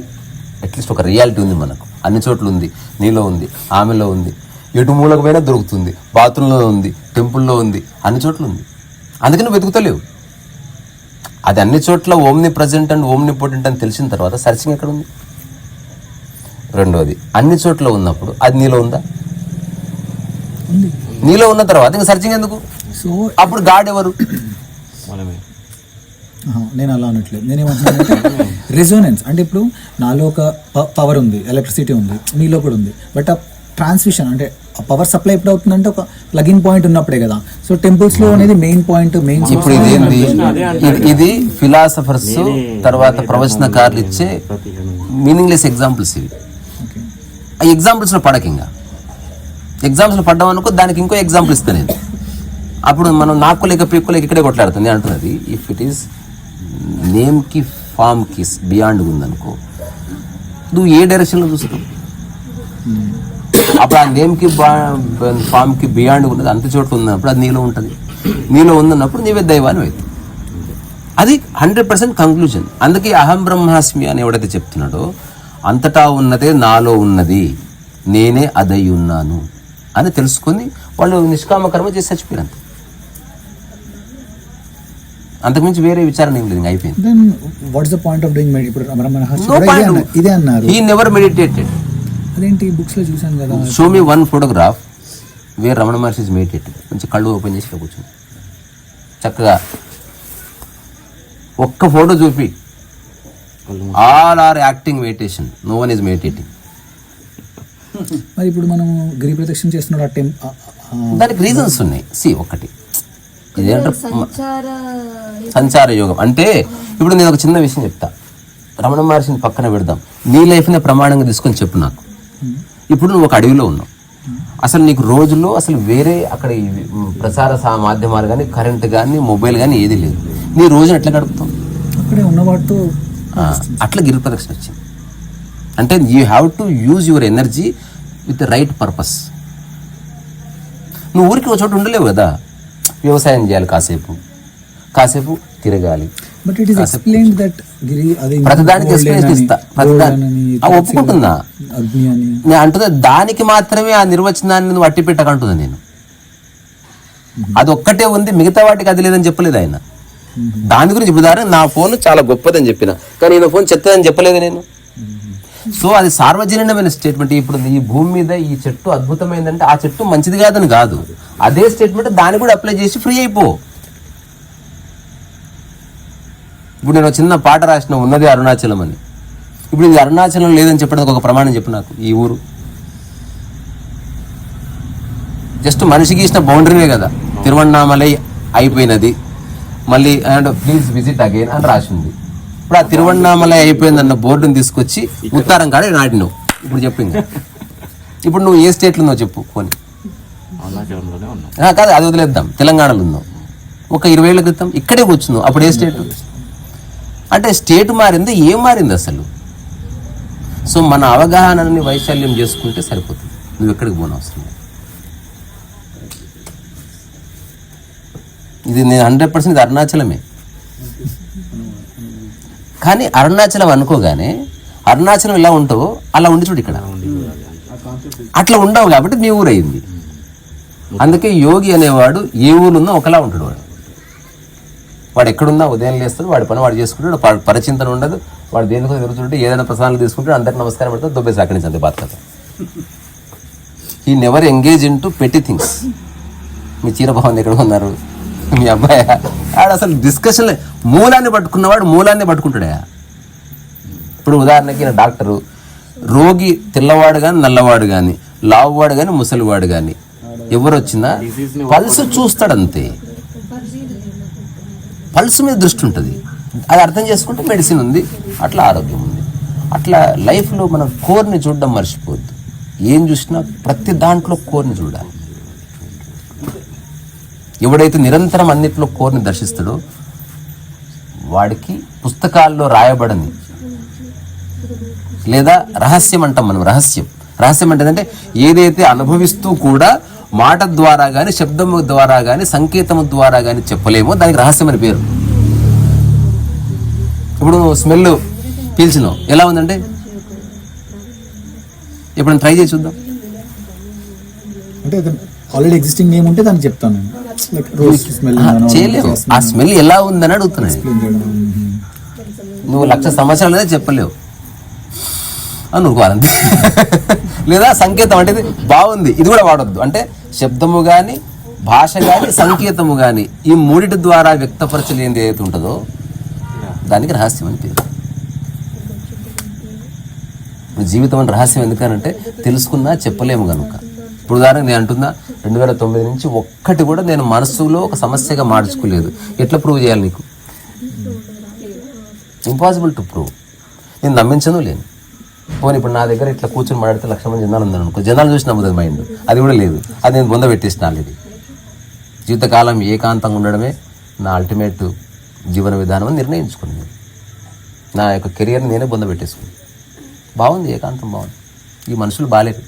అట్లీస్ట్ ఒక రియాలిటీ ఉంది మనకు, అన్ని చోట్ల ఉంది. నీలో ఉంది, ఆమెలో ఉంది, ఎటు మూలకు పోయినా దొరుకుతుంది, బాత్రూంలో ఉంది, టెంపుల్లో ఉంది, అన్ని చోట్ల ఉంది. అందుకే నువ్వు వెతుకుతలేవు. అది అన్ని చోట్ల omni present and omni potent అని తెలిసిన తర్వాత సర్చింగ్ ఎక్కడ ఉంది? రెండోది, అన్ని చోట్ల ఉన్నప్పుడు అది నీలో ఉందా? నీలో ఉన్న తర్వాత ఇంకా సర్చింగ్ ఎందుకు? సో అప్పుడు గాడ్ ఎవరు? నేను అలా అనట్లేదు. నేనేమంటున్నానంటే రెజోనెన్స్ అంటే ఇప్పుడు నాలో ఒక పవర్ ఉంది, ఎలక్ట్రిసిటీ ఉంది, మీలో కూడా ఉంది. బట్ ఆ ట్రాన్స్మిషన్ అంటే ఆ పవర్ సప్లై ఎప్పుడు అవుతుందంటే ఒక ప్లగిన్ పాయింట్ ఉన్నప్పుడే కదా. సో టెంపుల్స్ లో అనేది మెయిన్ పాయింట్, మెయిన్. ఇప్పుడు ఇది ఫిలాసఫర్స్ తర్వాత ప్రవచనకారులు ఇచ్చే మీనింగ్లెస్ ఎగ్జాంపుల్స్. ఇవి ఆ ఎగ్జాంపుల్స్ లో పడకింగా ఎగ్జాంపుల్స్ పడ్డాం అనుకో, దానికి ఇంకో ఎగ్జాంపుల్ ఇస్తాను నేను. అప్పుడు మనం నాకులేక పీక్కులేక ఇక్కడే కొట్లాడుతుంది అంటున్నది. ఇఫ్ ఇట్ ఈస్ నేమ్కి ఫామ్కి బియాండ్ ఉందనుకో, నువ్వు ఏ డైరెక్షన్లో చూస్తావు? అప్పుడు ఆ నేమ్కి ఫామ్కి బియాండ్ ఉన్నది అంత చోట్ల ఉన్నప్పుడు అది నీలో ఉంటుంది. నీలో ఉందన్నప్పుడు నీవే దైవాన్ని అవుతుంది. అది 100% కంక్లూజన్. అందుకే అహం బ్రహ్మాస్మి అని ఎవడైతే చెప్తున్నాడో, అంతటా ఉన్నదే నాలో ఉన్నది, నేనే అదై ఉన్నాను అని తెలుసుకొని వాళ్ళు నిష్కామకర్మ చేసి చచ్చిపోయారు. అంతే, అంతకుమించి వేరే విచారణ ఏం లేదు, అయిపోయింది. Then what's the point of doing ఇప్పుడు రమణ మహర్షి ఇదే అన్నారు. He never meditated. అదేంటి బుక్స్ లో చూసాను కదా. Show me one photograph where Ramana Maharshi is meditating. మంచి కళ్ళు ఓపెన్ చేసి కూర్చొని చక్కగా ఒక్క ఫోటో చూపి all are acting meditation, no one is meditating. మరి ఇప్పుడు మనం గిరి ప్రదక్షిణ చేస్తున్నాడు ఆ దానికి రీజన్స్ ఉన్నాయి. ఒకటి ఇదేంటే సంచార సంచార యోగం అంటే, ఇప్పుడు నేను ఒక చిన్న విషయం చెప్తా, రమణ మహర్షిని పక్కన పెడదాం, నీ లైఫ్నే ప్రమాణంగా తీసుకొని చెప్పు నాకు. ఇప్పుడు నువ్వు ఒక అడవిలో ఉన్నావు, అసలు నీకు రోజుల్లో అసలు వేరే అక్కడ ప్రసార మాధ్యమాలు కానీ, కరెంట్ కానీ, మొబైల్ కానీ ఏది లేదు, నీ రోజును ఎట్లా గడుపుతావు? అక్కడే ఉన్న వాటితో అట్లా గిరి ప్రదక్షిణ వచ్చింది. అంటే you have to use your energy with right purpose. నువ్వు ఊరికి ఒక చోట ఉండలేవు కదా, వ్యవసాయం చేయాలి, కాసేపు తిరగాలి. But it is explained that గిరి అది ప్రతిదానికి ఎక్స్ప్లెనేషన్ ఇస్తా, ఒప్పుకుంటున్నా అగ్ని అని నేను అంటున్నా. దానికి మాత్రమే ఆ నిర్వచనాన్ని నువ్వు అట్టి పెట్టకంటున్నా నేను. అది ఒక్కటే ఉంది, మిగతా వాటికి అది లేదని చెప్పలేదు ఆయన. దాని గురించి ఇప్పుడు నా ఫోన్ చాలా గొప్పదని చెప్పిన, కానీ ఈయన ఫోన్ చెత్తదని చెప్పలేదు నేను. సో అది సార్వజనీనమైన స్టేట్మెంట్. ఇప్పుడు ఈ భూమి మీద ఈ చెట్టు అద్భుతమైందంటే ఆ చెట్టు మంచిది కాదని కాదు, అదే స్టేట్మెంట్ దాన్ని కూడా అప్లై చేసి ఫ్రీ అయిపో. ఇప్పుడు నేను చిన్న పాట రాసిన, ఉన్నది అరుణాచలం అని. ఇప్పుడు ఇది అరుణాచలం లేదని చెప్పడానికి ఒక ప్రమాణం చెప్పు నాకు. ఈ ఊరు జస్ట్ మనిషికి ఇచ్చిన బౌండరీనే కదా. తిరువణ్ణామలై అయిపోయినది, మళ్ళీ అండ్ ప్లీజ్ విజిట్ అగైన్ అని రాసింది. ఇప్పుడు ఆ తిరువణ్ణామలై అయిపోయిందన్న బోర్డుని తీసుకొచ్చి ఉత్తరం కాడ నాటినావు. ఇప్పుడు చెప్పు, ఇంకా ఇప్పుడు నువ్వు ఏ స్టేట్లో ఉన్నావు చెప్పు పోనీ. కాదు, అది వదిలేద్దాం, తెలంగాణలో ఉన్నావు. ఒక 20 ఏళ్ల క్రితం ఇక్కడే కూర్చున్నావు, అప్పుడు ఏ స్టేట్? అంటే స్టేట్ మారింది, ఏం మారింది అసలు? సో మన అవగాహనని వైశాల్యం చేసుకుంటే సరిపోతుంది, నువ్వు ఎక్కడికి పోను అవసరం లేదు. ఇది నేను 100% ఇది అరుణాచలమే. కానీ అరుణాచలం అనుకోగానే అరుణాచలం ఎలా ఉంటావో అలా ఉండి చూడు ఇక్కడ. అట్లా ఉండవు కాబట్టి మీ ఊరు అయింది. అందుకే యోగి అనేవాడు ఏ ఊరున్నా ఒకలా ఉంటాడు. వాడు ఎక్కడున్నా ఉదయం లేస్తాడు, వాడి పని వాడు చేసుకుంటాడు, పరిచింతన ఉండదు, వాడు దేనికో తిరుగుతుంటే ఏదైనా ప్రసాదాలు తీసుకుంటాడు, అందరికి నమస్కారం పెడతాడు, దొబ్బేసి అక్కడి నుంచి అంతే బాధ కదా. ఈ నెవర్ ఎంగేజ్ ఇన్ టు పెట్టి థింగ్స్. మీ చీర బాగుంది, ఎక్కడ ఉన్నారు, మీ అబ్బాయి ఆడ అసలు డిస్కషన్. మూలాన్ని పట్టుకున్నవాడు మూలాన్ని పట్టుకుంటాడా. ఇప్పుడు ఉదాహరణకి నా డాక్టరు, రోగి తెల్లవాడు కానీ నల్లవాడు కానీ, లావువాడు కానీ ముసలివాడు కానీ ఎవరు వచ్చినా పల్స్ చూస్తాడంతే. పల్స్ మీద దృష్టి ఉంటుంది. అది అర్థం చేసుకుంటే మెడిసిన్ ఉంది, అట్లా ఆరోగ్యం ఉంది. అట్లా లైఫ్లో మనం కోర్ని చూడడం మర్చిపోవద్దు. ఏం చూసినా ప్రతి దాంట్లో కోర్ని చూడాలి. ఎవడైతే నిరంతరం అన్నిట్లో కోర్ని దర్శిస్తాడో వాడికి పుస్తకాల్లో రాయబడని లేదా రహస్యం అంటాం మనం. రహస్యం అంటే ఏదైతే అనుభవిస్తూ కూడా మాట ద్వారా కానీ, శబ్దము ద్వారా కానీ, సంకేతము ద్వారా కానీ చెప్పలేమో దానికి రహస్యం అని పేరు. ఇప్పుడు స్మెల్ పీల్చినావు, ఎలా ఉందంటే ఇప్పుడు ట్రై చేసి చూద్దాం. అంటే ఆల్రెడీ ఎగ్జిస్టింగ్ నేమ్ ఉంటే దానికి చెప్తాను. చేయలేవు. ఆ స్మెల్ ఎలా ఉందని అడుగుతున్నాను. నువ్వు 1,00,000 సంవత్సరాలనే చెప్పలేవు అనుకోవాలంతే. లేదా సంకేతం అంటే ఇది బాగుంది, ఇది కూడా వాడొద్దు అంటే శబ్దము కానీ, భాష కానీ, సంకేతము కానీ ఈ మూడిటి ద్వారా వ్యక్తపరచలేనిది ఏదైతే ఉంటుందో దానికి రహస్యం అని పేరు. జీవితం అని రహస్యం ఎందుకనంటే తెలుసుకున్నా చెప్పలేము కనుక. ఇప్పుడు ఉదాహరణకు నేను అంటున్నా 2009 నుంచి ఒక్కటి కూడా నేను మనసులో ఒక సమస్యగా మార్చుకోలేదు. ఎట్లా ప్రూవ్ చేయాలి నీకు? Impossible to prove. నేను నమ్మించను లేను. పోనీ ఇప్పుడు నా దగ్గర ఇట్లా కూర్చొని మాట్లాడితే 1,00,000 మంది జనాలు ఉందని అనుకో, జనాలు చూసి నమ్ముతుంది మైండ్. అది కూడా లేదు, అది నేను బొంద పెట్టేసిన ఆల్రెడీ. జీవితకాలం ఏకాంతంగా ఉండడమే నా అల్టిమేట్ జీవన విధానం అని నిర్ణయించుకున్నాను. నా యొక్క కెరియర్ని నేనే బొంద పెట్టేసుకున్నాను. బాగుంది, ఏకాంతం బాగుంది. ఈ మనుషులు బాలేరు.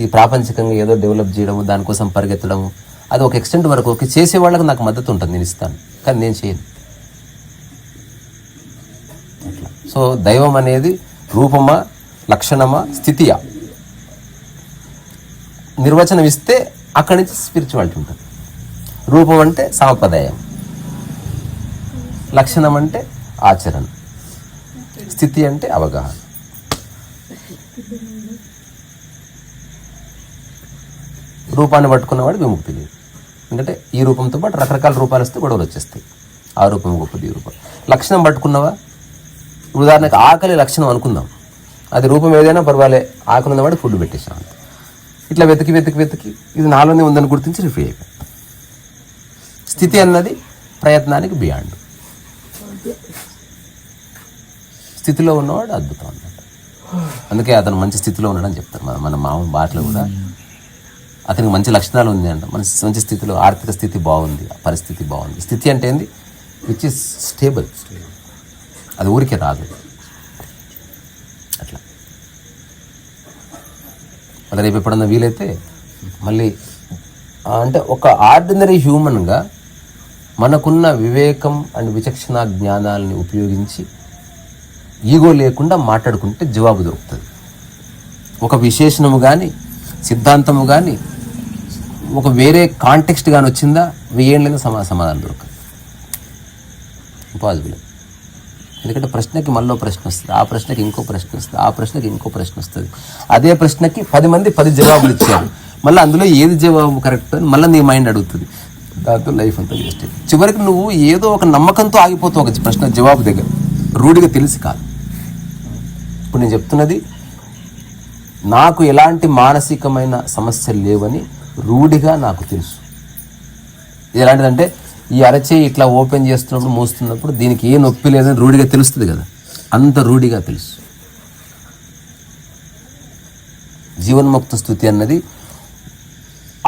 ఈ ప్రాపంచికంగా ఏదో డెవలప్ చేయడము, దానికోసం పరిగెత్తడము, అది ఒక ఎక్స్టెంట్ వరకు ఓకే. చేసే వాళ్ళకి నాకు మద్దతు ఉంటుంది, నేను ఇస్తాను, కానీ నేను చేయను. అట్లా. సో దైవం అనేది రూపమా, లక్షణమా, స్థితియా? నిర్వచనం ఇస్తే అక్కడి నుంచి స్పిరిచువాలిటీ ఉంటుంది. రూపం అంటే సాంప్రదాయం, లక్షణం అంటే ఆచరణ, స్థితి అంటే అవగాహన. రూపాన్ని పట్టుకున్నవాడు విముక్తి లేదు. ఎందుకంటే ఈ రూపంతో పాటు రకరకాల రూపాలు వస్తే గొడవలు వచ్చేస్తాయి. ఆ రూపం గొప్పది, ఈ రూపం. లక్షణం పట్టుకున్నావా? ఉదాహరణకు ఆకలి లక్షణం అనుకుందాం, అది రూపం ఏదైనా పర్వాలే, ఆకలి ఉన్నవాడు ఫుడ్ పెట్టేసాం. ఇట్లా వెతికి వెతికి వెతికి ఇది నాలోనే ఉందని గుర్తించి రిఫ్రీ అయిపోయింది. స్థితి అన్నది ప్రయత్నానికి బియాండ్. స్థితిలో ఉన్నవాడు అద్భుతం అన్నమాట. అందుకే అతను మంచి స్థితిలో ఉన్నాడని చెప్తారు మన మామూలు బాటలో కూడా. అతనికి మంచి లక్షణాలు ఉంది అంట, మంచి స్థితిలో, ఆర్థిక స్థితి బాగుంది, పరిస్థితి బాగుంది. స్థితి అంటే ఏంది? విచ్ ఇస్ స్టేబుల్, అది ఊరికే రాదు. అట్లా మళ్ళీ రేపు ఎప్పుడన్నా వీలైతే మళ్ళీ అంటే ఒక ఆర్డినరీ హ్యూమన్గా మనకున్న వివేకం అండ్ విచక్షణ జ్ఞానాలని ఉపయోగించి ఈగో లేకుండా మాట్లాడుకుంటే జవాబు దొరుకుతుంది. ఒక విశేషణము కానీ సిద్ధాంతము కానీ ఒక వేరే కాంటెక్స్ట్ కానీ వచ్చిందా 1000 ఏళ్ళైనా సమాధానం దొరకదు. ఇంపాసిబుల్. ఎందుకంటే ప్రశ్నకి మళ్ళీ ప్రశ్న వస్తుంది, ఆ ప్రశ్నకి ఇంకో ప్రశ్న వస్తుంది, ఆ ప్రశ్నకి ఇంకో ప్రశ్న వస్తుంది. అదే ప్రశ్నకి 10 మంది 10 జవాబులు ఇచ్చారు, మళ్ళీ అందులో ఏది జవాబు కరెక్ట్ అని మళ్ళీ నీ మైండ్ అడుగుతుంది. దాంతో లైఫ్ అంతా వేస్ట్. చివరికి నువ్వు ఏదో ఒక నమ్మకంతో ఆగిపోతావు ఒక ప్రశ్న జవాబు దగ్గర, రూఢిగా తెలిసి కాదు. ఇప్పుడు నేను చెప్తున్నది నాకు ఎలాంటి మానసికమైన సమస్యలు లేవని రూఢిగా నాకు తెలుసు. ఇది ఎలాంటిదంటే ఈ అరచేయి ఇట్లా ఓపెన్ చేస్తున్నప్పుడు మోస్తున్నప్పుడు దీనికి ఏ నొప్పి లేదని రూఢిగా తెలుస్తుంది కదా, అంత రూఢిగా తెలుసు. జీవన్ముక్త స్థితి అన్నది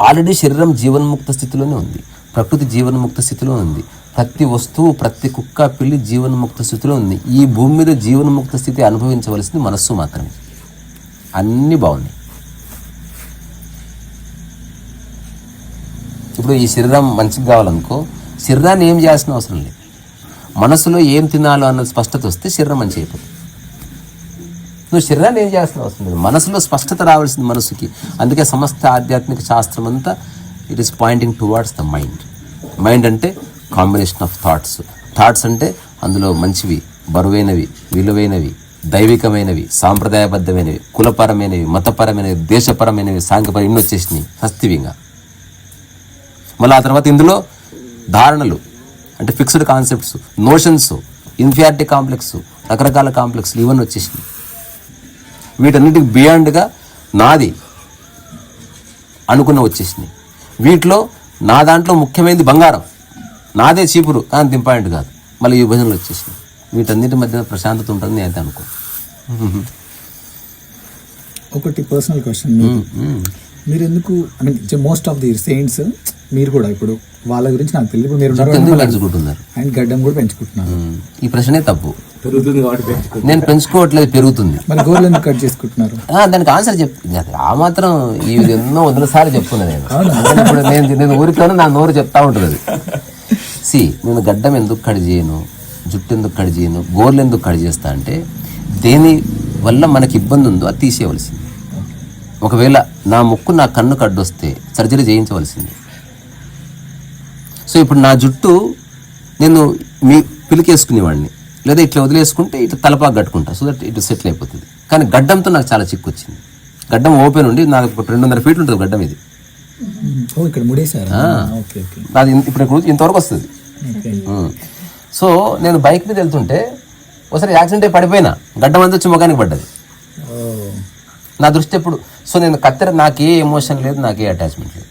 ఆల్రెడీ శరీరం జీవన్ముక్త స్థితిలోనే ఉంది, ప్రకృతి జీవన్ముక్త స్థితిలో ఉంది, ప్రతి వస్తువు ప్రతి కుక్క పిల్లి జీవన్ముక్త స్థితిలో ఉంది. ఈ భూమి మీద జీవన్ముక్త స్థితి అనుభవించవలసింది మనస్సు మాత్రమే. అన్నీ బాగున్నాయి. ఇప్పుడు ఈ శరీరం మంచిగా కావాలనుకో, శరీరాన్ని ఏం చేయాల్సిన అవసరం లేదు. మనసులో ఏం తినాలో అన్న స్పష్టత వస్తే శరీరం మంచి అయిపోతుంది. నువ్వు శరీరాన్ని ఏం చేయాల్సిన అవసరం లేదు, మనసులో స్పష్టత రావాల్సింది మనసుకి. అందుకే సమస్త ఆధ్యాత్మిక శాస్త్రం అంతా it is Poynting towards the mind. Mind అంటే కాంబినేషన్ ఆఫ్ థాట్స్. థాట్స్ అంటే అందులో మంచివి, బరువైనవి, విలువైనవి, దైవికమైనవి, సాంప్రదాయబద్ధమైనవి, కులపరమైనవి, మతపరమైనవి, దేశపరమైనవి, సాంఘికపర ఇన్ని వచ్చేసినాయి హస్తివింగా. మళ్ళీ ఆ తర్వాత ఇందులో ధారణలు అంటే fixed concepts, notions, inferiority complex, రకరకాల కాంప్లెక్స్లు ఇవన్నీ వచ్చేసినాయి. వీటన్నిటికి బియాండ్గా నాది అనుకున్న వచ్చేసినాయి. వీటిలో నా దాంట్లో ముఖ్యమైనది బంగారం, నాదే చీపురు, అంత ఇంపార్టెంట్ కాదు. మళ్ళీ ఈ విభజనలు వచ్చేసినాయి. వీటన్నిటి మధ్య ప్రశాంతత ఉంటుంది నేను అయితే అనుకో. ఒకటి పర్సనల్ క్వశ్చన్, మీరు ఎందుకు I mean most of the saints మీరు కూడా ఇప్పుడు వాళ్ళ గురించి నాకు తెలియదు, మీరు పెంచుకుంటున్నారు అండ్ గడ్డం కూడా పెంచుకుంటున్నారు. ఈ ప్రశ్నే తప్పు. పెరుగుతుంది కాబట్టి నేను పెంచుకోవట్లేదు, పెరుగుతుంది. మరి గోర్లు ఎందుకు కట్ చేసుకుంటున్నారు? దానికి ఆన్సర్ చెప్తుంది. ఆ మాత్రం ఇది ఎన్నో 100 సార్లు చెప్పుకున్నా నేను. ఇప్పుడు నేను ఊరికైనా నా నోరు చెప్తా ఉంటుంది. నేను గడ్డం ఎందుకు కట్ చేయను, జుట్టు ఎందుకు కట్ చేయను, గోర్లు ఎందుకు కట్ చేస్తా అంటే దేని వల్ల మనకి ఇబ్బంది ఉందో అది తీసేయవలసింది. ఒకవేళ నా ముక్కు నా కన్నుకు అడ్డొస్తే సర్జరీ చేయించవలసింది. సో ఇప్పుడు నా జుట్టు నేను పిలికేసుకునేవాడిని, లేదా ఇట్లా వదిలేసుకుంటే ఇట్లా తలపాకు కట్టుకుంటా, సో దట్ ఇటు సెటిల్ అయిపోతుంది. కానీ గడ్డంతో నాకు చాలా చిక్కు వచ్చింది. గడ్డం ఓపెన్ ఉండి నాకు 200 ఫీట్లు ఉంటుంది గడ్డం. ఇది ఇక్కడ ముడేశారు, అది ఇప్పుడు ఇంతవరకు వస్తుంది. సో నేను బైక్ మీద వెళ్తుంటే ఒకసారి యాక్సిడెంట్ అయి పడిపోయినా, గడ్డం అంతా వచ్చి ముఖానికి పడ్డది. నా దృష్టి ఎప్పుడు సో నేను కత్తెర, నాకే ఎమోషన్ లేదు, నాకే అటాచ్మెంట్ లేదు.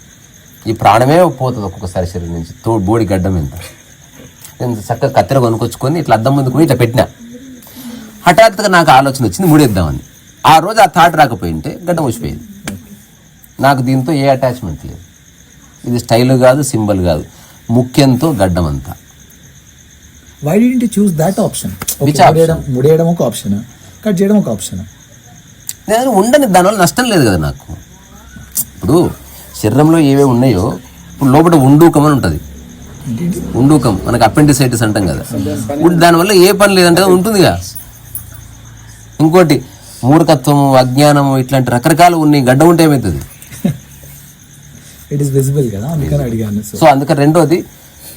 ఈ ప్రాణమే పోతుంది ఒక్కొక్కసారి శరీరం నుంచి, బోడి గడ్డం ఎంత. నేను చక్కగా కత్తెర కొనుక్కొచ్చుకొని ఇట్లా అద్దం ముందుకు ఇట్లా పెట్టినా, హఠాత్తుగా నాకు ఆలోచన వచ్చింది ముడేద్దామని. ఆ రోజు ఆ థాట్ రాకపోయింటే గడ్డం వచ్చిపోయింది. నాకు దీంతో ఏ అటాచ్మెంట్ లేదు. ఇది స్టైల్ కాదు, సింబల్ కాదు, ముఖ్యంతో గడ్డం అంతా. Why didn't you choose that option? ముడేయడం ఒక ఆప్షన్, కట్ చేయడం ఒక ఆప్షన్. నేను ఉండని, దానివల్ల నష్టం లేదు కదా నాకు. ఇప్పుడు శరీరంలో ఏవేవి ఉన్నాయో, ఇప్పుడు లోపల ఉండూకం అని ఉంటుంది. ఉండూకం మనకు అపెండిసైటిస్ అంటాం కదా, దానివల్ల ఏ పని లేదంటే ఉంటుందిగా. ఇంకోటి మూర్ఖత్వము, అజ్ఞానము, ఇట్లాంటి రకరకాలు ఉన్నాయి. గడ్డ ఉంటే ఏమవుతుంది? ఇట్ ఈస్ విజిబుల్ కదా, అందుకని అడిగాను. సో అందుకని రెండోది,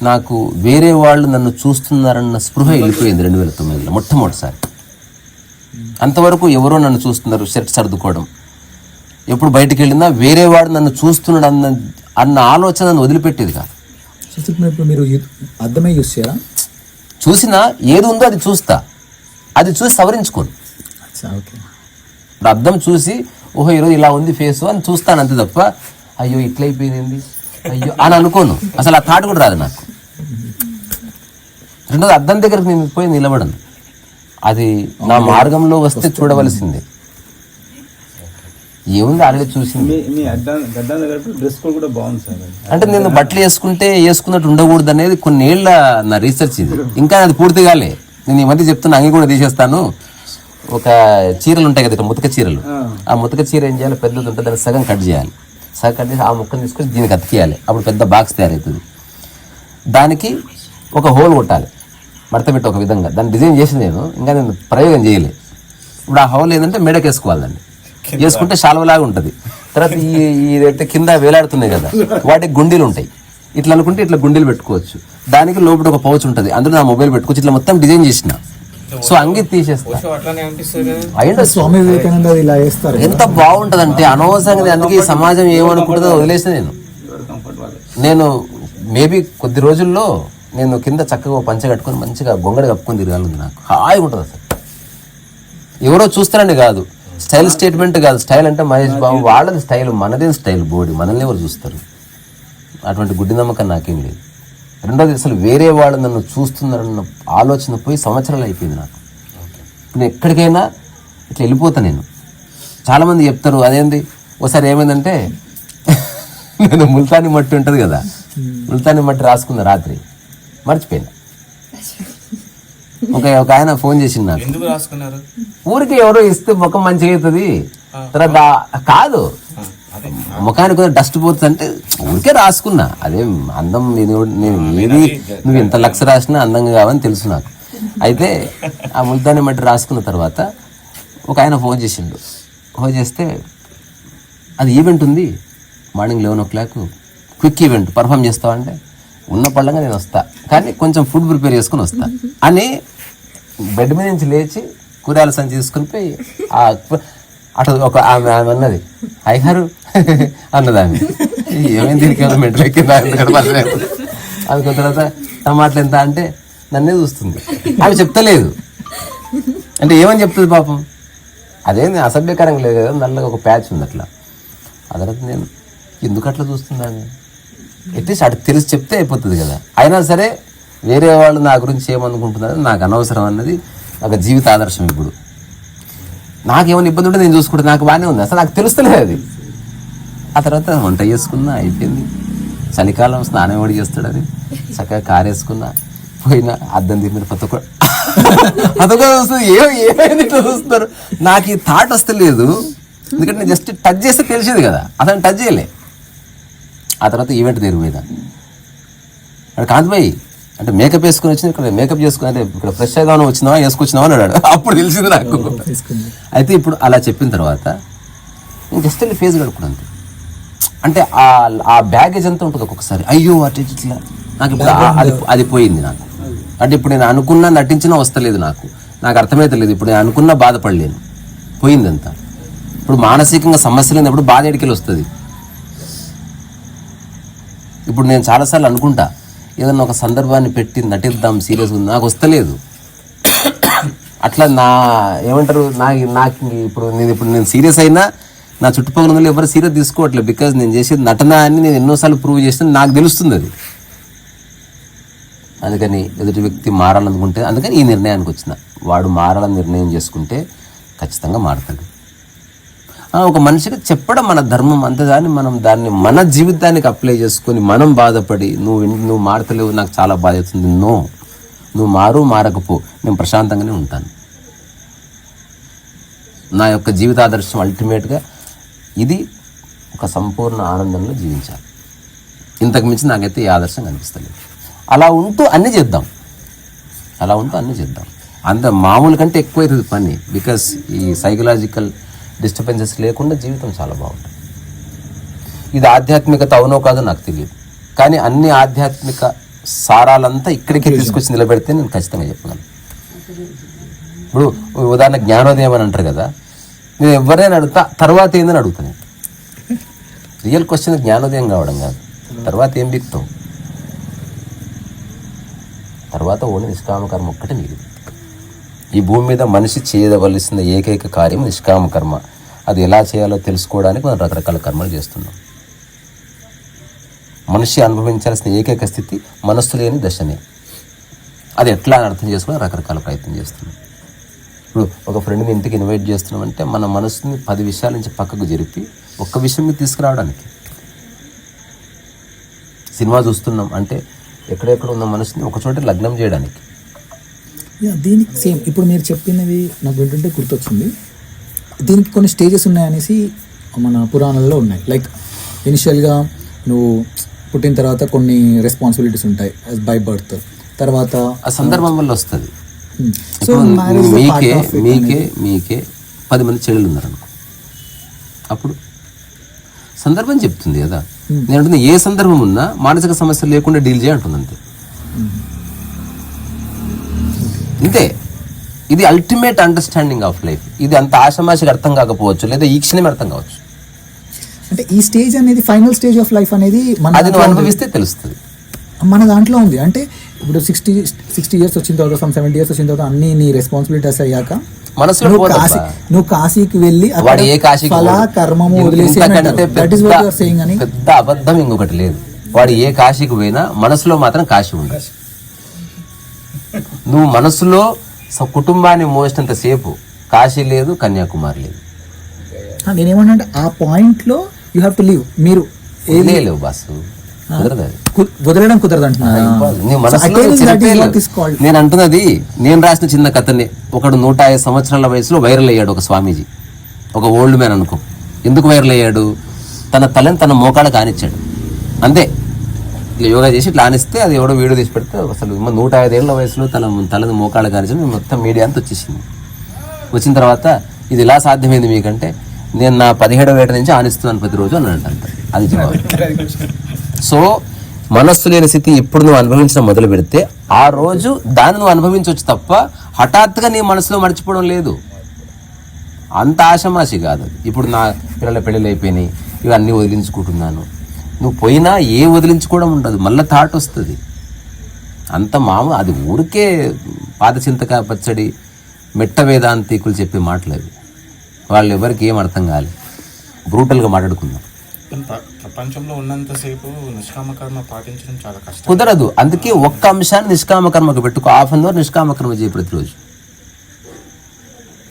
నాకు వేరే వాళ్ళు నన్ను చూస్తున్నారన్న స్పృహ వెళ్ళిపోయింది 2009లో మొట్టమొదటిసారి. అంతవరకు ఎవరో నన్ను చూస్తున్నారు, షర్ట్ సర్దుకోవడం. ఎప్పుడు బయటికి వెళ్ళినా వేరే వాడు నన్ను చూస్తున్నాడు అన్న అన్న ఆలోచన నన్ను వదిలిపెట్టేది కాదు. సో ఇప్పుడు మీరు అర్థమే యూస్ చేయరా? చూసినా ఏది ఉందో అది చూస్తా, అది చూసి సవరించుకోను. ఓకే. ఇప్పుడు అర్థం చూసి ఓహో ఈరోజు ఇలా ఉంది ఫేస్ అని చూస్తాను అంతే తప్ప అయ్యో ఇట్లా అయిపోయింది అయ్యో అని అనుకోను. అసలు ఆ థాట్ కూడా రాదు నాకు. రెండోది అద్దం దగ్గరకు నేను పోయి నిలబడను. అది నా మార్గంలో వస్తే చూడవలసిందే. ఏముంది ఆల్రెడీ చూసింది. అంటే నేను బట్టలు వేసుకున్నట్టు ఉండకూడదు అనేది కొన్నేళ్ల నా రీసెర్చ్ ఇది. ఇంకా అది పూర్తి కాలే. నేను ఈ మధ్య చెప్తున్నా అంగి కూడా తీసేస్తాను. ఒక చీరలు ఉంటాయి కదా, ముతక చీరలు. ఆ ముతక చీర ఏం చేయాలి, పెద్దది ఉంటుంది, దాన్ని సగం కట్ చేయాలి. సగం కట్ చేసి ఆ ముక్కను తీసుకొని దీనికి అతికేయాలి. అప్పుడు పెద్ద బాక్స్ తయారవుతుంది. దానికి ఒక హోల్ కొట్టాలి, మడత పెట్టి ఒక విధంగా. దాన్ని డిజైన్ చేసి నేను ఇంకా నేను ప్రయోగం చేయలే. ఇప్పుడు ఆ హోల్ ఏంటంటే మెడకి వేసుకోవాలి. దాన్ని వేసుకుంటే శాలువలాగా ఉంటుంది. తర్వాత ఇదైతే కింద వేలాడుతున్నాయి కదా, వాటికి గుండీలు ఉంటాయి. ఇట్లా అనుకుంటే ఇట్లా గుండీలు పెట్టుకోవచ్చు. దానికి లోపల ఒక పౌచ్ ఉంటుంది, అందులో నా మొబైల్ పెట్టుకోవచ్చు. ఇట్లా మొత్తం డిజైన్ చేసిన. సో అంగి తీసేస్తా. స్వామి వివేకానంద ఇలా చేస్తారు. ఎంత బాగుంటది అంటే అనవసరంగా. అందుకే ఈ సమాజం ఏమనుకుంటుందో వదిలేసిన నేను మేబీ కొద్ది రోజుల్లో నేను కింద చక్కగా పంచ కట్టుకొని మంచిగా గొంగడి కప్పుకొని తిరగాలి. నాకు హాయిగా ఉంటుంది. అసలు ఎవరో చూస్తారండి కాదు, స్టైల్ స్టేట్మెంట్ కాదు. స్టైల్ అంటే మహేష్ బాబు వాళ్ళది స్టైల్, మనదేం స్టైల్ బాడీ, మనల్ని ఎవరు చూస్తారు? అటువంటి గుడ్డి నమ్మకం నాకేం లేదు. రెండోది అసలు వేరే వాళ్ళు నన్ను చూస్తున్నారన్న ఆలోచన పోయి సంవత్సరాలు అయిపోయింది నాకు. నేను ఎక్కడికైనా ఇట్లా వెళ్ళిపోతా. నేను చాలామంది చెప్తారు అదేంది. ఒకసారి ఏమైందంటే నేను ముల్తాని మట్టి ఉంటుంది కదా, ముల్తాని మట్టి రాసుకున్న రాత్రి మర్చిపోయినా. ఒక ఆయన ఫోన్ చేసింది నాకు. ఊరికి ఎవరో ఇస్తే ముఖం మంచిగా అవుతుంది తర్వాత కాదు, ముఖానికి కొంచెం డస్ట్ పోతుంది అంటే ఊరికే రాసుకున్నా. అదేం అందం నేను ఏది నువ్వు ఎంత లక్ష రాసినా అందంగా కావని తెలుసు నాకు. అయితే ఆ ముల్తాని మట్టి రాసుకున్న తర్వాత ఒక ఆయన ఫోన్ చేసిండు. ఫోన్ చేస్తే అది ఈవెంట్ ఉంది morning 11 o'clock, quick event, perform చేస్తావా అంటే ఉన్న పళ్ళంగా నేను వస్తా, కానీ కొంచెం ఫుడ్ ప్రిపేర్ చేసుకుని వస్తా అని బెడ్ మీద నుంచి లేచి కూరగాయల సంచి తీసుకుని పోయి అటు ఒక ఆమె అన్నది అయ్యారు అన్నది. ఆమె ఏమైంది దీనికి ఏమైనా మెంటల్ ఎక్కిందా అది. తర్వాత టమాటాలు ఎంత అంటే నన్నే చూస్తుంది. ఆమె చెప్తలేదు అంటే ఏమని చెప్తుంది పాపం. అదేంది అసభ్యకరంగా లేదు కదా, నల్లగా ఒక ప్యాచ్ ఉంది అట్లా. ఆ తర్వాత నేను ఎందుకు అట్లా చూస్తుంది ఆమె, అట్లీస్ట్ అటు తెలిసి చెప్తే అయిపోతుంది కదా. అయినా సరే వేరే వాళ్ళు నా గురించి ఏమనుకుంటున్నారు నాకు అనవసరం అన్నది నాకు జీవిత ఆదర్శం. ఇప్పుడు నాకేమైనా ఇబ్బంది ఉంటే నేను చూసుకుంటే నాకు బాగానే ఉంది, అసలు నాకు తెలుస్తలేదు అది. ఆ తర్వాత వంట చేసుకున్నా, అయిపోయింది. చలికాలం స్నానం ఎవడు చేస్తాడని చక్కగా కారు వేసుకున్నా, పోయినా అద్దం దిగిన అదొక వస్తుంది. ఏమైంది ఇట్లా చూస్తున్నారు, నాకు ఈ థాట్ వస్తలేదు. ఎందుకంటే నేను జస్ట్ టచ్ చేస్తే తెలిసేది కదా, అతను టచ్ చేయలే. ఆ తర్వాత ఈవెంట్ తిరిగిపోయినా అక్కడ కాంతిబాయి అంటే మేకప్ వేసుకుని వచ్చింది, ఇక్కడ మేకప్ చేసుకుని అంటే ఇక్కడ ఫ్రెష్ అయిదామని వచ్చినావా వేసుకొచ్చినావా అని అన్నాడు. అప్పుడు తెలిసింది నాకు. అయితే ఇప్పుడు అలా చెప్పిన తర్వాత నేను జస్ట్ వెళ్ళి ఫేస్ కడుక్కున్నాను. అంటే ఆ బ్యాగేజ్ అంతా ఉంటుంది ఒక్కొక్కసారి. అయ్యో అటు ఇట్లా నాకు ఇప్పుడు అది పోయింది నాకు. అంటే ఇప్పుడు నేను అనుకున్నా నటించినా వస్తలేదు నాకు అర్థమైతే లేదు. ఇప్పుడు నేను అనుకున్నా బాధపడలేను, పోయిందంతా. ఇప్పుడు మానసికంగా సమస్య లేనప్పుడు బాధ ఎడికెళ్ళి వస్తుంది. ఇప్పుడు నేను చాలాసార్లు అనుకుంటా ఏదన్నా ఒక సందర్భాన్ని పెట్టి నటిద్దాం సీరియస్గా, నాకు వస్తలేదు. అట్లా ఏమంటారు నాకు ఇప్పుడు నేను సీరియస్ అయినా నా చుట్టుపక్కల ఉన్న ఎవరు సీరియస్ తీసుకోవట్లేదు. బికాజ్ నేను చేసేది నటన అని నేను ఎన్నోసార్లు ప్రూవ్ చేసిన నాకు తెలుస్తుంది అది. అందుకని ఎదుటి వ్యక్తి మారాలనుకుంటే, అందుకని ఈ నిర్ణయానికి వచ్చిన. వాడు మారాలని నిర్ణయం చేసుకుంటే ఖచ్చితంగా మారతాడు. ఒక మనిషికి చెప్పడం మన ధర్మం, అంతేగాని మనం దాన్ని మన జీవితానికి అప్లై చేసుకొని మనం బాధపడి నువ్వు మారతలేవు నాకు చాలా బాధ అవుతుంది, నువ్వు మారకపో, నేను ప్రశాంతంగానే ఉంటాను. నా యొక్క జీవితాదర్శం అల్టిమేట్గా ఇది, ఒక సంపూర్ణ ఆనందంలో జీవించాలి. ఇంతకు మించి నాకైతే ఈ ఆదర్శం కనిపిస్తలేదు. అలా ఉంటూ అన్నీ చేద్దాం, అంత మామూలు కంటే ఎక్కువ అవుతుంది పని. బికాస్ ఈ సైకలాజికల్ డిస్టర్బెన్సెస్ లేకుండా జీవితం చాలా బాగుంటుంది. ఇది ఆధ్యాత్మికత అవునో కాదో నాకు తెలియదు, కానీ అన్ని ఆధ్యాత్మిక సారాలంతా ఇక్కడికి తీసుకొచ్చి నిలబెడితే నేను ఖచ్చితంగా చెప్పగలను. ఇప్పుడు ఉదాహరణ జ్ఞానోదయం అని అంటారు కదా, నేను ఎవరైనా అడుగుతా తర్వాత ఏందని అడుగుతాను. రియల్ క్వశ్చన్ జ్ఞానోదయం కావడం కాదు, తర్వాత ఏం బిక్తావు? తర్వాత ఓన్లీ నిష్కామ కర్మ ఒక్కటే మిగిలింది. ఈ భూమి మీద మనిషి చేయవలసిన ఏకైక కార్యం నిష్కామ కర్మ. అది ఎలా చేయాలో తెలుసుకోవడానికి మనం రకరకాల కర్మలు చేస్తున్నాం. మనిషి అనుభవించాల్సిన ఏకైక స్థితి మనస్సు లేని దశనే. అది ఎట్లా అని అర్థం చేసుకుని రకరకాల ప్రయత్నం చేస్తున్నాం. ఇప్పుడు ఒక ఫ్రెండ్ని ఇంటికి ఇన్వైట్ చేస్తున్నామంటే మన మనసుని 10 విషయాల నుంచి పక్కకు జరిపి ఒక్క విషయం మీద తీసుకురావడానికి. సినిమా చూస్తున్నాం అంటే ఎక్కడెక్కడ ఉన్న మనసుని ఒకచోట లగ్నం చేయడానికి. దీనికి సేమ్ ఇప్పుడు మీరు చెప్పినవి నాకు వింటుంటే గుర్తొచ్చింది. దీనికి కొన్ని స్టేజెస్ ఉన్నాయనేసి మన పురాణాల్లో ఉన్నాయి. లైక్ ఇనిషియల్గా నువ్వు పుట్టిన తర్వాత కొన్ని రెస్పాన్సిబిలిటీస్ ఉంటాయి బై బర్త్. తర్వాత ఆ సందర్భం వల్ల వస్తుంది. సో మీకే 10 మంది చెల్లెలు ఉన్నారనుకో, అప్పుడు సందర్భం చెప్తుంది కదా. నేను అంటుంది ఏ సందర్భం ఉన్నా మానసిక సమస్య లేకుండా డీల్ చేయ అంటుంది అంతే. అంతే. ఇది అల్టిమేట్ అండర్స్టాండింగ్ ఆఫ్ లైఫ్. ఇది అంత ఆషమాషిగా అర్థం కాకపోవచ్చు, లేదా ఈ క్షణమే అర్థం కావచ్చు. అంటే ఈ స్టేజ్ అనేది ఫైనల్ స్టేజ్ ఆఫ్ లైఫ్ అనేది అది నువ్వు అనుభవిస్తే తెలుస్తుంది. మన దాంట్లో ఉంది. అంటే ఇప్పుడు 60 years వచ్చిన తర్వాత 70 years వచ్చిన తర్వాత అన్ని నీ రెస్పాన్సిబిలిటీస్ అయ్యాక మనసులో నువ్వు కాశీకి వెళ్ళి వాడు ఏ కాశీకి కర్మము వదిలేసి పెద్ద అబద్ధం ఇంకొకటి లేదు. వాడు ఏ కాశీకి పోయినా మనసులో మాత్రం కాశీ ఉండదు. నువ్వు మనసులో కుటుంబాన్ని మోసినంత సేపు కాశీ లేదు, కన్యాకుమారి లేదు. నేనేమన్నా అంటే ఆ పాయింట్ లో యూ హ్యావ్ టు లీవ్. మీరు లేవు బాసు, కుదరదు. వదలడం కుదరదు అంటున్నా. నేను అంటున్నది, నేను రాసిన చిన్న కథనే. ఒకడు 105 సంవత్సరాల వయసులో వైరల్ అయ్యాడు ఒక స్వామీజీ, ఒక ఓల్డ్ మ్యాన్ అనుకో. ఎందుకు వైరల్ అయ్యాడు? తన తలని తన మోకాళ్ళ కానిచ్చాడు అంతే. ఇట్లా యోగా చేసి ఇట్లా ఆనిస్తే అది ఎవడో వీడియో తీసి పెడితే అసలు 105 ఏళ్ల వయసులో తలని మోకాళ్ళ కానిచ్చాడు. మొత్తం మీడియా అంతా వచ్చేసింది. వచ్చిన తర్వాత ఇది ఇలా సాధ్యమైంది మీకంటే, నేను నా 17వ ఏట నుంచి ఆనిస్తున్నాను ప్రతిరోజు అని అంట. అది జవాబు. సో మనస్సు లేని స్థితి ఇప్పుడు నువ్వు అనుభవించడం మొదలు పెడితే ఆ రోజు దాన్ని నువ్వు అనుభవించవచ్చు తప్ప హఠాత్తుగా నీ మనసులో మర్చిపోవడం లేదు. అంత ఆషమాషి కాదు. ఇప్పుడు నా పిల్లల పెళ్ళిళ్ళు అయిపోయినాయి, ఇవన్నీ వదిలించుకుంటున్నాను. నువ్వు పోయినా ఏ వదిలించుకోవడం ఉండదు, మళ్ళీ థాట్ వస్తుంది. అంత అది ఊరికే పాత చింతకాయ పచ్చడి మెట్ట వేదాంతికులు చెప్పే మాటలు అవి. వాళ్ళు ఎవరికి ఏం అర్థం కాలేదు. బ్రూటల్గా మాట్లాడుకుందాం. ప్రపంచంలో ఉన్నంతసేపు నిష్కామకర్మ పాటించడం చాలా కష్టం. కుదరదు. అందుకే ఒక్క అంశాన్ని నిష్కామకర్మకు పెట్టుకో. 1/2 అవర్ నిష్కామకర్మ చేయి ప్రతిరోజు.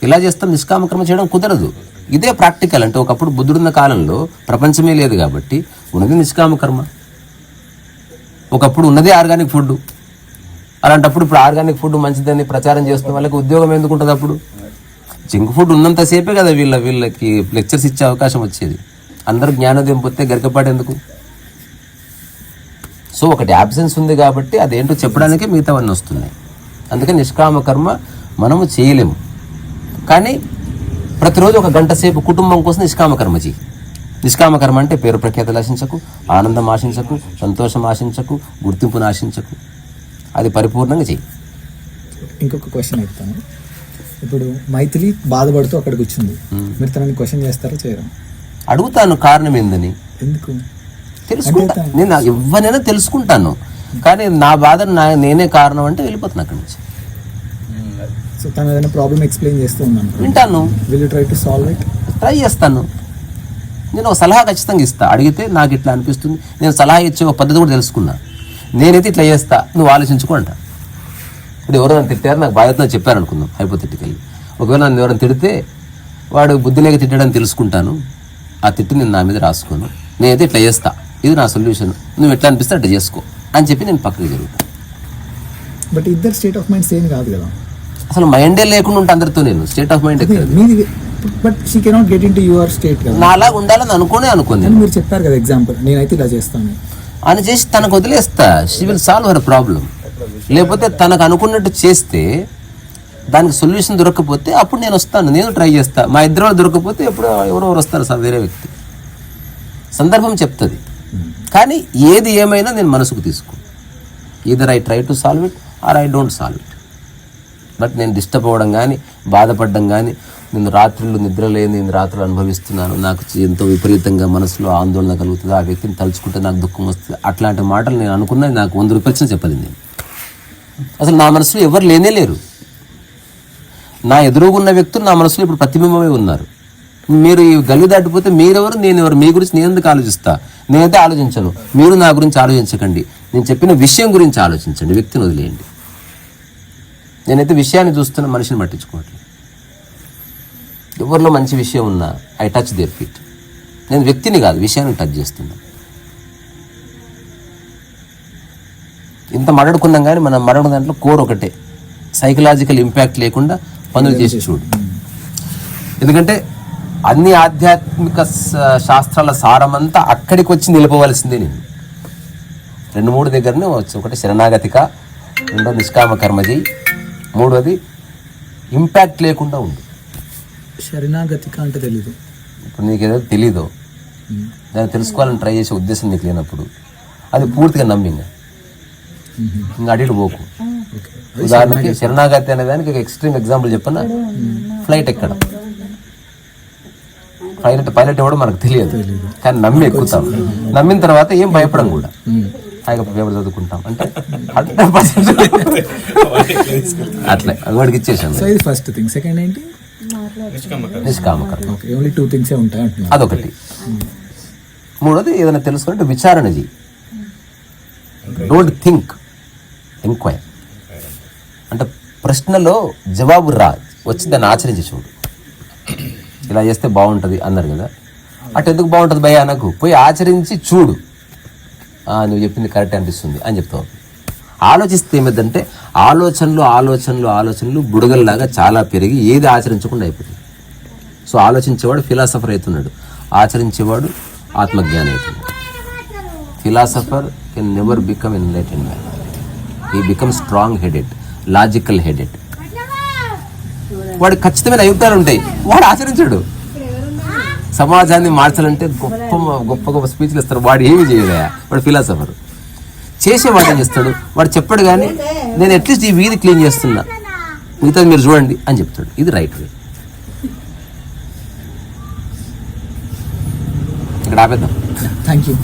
ఇలా చేస్తాం. నిష్కామకర్మ చేయడం కుదరదు. ఇదే ప్రాక్టికల్. అంటే ఒకప్పుడు బుద్ధుడున్న కాలంలో ప్రపంచమే లేదు కాబట్టి ఉన్నది నిష్కామకర్మ. ఒకప్పుడు ఉన్నదే ఆర్గానిక్ ఫుడ్. అలాంటప్పుడు ఇప్పుడు ఆర్గానిక్ ఫుడ్ మంచిదని ప్రచారం చేస్తున్న వాళ్ళకి ఉద్యోగం ఎందుకు ఉంటుంది? అప్పుడు జంక్ ఫుడ్ ఉన్నంతసేపే కదా వీళ్ళకి లెక్చర్స్ ఇచ్చే అవకాశం వచ్చేది. అందరూ జ్ఞానోదయం పొందితే గరికపాటు ఎందుకు? సో ఒకటి యాబ్సెన్స్ ఉంది కాబట్టి అదేంటో చెప్పడానికే మిగతావన్నీ వస్తున్నాయి. అందుకని నిష్కామ కర్మ మనము చేయలేము. కానీ ప్రతిరోజు 1 గంట సేపు కుటుంబం కోసం నిష్కామ కర్మ చేయి. నిష్కామ కర్మ అంటే పేరు ప్రఖ్యాతలు ఆశించకు, ఆనందం ఆశించకు, సంతోషం ఆశించకు, గుర్తింపును ఆశించకు. అది పరిపూర్ణంగా చెయ్యి. ఇంకొక క్వశ్చన్ అడుగుతాను. ఇప్పుడు మైథిలి బాధపడుతూ అక్కడికి వచ్చింది, మీరు తనని క్వశ్చన్ చేస్తారా చేయరా? అడుగుతాను కారణం ఏందని. ఎందుకు తెలుసుకుంటా. నేను ఎవరైనా తెలుసుకుంటాను. కానీ నా బాధ నేనే కారణం అంటే వెళ్ళిపోతాను అక్కడి నుంచి. సో తను ఏదైనా ప్రాబ్లమ్ ఎక్స్ప్లెయిన్ చేస్తూ ఉన్నాను, వింటాను. Will you try to solve it? Try చేస్తాను. నేను ఒక సలహా ఖచ్చితంగా ఇస్తా. అడిగితే నాకు ఇట్లా అనిపిస్తుంది, నేను సలహా ఇచ్చే ఒక పద్ధతి కూడా తెలుసుకున్నా. నేనైతే ఇట్లా చేస్తా, నువ్వు ఆలోచించుకో అంట. ఇప్పుడు ఎవరో నన్ను తిట్టారు, నాకు బాధ్యత చెప్పారు అనుకుందాం హైపోథెటికల్లీ. ఒకవేళ నన్ను ఎవరైనా తిడితే వాడు బుద్ధి లేక తిట్టాడని తెలుసుకుంటాను. ఆ తిట్టు నేను నా మీద రాసుకోను. నేనైతే ఇట్లా చేస్తా, ఇది నా సొల్యూషన్, నువ్వు ఎట్లా అనిపిస్తే అట్లా చేసుకో అని చెప్పి నేను పక్కకి జరుగుతాను. బట్ ఇద్దరు స్టేట్ ఆఫ్ మైండ్ సేమ్ కాదు కదా. అసలు మైండే లేకుండా ఉంటే అందరితో నేను స్టేట్ ఆఫ్ మైండ్ మీది. But she cannot get in to your state కదా. నా అలాగ ఉండాలని అనుకోండి. మీరు చెప్పారు కదా ఎగ్జాంపుల్, నేనైతే ఇలా చేస్తాను అని చేసి తనకు వదిలేస్తా. She will solve her problem. లేకపోతే తనకు అనుకున్నట్టు చేస్తే దానికి సొల్యూషన్ దొరకకపోతే అప్పుడు నేను వస్తాను, నేను ట్రై చేస్తా. మా ఇద్దరు దొరకకపోతే ఎప్పుడు ఎవరెవరు వస్తారు సార్, వేరే వ్యక్తి. సందర్భం చెప్తుంది. కానీ ఏది ఏమైనా నేను మనసుకు తీసుకో. Either I try to solve it or I don't solve it. But నేను డిస్టర్బ్ అవ్వడం కానీ బాధపడడం కానీ నేను రాత్రులు నిద్ర లేని నేను రాత్రులు అనుభవిస్తున్నాను, నాకు ఎంతో విపరీతంగా మనసులో ఆందోళన కలుగుతుంది, ఆ వ్యక్తిని తలుచుకుంటే నాకు దుఃఖం వస్తుంది, అట్లాంటి మాటలు నేను అనుకున్నది నాకు 100 రూపాయలు చెప్పదు. నేను అసలు నా మనసులో ఎవరు లేనే లేరు. నా ఎదురుగున్న వ్యక్తులు నా మనసులో ఇప్పుడు ప్రతిబింబమే ఉన్నారు. మీరు ఈ గల్లి దాటిపోతే మీరెవరు, నేనెవరు, మీ గురించి నేను ఎందుకు ఆలోచిస్తా? నేనైతే ఆలోచించను, మీరు నా గురించి ఆలోచించకండి. నేను చెప్పిన విషయం గురించి ఆలోచించండి, వ్యక్తిని వదిలేయండి. నేనైతే విషయాన్ని చూస్తున్న మనిషిని పట్టించుకోవట్లేదు. ఎవరిలో మంచి విషయం ఉన్నా ఐ టచ్ దేర్ ఫీట్. నేను వ్యక్తిని కాదు, విషయాన్ని టచ్ చేస్తున్నా. ఇంత మాట్లాడుకున్నాం కానీ మనం మాట్లాడుకున్న దాంట్లో కోర్ ఒకటే, సైకలాజికల్ ఇంపాక్ట్ లేకుండా పనులు చేసి చూడు. ఎందుకంటే అన్ని ఆధ్యాత్మిక శాస్త్రాల సారమంతా అక్కడికి వచ్చి నిలపవలసిందే. నేను 2-3 దగ్గరనే వచ్చు. ఒకటి శరణాగతిక, రెండోది నిష్కామ కర్మజీ, మూడోది ఇంపాక్ట్ లేకుండా ఉండు. శరణాగతిక అంటే తెలీదు. ఇప్పుడు నీకు ఏదో తెలీదో దాన్ని తెలుసుకోవాలని ట్రై చేసే ఉద్దేశం నీకు లేనప్పుడు అది పూర్తిగా నమ్మింగా ఇంకా అడిగి పోకు. ఉదాహరణకి శరణాగతి అనే దానికి ఎక్స్ట్రీమ్ ఎగ్జాంపుల్ చెప్పనా, ఫ్లైట్ ఎక్కడం. పైలట్ ఎవడో మనకు తెలియదు, కానీ నమ్మి ఎక్కుతాం. నమ్మిన తర్వాత ఏం భయపడం కూడా, హాయిగా పేపర్ చదువుకుంటాం అంటే 100% అట్లా వాడికి ఇచ్చేసాను. సో ఇది ఫస్ట్ థింగ్. సెకండ్ ఏంటి? నిష్కామకర్మ. ఓన్లీ 2 థింగ్సే ఉంటాయి అంటున్నారు. అదొకటి. మూడోది ఏదైనా తెలుసుకుంటే విచారణ చేయి. Don't think, enquire. అంటే ప్రశ్నలో జవాబు వచ్చి దాన్ని ఆచరించి చూడు. ఇలా చేస్తే బాగుంటుంది అన్నారు కదా, అటు ఎందుకు బాగుంటుంది భయ్యా, నాకు పోయి ఆచరించి చూడు, నువ్వు చెప్పింది కరెక్ట్ అనిపిస్తుంది అని చెప్తావు. ఆలోచిస్తే ఏమిటంటే ఆలోచనలు బుడగల్లాగా చాలా పెరిగి ఏది ఆచరించకుండా అయిపోతుంది. సో ఆలోచించేవాడు ఫిలాసఫర్ అవుతున్నాడు, ఆచరించేవాడు ఆత్మజ్ఞాని అవుతున్నాడు. Philosopher can never become enlightened man. He become strong headed, logical headed. వాడు ఖచ్చితమైన అభిప్రాయాలు ఉంటాయి, వాడు ఆచరించాడు. సమాజాన్ని మార్చాలంటే గొప్ప స్పీచ్లు ఇస్తారు, వాడు ఏమి చేయడా, వాడు ఫిలాసఫర్. చేసేవాడు ఏం చేస్తాడు, వాడు చెప్పాడు కానీ నేను అట్లీస్ట్ ఈ వీధి క్లీన్ చేస్తున్నా, మిగతాది మీరు చూడండి అని చెప్తాడు. ఇది రైట్ వే. ఇక్కడ ఆపేద్దాం. Thank you.